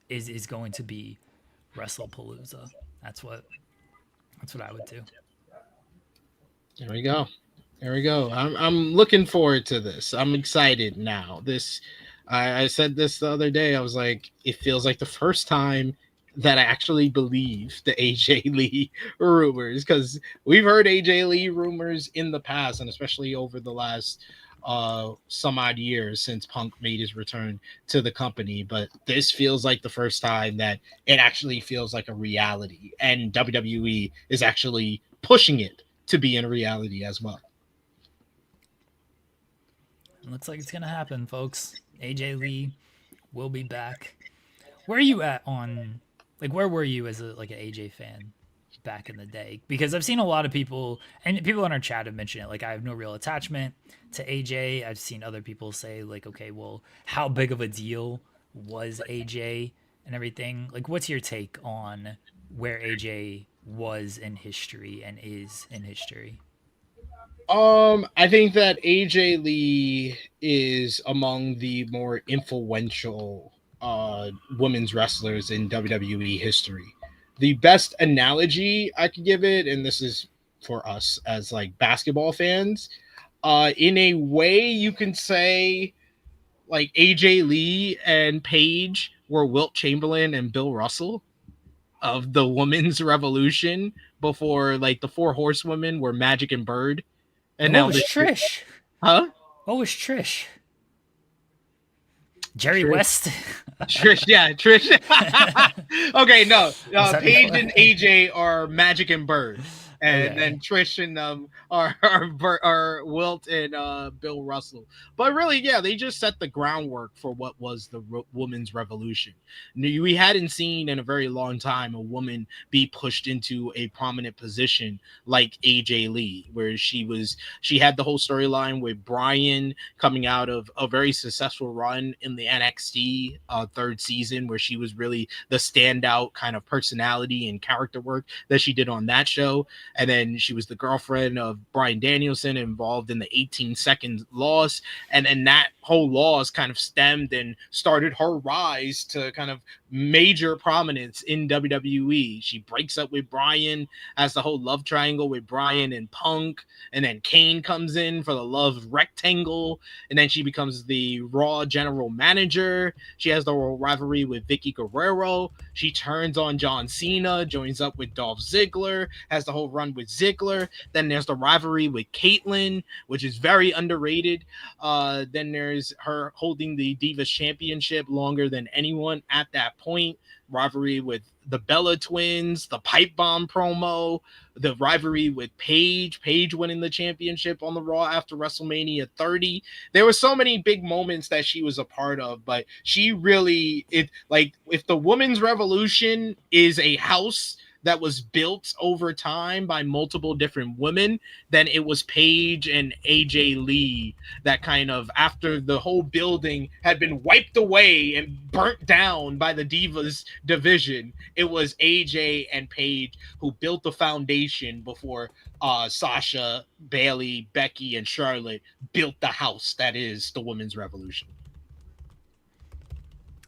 is going to be WrestlePalooza. That's what I would do. There we go. I'm looking forward to this. I'm excited now. I said this the other day. I was like, it feels like the first time that I actually believe the AJ Lee rumors, because we've heard AJ Lee rumors in the past, and especially over the last some odd years since Punk made his return to the company. But this feels like the first time that it actually feels like a reality, and WWE is actually pushing it to be in reality as well. Looks like it's gonna happen, folks. AJ Lee will be back. Where are you at on, like, where were you as an AJ fan back in the day, because I've seen a lot of people, and people in our chat have mentioned it, like I have no real attachment to AJ. I've seen other people say like, okay, well, how big of a deal was AJ and everything? Like, what's your take on where AJ was in history and is in history? I think that AJ Lee is among the more influential women's wrestlers in WWE history. The best analogy I could give it, and this is for us as like basketball fans, in a way you can say like AJ Lee and Paige were Wilt Chamberlain and Bill Russell of the women's revolution before like the four horsewomen were Magic and Bird. And And what now was this, Trish? huh? What was Trish? Jerry Trish, West? Trish, yeah, Trish. Okay, no, Was that Paige before? and AJ are Magic and Bird, and Okay. then Trish and are Wilt and Bill Russell. But really, yeah, they just set the groundwork for what was the women's revolution. We hadn't seen in a very long time a woman be pushed into a prominent position like AJ Lee, where she had the whole storyline with Brian coming out of a very successful run in the NXT third season, where she was really the standout kind of personality and character work that she did on that show. And then she was the girlfriend of Bryan Danielson, involved in the 18-second loss. And then that whole loss kind of stemmed and started her rise to kind of major prominence in WWE. She breaks up with Bryan, has the whole love triangle with Bryan and Punk, and then Kane comes in for the love rectangle, and then she becomes the Raw general manager. She has the rivalry with Vicky Guerrero. She turns on John Cena, joins up with Dolph Ziggler, has the whole run with Ziggler. Then there's the rivalry with Caitlyn, which is very underrated. Then there's her holding the Divas Championship longer than anyone at that point. Rivalry with the Bella Twins, the Pipe Bomb promo, the rivalry with Paige winning the championship on the Raw after WrestleMania 30. There were so many big moments that she was a part of, but she really, if the women's revolution is a house that was built over time by multiple different women, then it was Paige and AJ Lee that kind of, after the whole building had been wiped away and burnt down by the Divas division, it was AJ and Paige who built the foundation before Sasha, Bailey, Becky, and Charlotte built the house that is the women's revolution.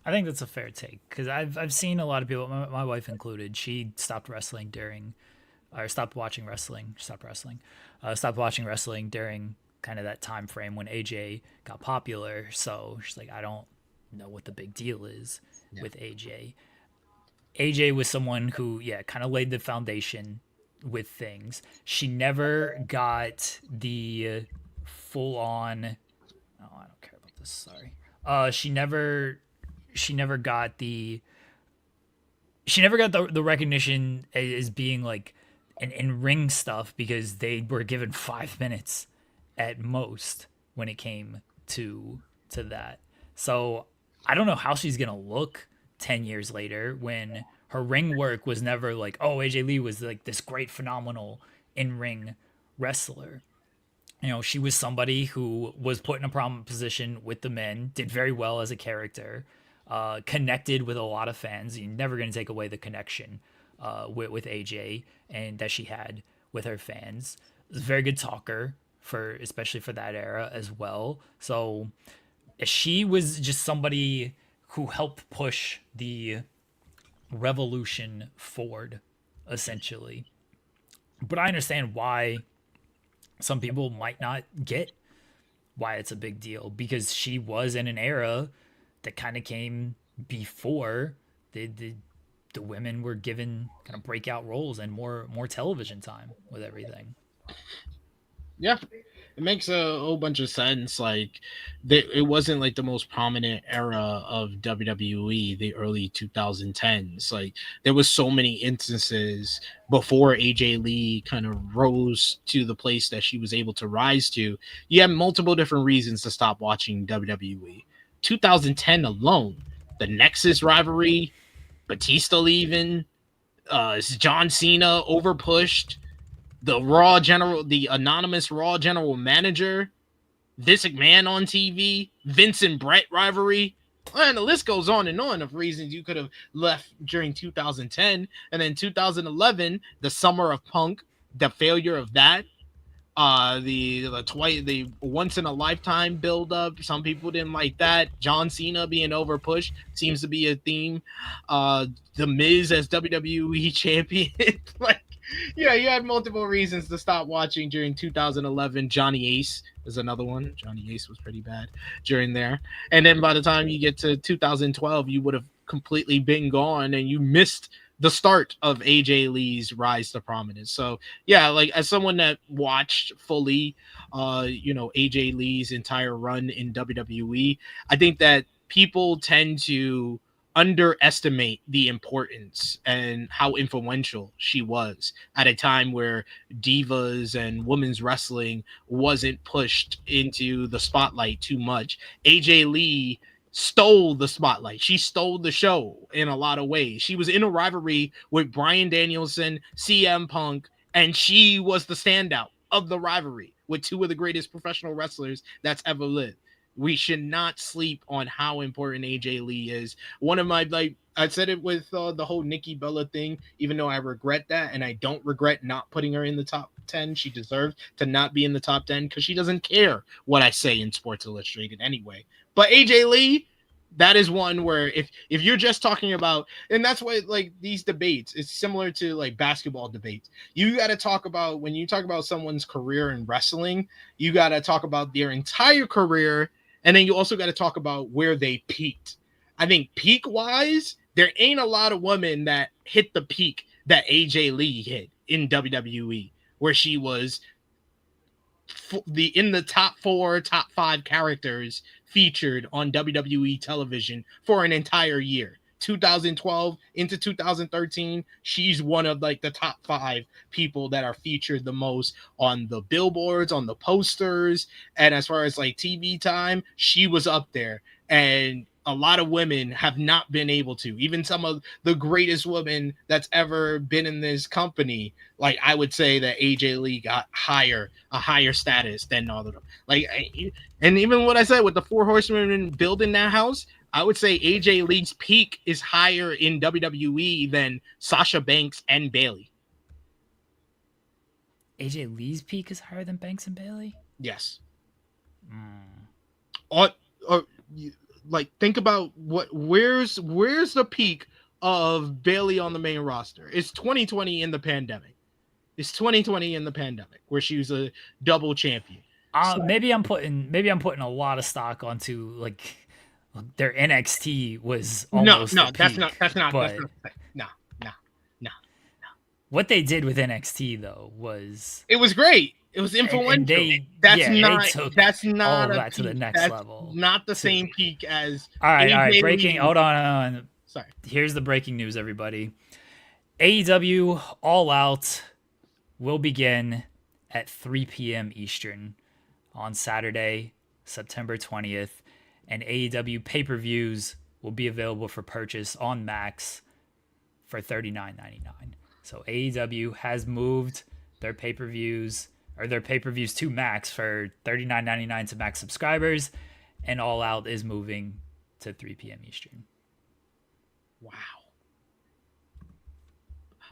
I think that's a fair take, because I've seen a lot of people, my wife included. She stopped wrestling during, or stopped watching wrestling. Stopped watching wrestling during kind of that time frame when AJ got popular. So she's like, I don't know what the big deal is with AJ. AJ was someone who, yeah, kind of laid the foundation with things. She never got the full on. Oh, I don't care about this. Sorry. She never got the the recognition as being like an in ring stuff, because they were given 5 minutes at most when it came to that. So I don't know how she's gonna look 10 years later when her ring work was never like, oh, AJ Lee was like this great phenomenal in ring wrestler. She was somebody who was put in a prominent position with the men, did very well as a character, connected with a lot of fans. You're never going to take away the connection with AJ and that she had with her fans. Was a very good talker, especially for that era as well. So she was just somebody who helped push the revolution forward, essentially. But I understand why some people might not get why it's a big deal, because she was in an era that kind of came before the women were given kind of breakout roles and more television time with everything. Yeah, it makes a whole bunch of sense. Like, it wasn't like the most prominent era of WWE, the early 2010s. Like, there was so many instances before AJ Lee kind of rose to the place that she was able to rise to. You had multiple different reasons to stop watching WWE. 2010 alone, the Nexus rivalry, Batista leaving, Is John Cena overpushed? The anonymous Raw general manager, Vince McMahon on TV, Vince and Brett rivalry. And the list goes on and on of reasons you could have left during 2010. And then 2011, the summer of Punk, the failure of that. The once in a lifetime build up. Some people didn't like that. John Cena being overpushed seems to be a theme. The Miz as WWE champion. Like, yeah, you had multiple reasons to stop watching during 2011. Johnny Ace is another one. Johnny Ace was pretty bad during there. And then by the time you get to 2012, you would have completely been gone and you missed the start of AJ Lee's rise to prominence. So yeah, like as someone that watched fully, AJ Lee's entire run in WWE, I think that people tend to underestimate the importance and how influential she was at a time where divas and women's wrestling wasn't pushed into the spotlight too much. AJ Lee stole the spotlight. She stole the show in a lot of ways. She was in a rivalry with Bryan Danielson, CM Punk, and she was the standout of the rivalry with two of the greatest professional wrestlers that's ever lived. We should not sleep on how important AJ Lee is. One of my, I said it with the whole Nikki Bella thing, even though I regret that, and I don't regret not putting her in the top 10. She deserved to not be in the top 10 because she doesn't care what I say in Sports Illustrated anyway. But AJ Lee, that is one where if you're just talking about, and that's why like these debates, it's similar to like basketball debates. You got to talk about, when you talk about someone's career in wrestling, you got to talk about their entire career, and then you also got to talk about where they peaked. I think peak wise, there ain't a lot of women that hit the peak that AJ Lee hit in WWE, where she was in the top 4, top 5 characters featured on WWE television for an entire year. 2012 into 2013, she's one of like the top 5 people that are featured the most on the billboards, on the posters, and as far as like TV time, she was up there. And a lot of women have not been able to. Even some of the greatest women that's ever been in this company, like I would say that AJ Lee got a higher status than all of them. Like, and even what I said with the 4 horsewomen building that house, I would say AJ Lee's peak is higher in WWE than Sasha Banks and Bayley. AJ Lee's peak is higher than Banks and Bayley? Yes. Or like think about where's the peak of Bayley on the main roster? It's 2020 in the pandemic. It's 2020 in the pandemic where she was a double champion. Maybe I'm putting a lot of stock onto like their NXT was almost no. the That's peak, not but no. what they did with NXT though was it was great. It was influential. They took all of that to the next level. Not the same peak as. All right. Breaking. Hold on. Sorry. Here's the breaking news, everybody. AEW All Out will begin at 3 p.m. Eastern on Saturday, September 20th, and AEW pay-per-views will be available for purchase on Max for $39.99. So AEW has moved their pay-per-views to Max for $39.99 to Max subscribers, and All Out is moving to 3 p.m. Eastern. Wow.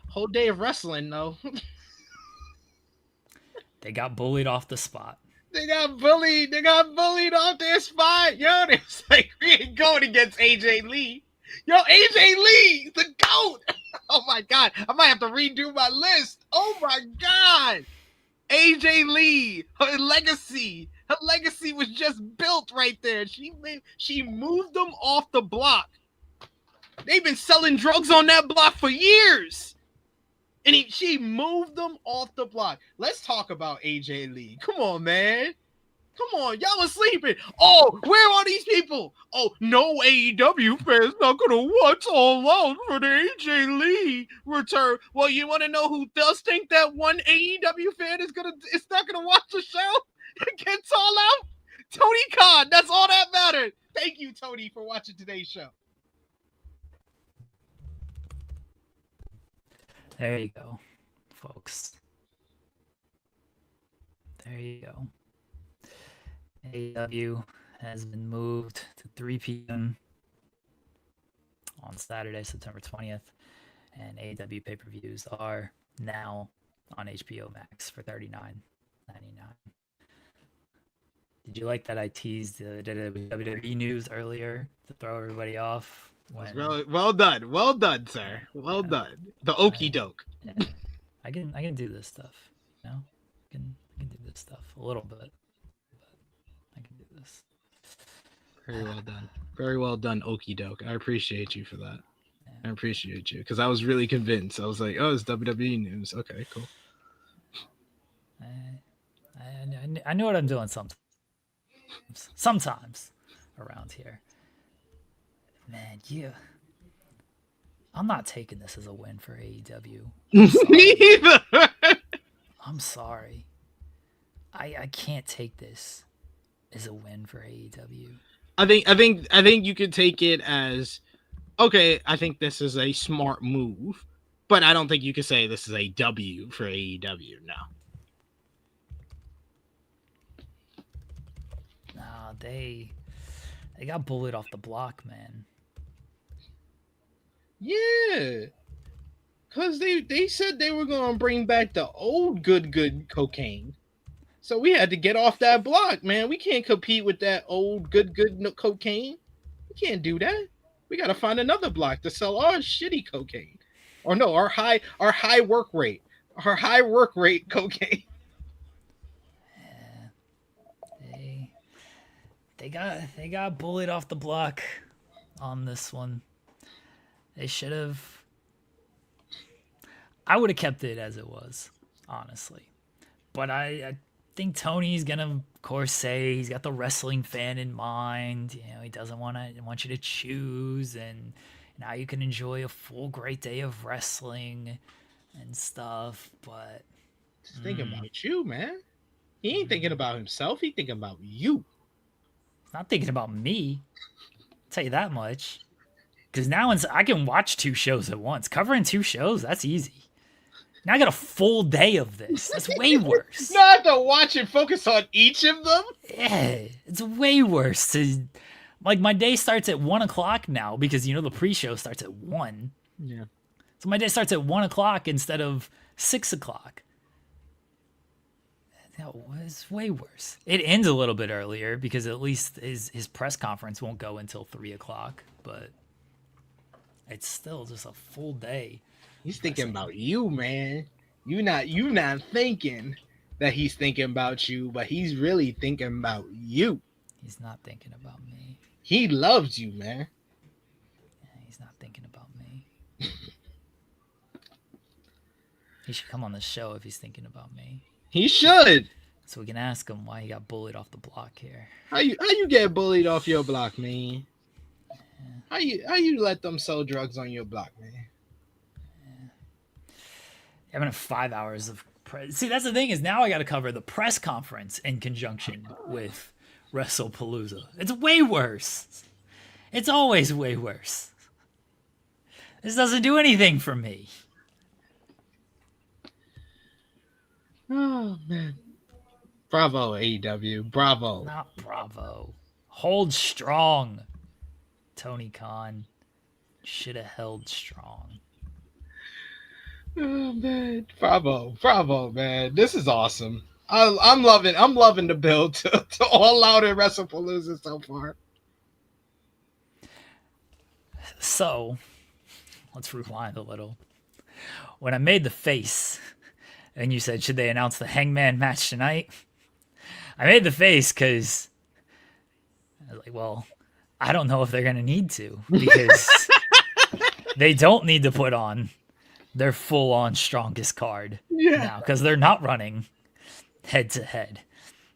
Whole day of wrestling, though. They got bullied off the spot. They got bullied off their spot. Yo, it's like, we ain't going against AJ Lee. Yo, AJ Lee, the GOAT. Oh, my God. I might have to redo my list. Oh, my God. AJ Lee, her legacy was just built right there. She moved them off the block. They've been selling drugs on that block for years. And she moved them off the block. Let's talk about AJ Lee. Come on, man. Come on. Y'all are sleeping. Oh, where are these people? Oh, no AEW fans not going to watch All Out for the AJ Lee return. Well, you want to know who does think that one AEW fan is not going to watch the show against All Out? Tony Khan. That's all that matters. Thank you, Tony, for watching today's show. There you go, folks. There you go. AEW has been moved to 3 p.m. on Saturday, September 20th, and AEW pay-per-views are now on HBO Max for $39.99. Did you like that I teased the WWE news earlier to throw everybody off? Well done. Well done, sir. Well done. The okie doke. Yeah, I can do this stuff. You know, I can do this stuff a little bit, but I can do this. Very well done. Very well done, okie doke. I appreciate you for that. Yeah. I appreciate you because I was really convinced. I was like, oh, it's WWE news. Okay, cool. I knew what I'm doing sometimes around here. Man, I'm not taking this as a win for AEW. Me either. I'm sorry. I can't take this as a win for AEW. I think you could take it as, okay, I think this is a smart move, but I don't think you could say this is a W for AEW. No. Nah, they got bullied off the block, man. Yeah. Because they said they were going to bring back the old good cocaine. So we had to get off that block, man. We can't compete with that old good cocaine. We can't do that. We got to find another block to sell our shitty cocaine. Or no, our high work rate. Our high work rate cocaine. Yeah. They got bullied off the block on this one. They should have. I would have kept it as it was, honestly. But I think Tony's gonna, of course, say he's got the wrestling fan in mind. You know, he doesn't want you to choose, and now you can enjoy a full great day of wrestling and stuff. But He's thinking about you, man. He ain't thinking about himself. He thinking about you. He's not thinking about me. I'll tell you that much. Because now I can watch 2 shows at once. Covering 2 shows, that's easy. Now I got a full day of this. That's way worse. No, I have to watch and focus on each of them. Yeah, it's way worse. Like, my day starts at 1 o'clock now because, you know, the pre-show starts at 1. Yeah. So my day starts at 1 o'clock instead of 6 o'clock. That was way worse. It ends a little bit earlier because at least his press conference won't go until 3 o'clock, but it's still just a full day. He's thinking about you, man. You not thinking that he's thinking about you, but he's really thinking about you. He's not thinking about me. He loves you, man. Yeah, he's not thinking about me. He should come on the show if he's thinking about me. He should. So we can ask him why he got bullied off the block here. How you get bullied off your block, man? Yeah. How you let them sell drugs on your block, man? Having 5 hours of press. See, that's the thing is now I got to cover the press conference in conjunction with WrestlePalooza. It's way worse. It's always way worse. This doesn't do anything for me. Oh, man. Bravo, AEW. Bravo. Not bravo. Hold strong. Tony Khan should have held strong. Oh, man. Bravo, man. This is awesome. I'm loving the build to All Out and WrestlePalooza so far. So, let's rewind a little. When I made the face, and you said, should they announce the Hangman match tonight? I made the face because I was like, well, I don't know if they're going to need to because they don't need to put on their full-on strongest card now because they're not running head-to-head.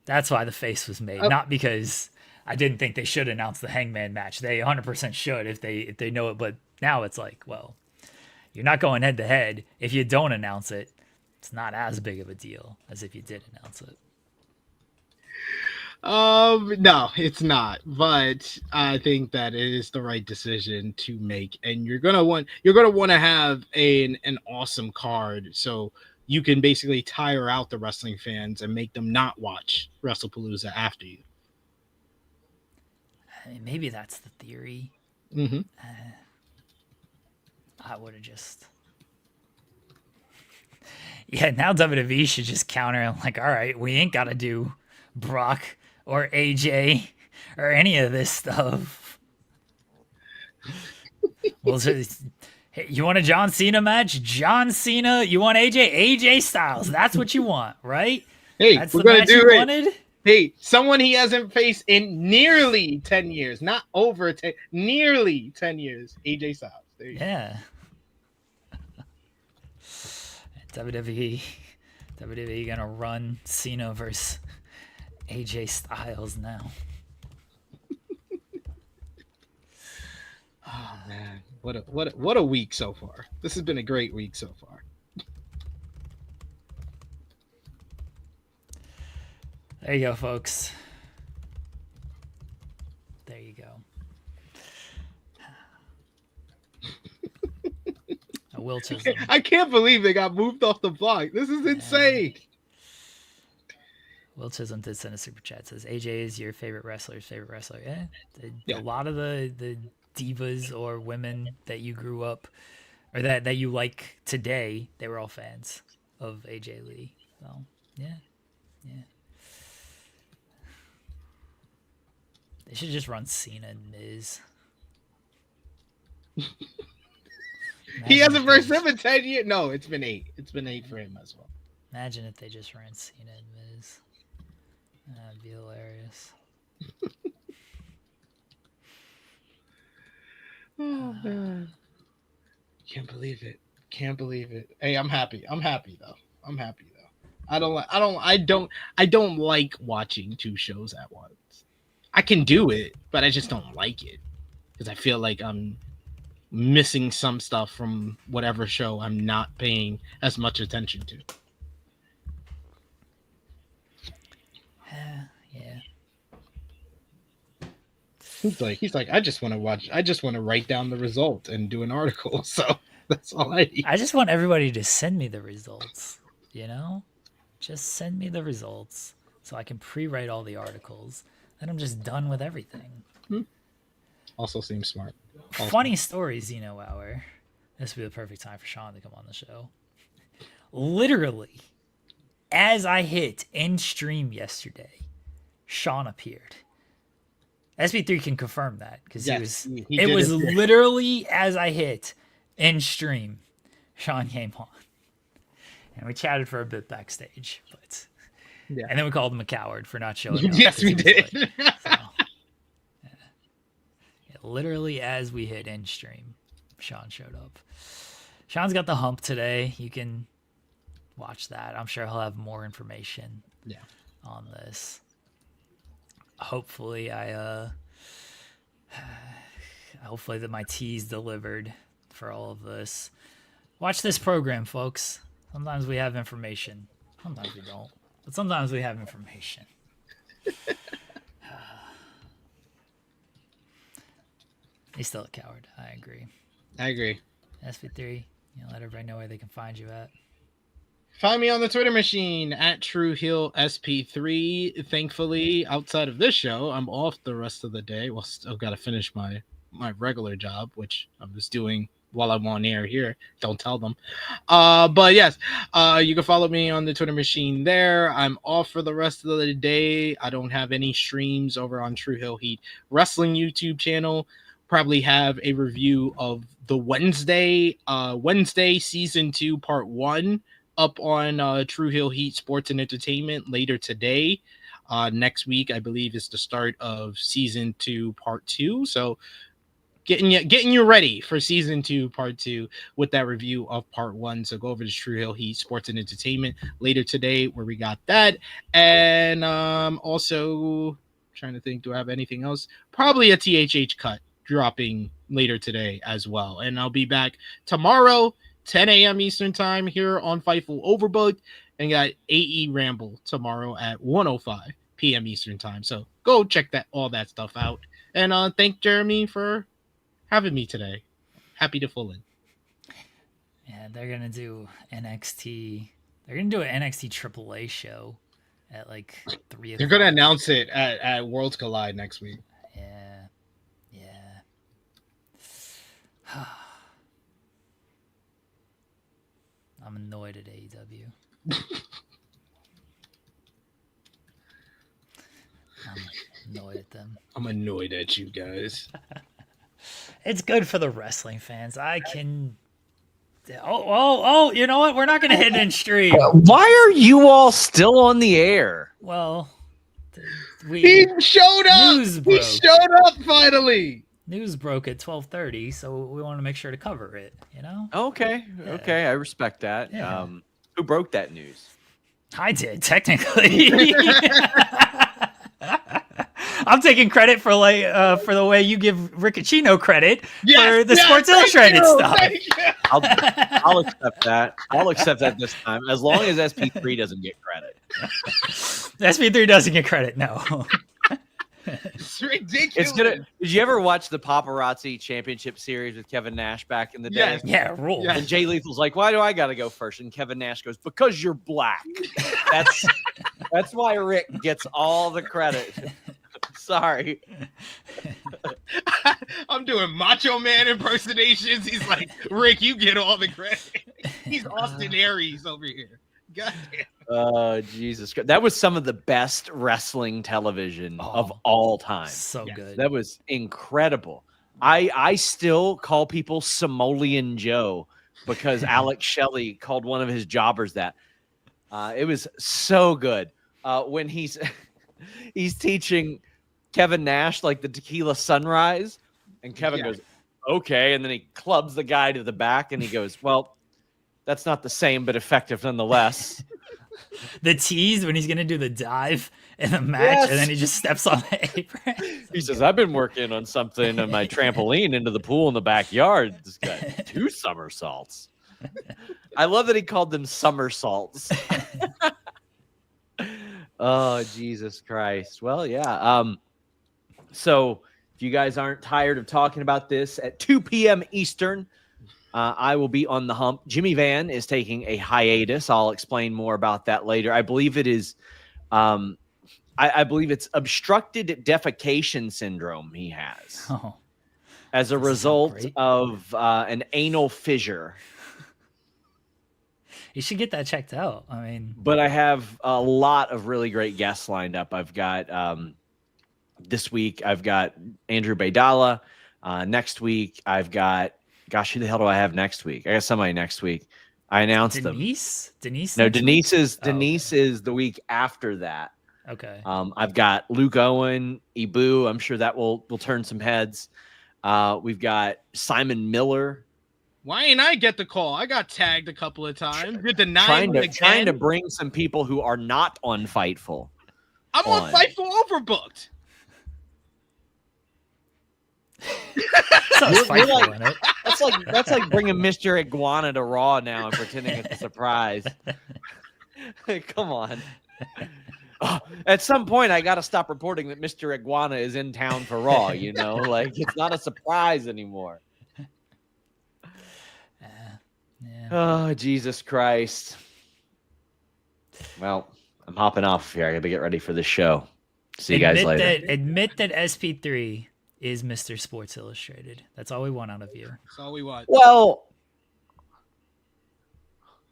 That's why the face was made, not because I didn't think they should announce the Hangman match. They 100% should if they know it, but now it's like, well, you're not going head-to-head. If you don't announce it, it's not as big of a deal as if you did announce it. No, it's not. But I think that it is the right decision to make, and you're gonna want to have an awesome card, so you can basically tire out the wrestling fans and make them not watch WrestlePalooza after you. I mean, maybe that's the theory. Mm-hmm. I would have just. Yeah, now WWE should just counter and like, all right, we ain't got to do Brock or AJ or any of this stuff. Well, hey, you want a John Cena match? John Cena. You want AJ? AJ Styles. That's what you want, right? Hey, That's we're the gonna match do you it. wanted? Hey, someone he hasn't faced in nearly 10 years, not over 10, nearly 10 years. AJ Styles. There you Yeah. WWE gonna run Cena versus AJ Styles now. Oh man, what a week so far. This has been a great week so far. There you go, folks. There you go. Will Chisholm. I can't believe they got moved off the block. This is insane. Will Chisholm did send a super chat. Says AJ is your favorite wrestler's favorite wrestler. Yeah. A lot of the divas or women that you grew up or that you like today, they were all fans of AJ Lee. So yeah. They should just run Cena and Miz. He hasn't versed him in 10 years. No, it's been 8. It's been 8 for him as well. Imagine if they just ran Cena and Miz. That'd be hilarious. Oh man. Can't believe it. Hey, I'm happy. I'm happy though. I don't like watching 2 shows at once. I can do it, but I just don't like it because I feel like I'm missing some stuff from whatever show I'm not paying as much attention to. Yeah. He's like, I just want to write down the result and do an article. So that's all I need. I just want everybody to send me the results, Just send me the results so I can pre-write all the articles. Then I'm just done with everything. Also seems smart. Funny stories, hour. This would be the perfect time for Sean to come on the show. Literally, as I hit end stream yesterday, Sean appeared. SP3 can confirm that because it was literally as I hit end stream, Sean came on. And we chatted for a bit backstage, but and then we called him a coward for not showing up. Yes, we did. Literally as we hit end stream, Sean showed up. Sean's got the hump today. You can watch that. I'm sure he'll have more information on this. Hopefully hopefully that my tea's delivered for all of this. Watch this program, folks. Sometimes we have information. Sometimes we don't. But sometimes we have information. He's still a coward. I agree. SP3, let everybody know where they can find you at. Find me on the Twitter machine at TrueHeelSP3. Thankfully, outside of this show, I'm off the rest of the day. Well, still got to finish my regular job, which I'm just doing while I'm on air here. Don't tell them. But yes, you can follow me on the Twitter machine there. I'm off for the rest of the day. I don't have any streams over on True Hill Heat Wrestling YouTube channel. Probably have a review of the Wednesday season 2 part 1 up on True Hill Heat Sports and Entertainment later today. Next week, I believe, is the start of season 2 part 2. So getting you ready for season 2 part 2 with that review of part 1. So go over to True Hill Heat Sports and Entertainment later today where we got that. And also trying to think, do I have anything else? Probably a THH cut dropping later today as well. And I'll be back tomorrow, 10 a.m. Eastern time here on Fightful Overbooked, and got AE Ramble tomorrow at 1:05 p.m. Eastern time. So go check all that stuff out. And thank Jeremy for having me today. Happy to fill in. Yeah, they're gonna do NXT. They're gonna do an NXT AAA show at like 3 o'clock. They're gonna announce it at Worlds Collide next week. Yeah, yeah. I'm annoyed at AEW. I'm annoyed at them. I'm annoyed at you guys. It's good for the wrestling fans. I can. Oh! You know what? We're not gonna hit an stream. Why are you all still on the air? Well, he showed up. News broke. He showed up finally. News broke at 12:30, so we want to make sure to cover it. You know? Okay, Yeah. okay, I respect that. Yeah. Who broke that news? I did, technically. I'm taking credit for for the way you give Riccacino credit for the Sports Illustrated stuff. I'll accept that. I'll accept that this time, as long as SP3 doesn't get credit. SP3 doesn't get credit, no. It's ridiculous. Did you ever watch the Paparazzi Championship Series with Kevin Nash back in the day? Yes. Yeah, rule. Yes. And Jay Lethal's like, "Why do I got to go first?" And Kevin Nash goes, "Because you're black." That's why Rick gets all the credit. Sorry. I'm doing Macho Man impersonations. He's like, Rick, you get all the credit. He's Austin Aries over here. God damn. Oh, Jesus Christ. That was some of the best wrestling television of all time. So good. That was incredible. I still call people Simoleon Joe because Alex Shelley called one of his jobbers that. It was so good. When he's teaching Kevin Nash like the tequila sunrise, and Kevin goes, "Okay," and then he clubs the guy to the back, and he goes, "Well, that's not the same, but effective nonetheless." The tease when he's gonna do the dive in the match, and then he just steps on the apron. He says, "I've been working on something on my trampoline into the pool in the backyard. This guy 2 somersaults." I love that he called them somersaults. Oh, Jesus Christ. Well, yeah. So if you guys aren't tired of talking about this, at 2 p.m. Eastern, I will be on the hump. Jimmy Van is taking a hiatus. I'll explain more about that later. I believe it is, I believe it's obstructed defecation syndrome he has as a result of an anal fissure. You should get that checked out. I mean, but I have a lot of really great guests lined up. I've got this week, I've got Andrew Baydala. Next week, I've got, gosh, who the hell do I have next week? I got somebody next week. I announced Denise? them. Denise? No, Denise is is the week after that. Okay. I've got Luke Owen, Ibu. I'm sure that will turn some heads. We've got Simon Miller. Why ain't I get the call? I got tagged a couple of times. You're denying me again. Trying to bring some people who are not on Fightful. I'm on Fightful overbooked. That's like bringing Mr. Iguana to Raw now and pretending it's a surprise. Come on. At some point, I got to stop reporting that Mr. Iguana is in town for Raw. You know, like it's not a surprise anymore. Yeah. Oh, Jesus Christ. Well, I'm hopping off here. I got to get ready for the show. See you guys later. Admit that SP3 is Mr. Sports Illustrated. That's all we want out of you. That's all we want. Well,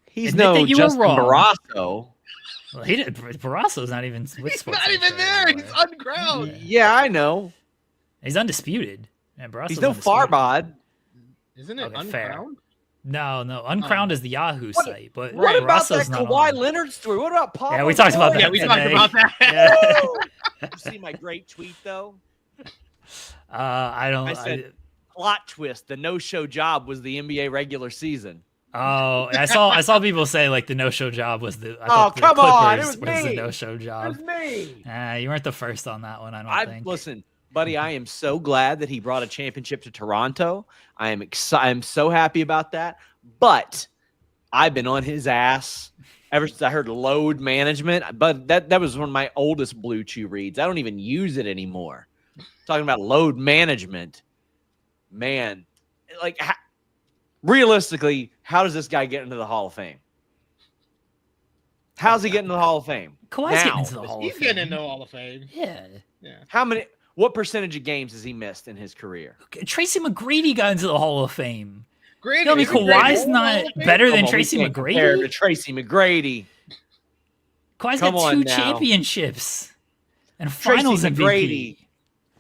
he's no Justin Barrasso. Well, he did. Barrasso's not even with Sports Illustrated. He's not even there. Anymore. He's unground. Yeah, I know. He's undisputed. And he's no Farbod. Isn't it unground? Fair. No. Uncrowned is the Yahoo site, but what about that Barrasso's Kawhi Leonard story? What about Pop? Yeah, we talked about that. Yeah, we talked about that. Yeah. You see my great tweet though? I don't. I said plot twist: the no-show job was the NBA regular season. Oh, I saw people say like the no-show job was the. Come on, it was me. The no-show job. It was me. You weren't the first on that one. I don't think. Listen, buddy, I am so glad that he brought a championship to Toronto. I am so happy about that. But I've been on his ass ever since I heard load management, but that was one of my oldest Blue Chew reads. I don't even use it anymore. Talking about load management, man, like realistically, how does this guy get into the Hall of Fame? How's he getting into the Hall of Fame? Kawhi's getting into the Hall of Fame. He's getting into the Hall of Fame. Yeah. What percentage of games has he missed in his career? Tracy McGrady got into the Hall of Fame. Granted, You know, I mean, Kawhi's not better than Tracy Compared to McGrady. Tracy McGrady. Kawhi's Come got on 2 now. championships and Tracy finals MVP. McGrady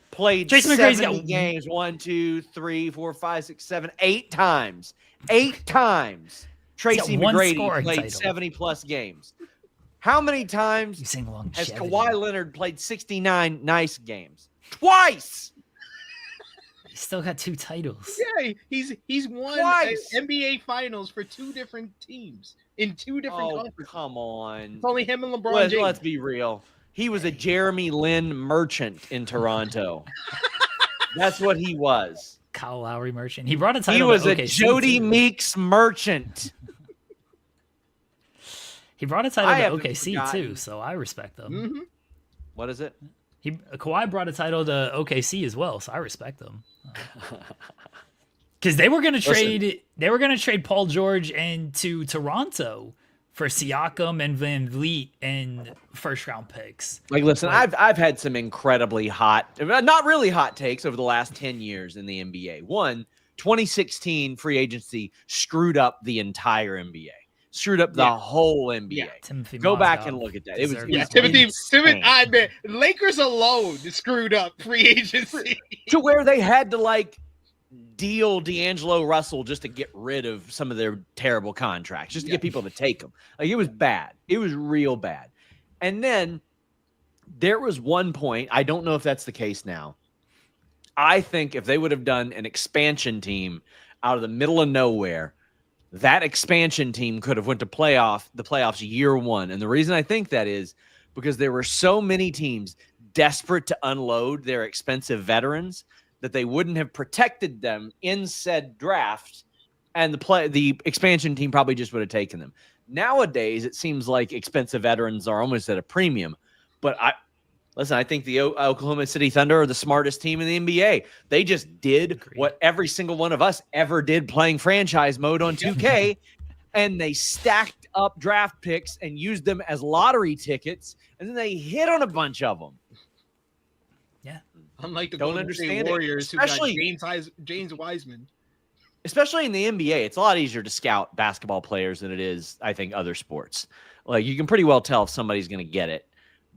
played Tracy McGrady's 70 got games. 1, 2, 3, 4, 5, 6, 7, 8 times. 8 times. Tracy one McGrady scoring played title. 70 plus games. How many times Using has longevity. Kawhi Leonard played 69 nice games? Twice. He's still got 2 titles. Yeah, he's won Twice. NBA Finals for 2 different teams in 2 different Oh, conferences. come on. It's only him and LeBron James. Let's be real. He was a Jeremy Lin merchant in Toronto. That's what he was. Kyle Lowry merchant. He brought a title. He was to a OKC Jody too. Meeks merchant. He brought a title I to haven't OKC forgotten. too, so I respect them. Mm-hmm. What is it? Kawhi brought a title to OKC as well, so I respect them. Because they were going to trade. They were going to trade Paul George into Toronto for Siakam and Van Vliet and first round picks. Like, listen, I've had some incredibly hot, not really hot takes over the last 10 years in the NBA. One, 2016 free agency screwed up the entire NBA. Screwed up the whole NBA. Yeah. Timothy Go back Mozgov and look at that. It was deserved Yeah, it. Timothy, I bet Lakers alone screwed up free agency. to where they had to like deal D'Angelo Russell just to get rid of some of their terrible contracts, just to get people to take them. Like, it was bad. It was real bad. And then there was one point, I don't know if that's the case now. I think if they would have done an expansion team out of the middle of nowhere, that expansion team could have went to the playoffs year 1. And the reason I think that is because there were so many teams desperate to unload their expensive veterans that they wouldn't have protected them in said draft, and the expansion team probably just would have taken them. Nowadays, it seems like expensive veterans are almost at a premium. But I think the Oklahoma City Thunder are the smartest team in the NBA. They just did what every single one of us ever did playing franchise mode on 2K, and they stacked up draft picks and used them as lottery tickets, and then they hit on a bunch of them. Yeah. Unlike the Don't Golden understand State it. Warriors, Especially- who got James Wiseman. Especially in the NBA, it's a lot easier to scout basketball players than it is, I think, other sports. Like, you can pretty well tell if somebody's going to get it.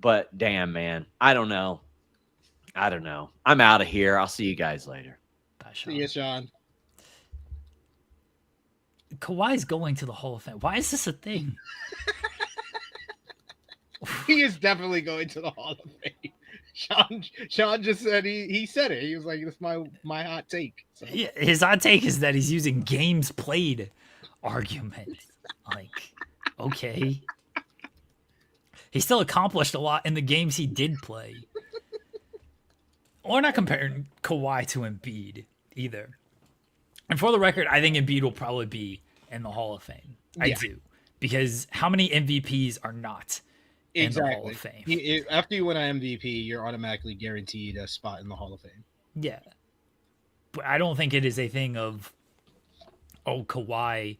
But damn, man, I don't know. I'm out of here. I'll see you guys later. Bye, Sean. See you, Sean. Kawhi's going to the Hall of Fame. Why is this a thing? He is definitely going to the Hall of Fame. Sean just said he said it. He was like, "That's my hot take." So. Yeah, his hot take is that he's using games played argument. Like, okay. He still accomplished a lot in the games he did play. We're not comparing Kawhi to Embiid either. And for the record, I think Embiid will probably be in the Hall of Fame. I do. Because how many MVPs are not in the Hall of Fame? After you win an MVP, you're automatically guaranteed a spot in the Hall of Fame. Yeah. But I don't think it is a thing of, Kawhi,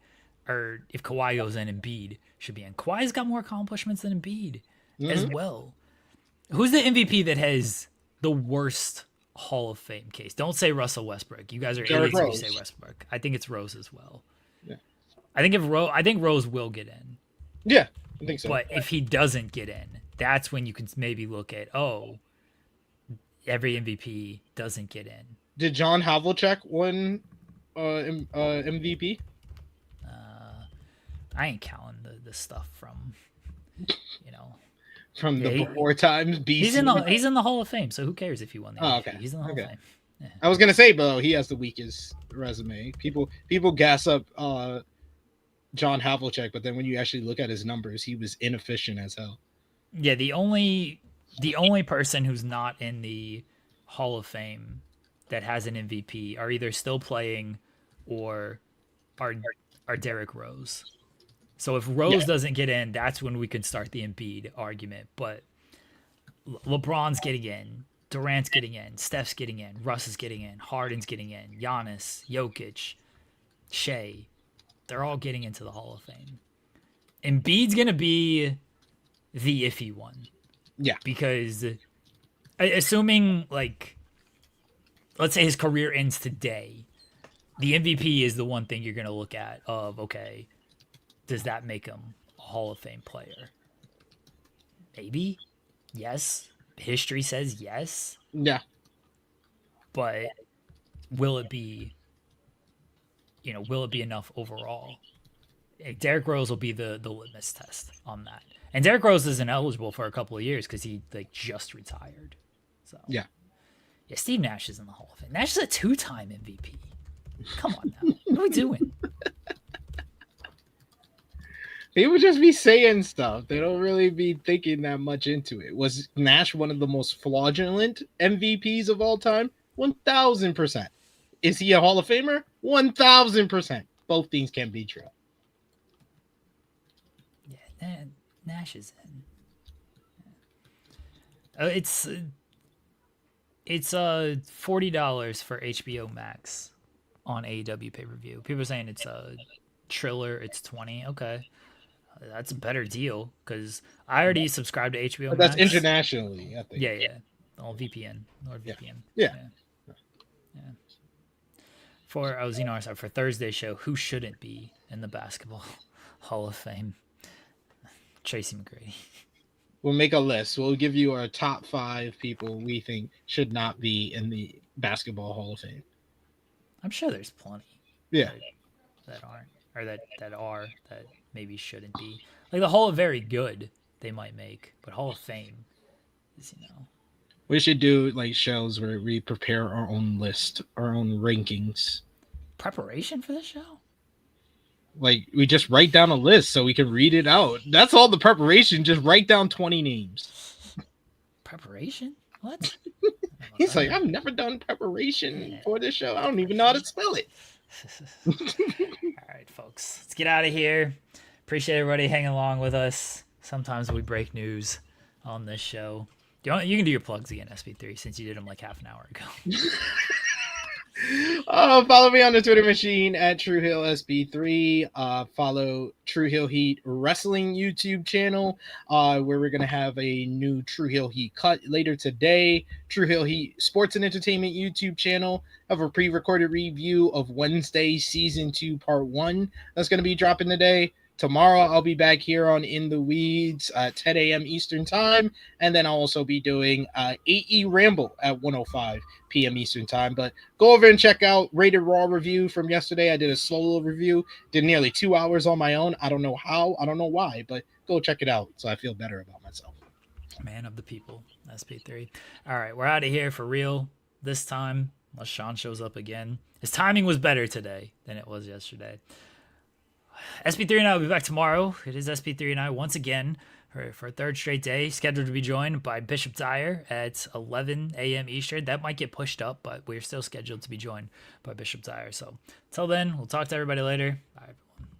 or if Kawhi goes in, Embiid should be in. Kawhi's got more accomplishments than Embiid as well. Who's the MVP that has the worst Hall of Fame case? Don't say Russell Westbrook. You guys are idiots if you say Westbrook. I think it's Rose as well. Yeah. I think Rose will get in. Yeah, I think so. But if he doesn't get in, that's when you can maybe look at, every MVP doesn't get in. Did John Havlicek win MVP? I ain't counting the stuff from, From the before times, BC. He's in the Hall of Fame, so who cares if he won the MVP? Okay. He's in the Hall of Fame. Yeah. I was gonna say, but he has the weakest resume. People gas up John Havlicek, but then when you actually look at his numbers, he was inefficient as hell. Yeah, the only person who's not in the Hall of Fame that has an MVP are either still playing or are Derrick Rose. So if Rose doesn't get in, that's when we could start the Embiid argument. But LeBron's getting in, Durant's getting in, Steph's getting in, Russ is getting in, Harden's getting in, Giannis, Jokic, Shea, they're all getting into the Hall of Fame. Embiid's gonna be the iffy one. Yeah. Because assuming, like, let's say his career ends today, the MVP is the one thing you're gonna look at of, okay, does that make him a Hall of Fame player? Maybe. Yes. History says yes. Yeah. But will it be enough overall? Derrick Rose will be the litmus test on that. And Derrick Rose isn't eligible for a couple of years because he just retired. So Yeah. Steve Nash is in the Hall of Fame. Nash is a 2-time MVP. Come on now. What are we doing? People just be saying stuff. They don't really be thinking that much into it. Was Nash one of the most fraudulent MVPs of all time? 1,000%. Is he a Hall of Famer? 1,000%. Both things can be true. Yeah, Nash is in. It's $40 for HBO Max on AEW pay-per-view. People are saying it's a Triller. It's $20. Okay. That's a better deal because I already subscribed to HBO But Max. that's internationally, I think. Yeah. All VPN. NordVPN. Yeah. For Thursday's show, who shouldn't be in the Basketball Hall of Fame? Tracy McGrady. We'll make a list. We'll give you our top 5 people we think should not be in the Basketball Hall of Fame. I'm sure there's plenty. Yeah. That aren't, or that maybe shouldn't be. Like the Hall of Very Good, they might make, but Hall of Fame is, We should do like shows where we prepare our own list, our own rankings. Preparation for the show? Like we just write down a list so we can read it out. That's all the preparation. Just write down 20 names. Preparation? What? He's like, I've never done preparation for this show. I don't even know how to spell it. All right, folks, let's get out of here. Appreciate everybody hanging along with us. Sometimes we break news on this show. You can do your plugs again, SP3, since you did them like half an hour ago. Follow me on the Twitter machine at TrueHillSB3. Follow True Hill Heat Wrestling YouTube channel, where we're going to have a new True Hill Heat cut later today. True Hill Heat Sports and Entertainment YouTube channel. Have a pre-recorded review of Wednesday Season 2 Part 1. That's going to be dropping today. Tomorrow, I'll be back here on In the Weeds at 10 a.m. Eastern Time. And then I'll also be doing AE Ramble at 1:05 p.m. Eastern Time. But go over and check out Rated Raw review from yesterday. I did a solo review. Did nearly 2 hours on my own. I don't know how. I don't know why. But go check it out so I feel better about myself. Man of the people, SP3. All right, we're out of here for real this time, unless Sean shows up again. His timing was better today than it was yesterday. SP3 and I will be back tomorrow. It is SP3 and I once again for a third straight day, scheduled to be joined by Bishop Dyer at 11 a.m. Eastern. That might get pushed up, but we're still scheduled to be joined by Bishop Dyer. So until then, we'll talk to everybody later. Bye, everyone.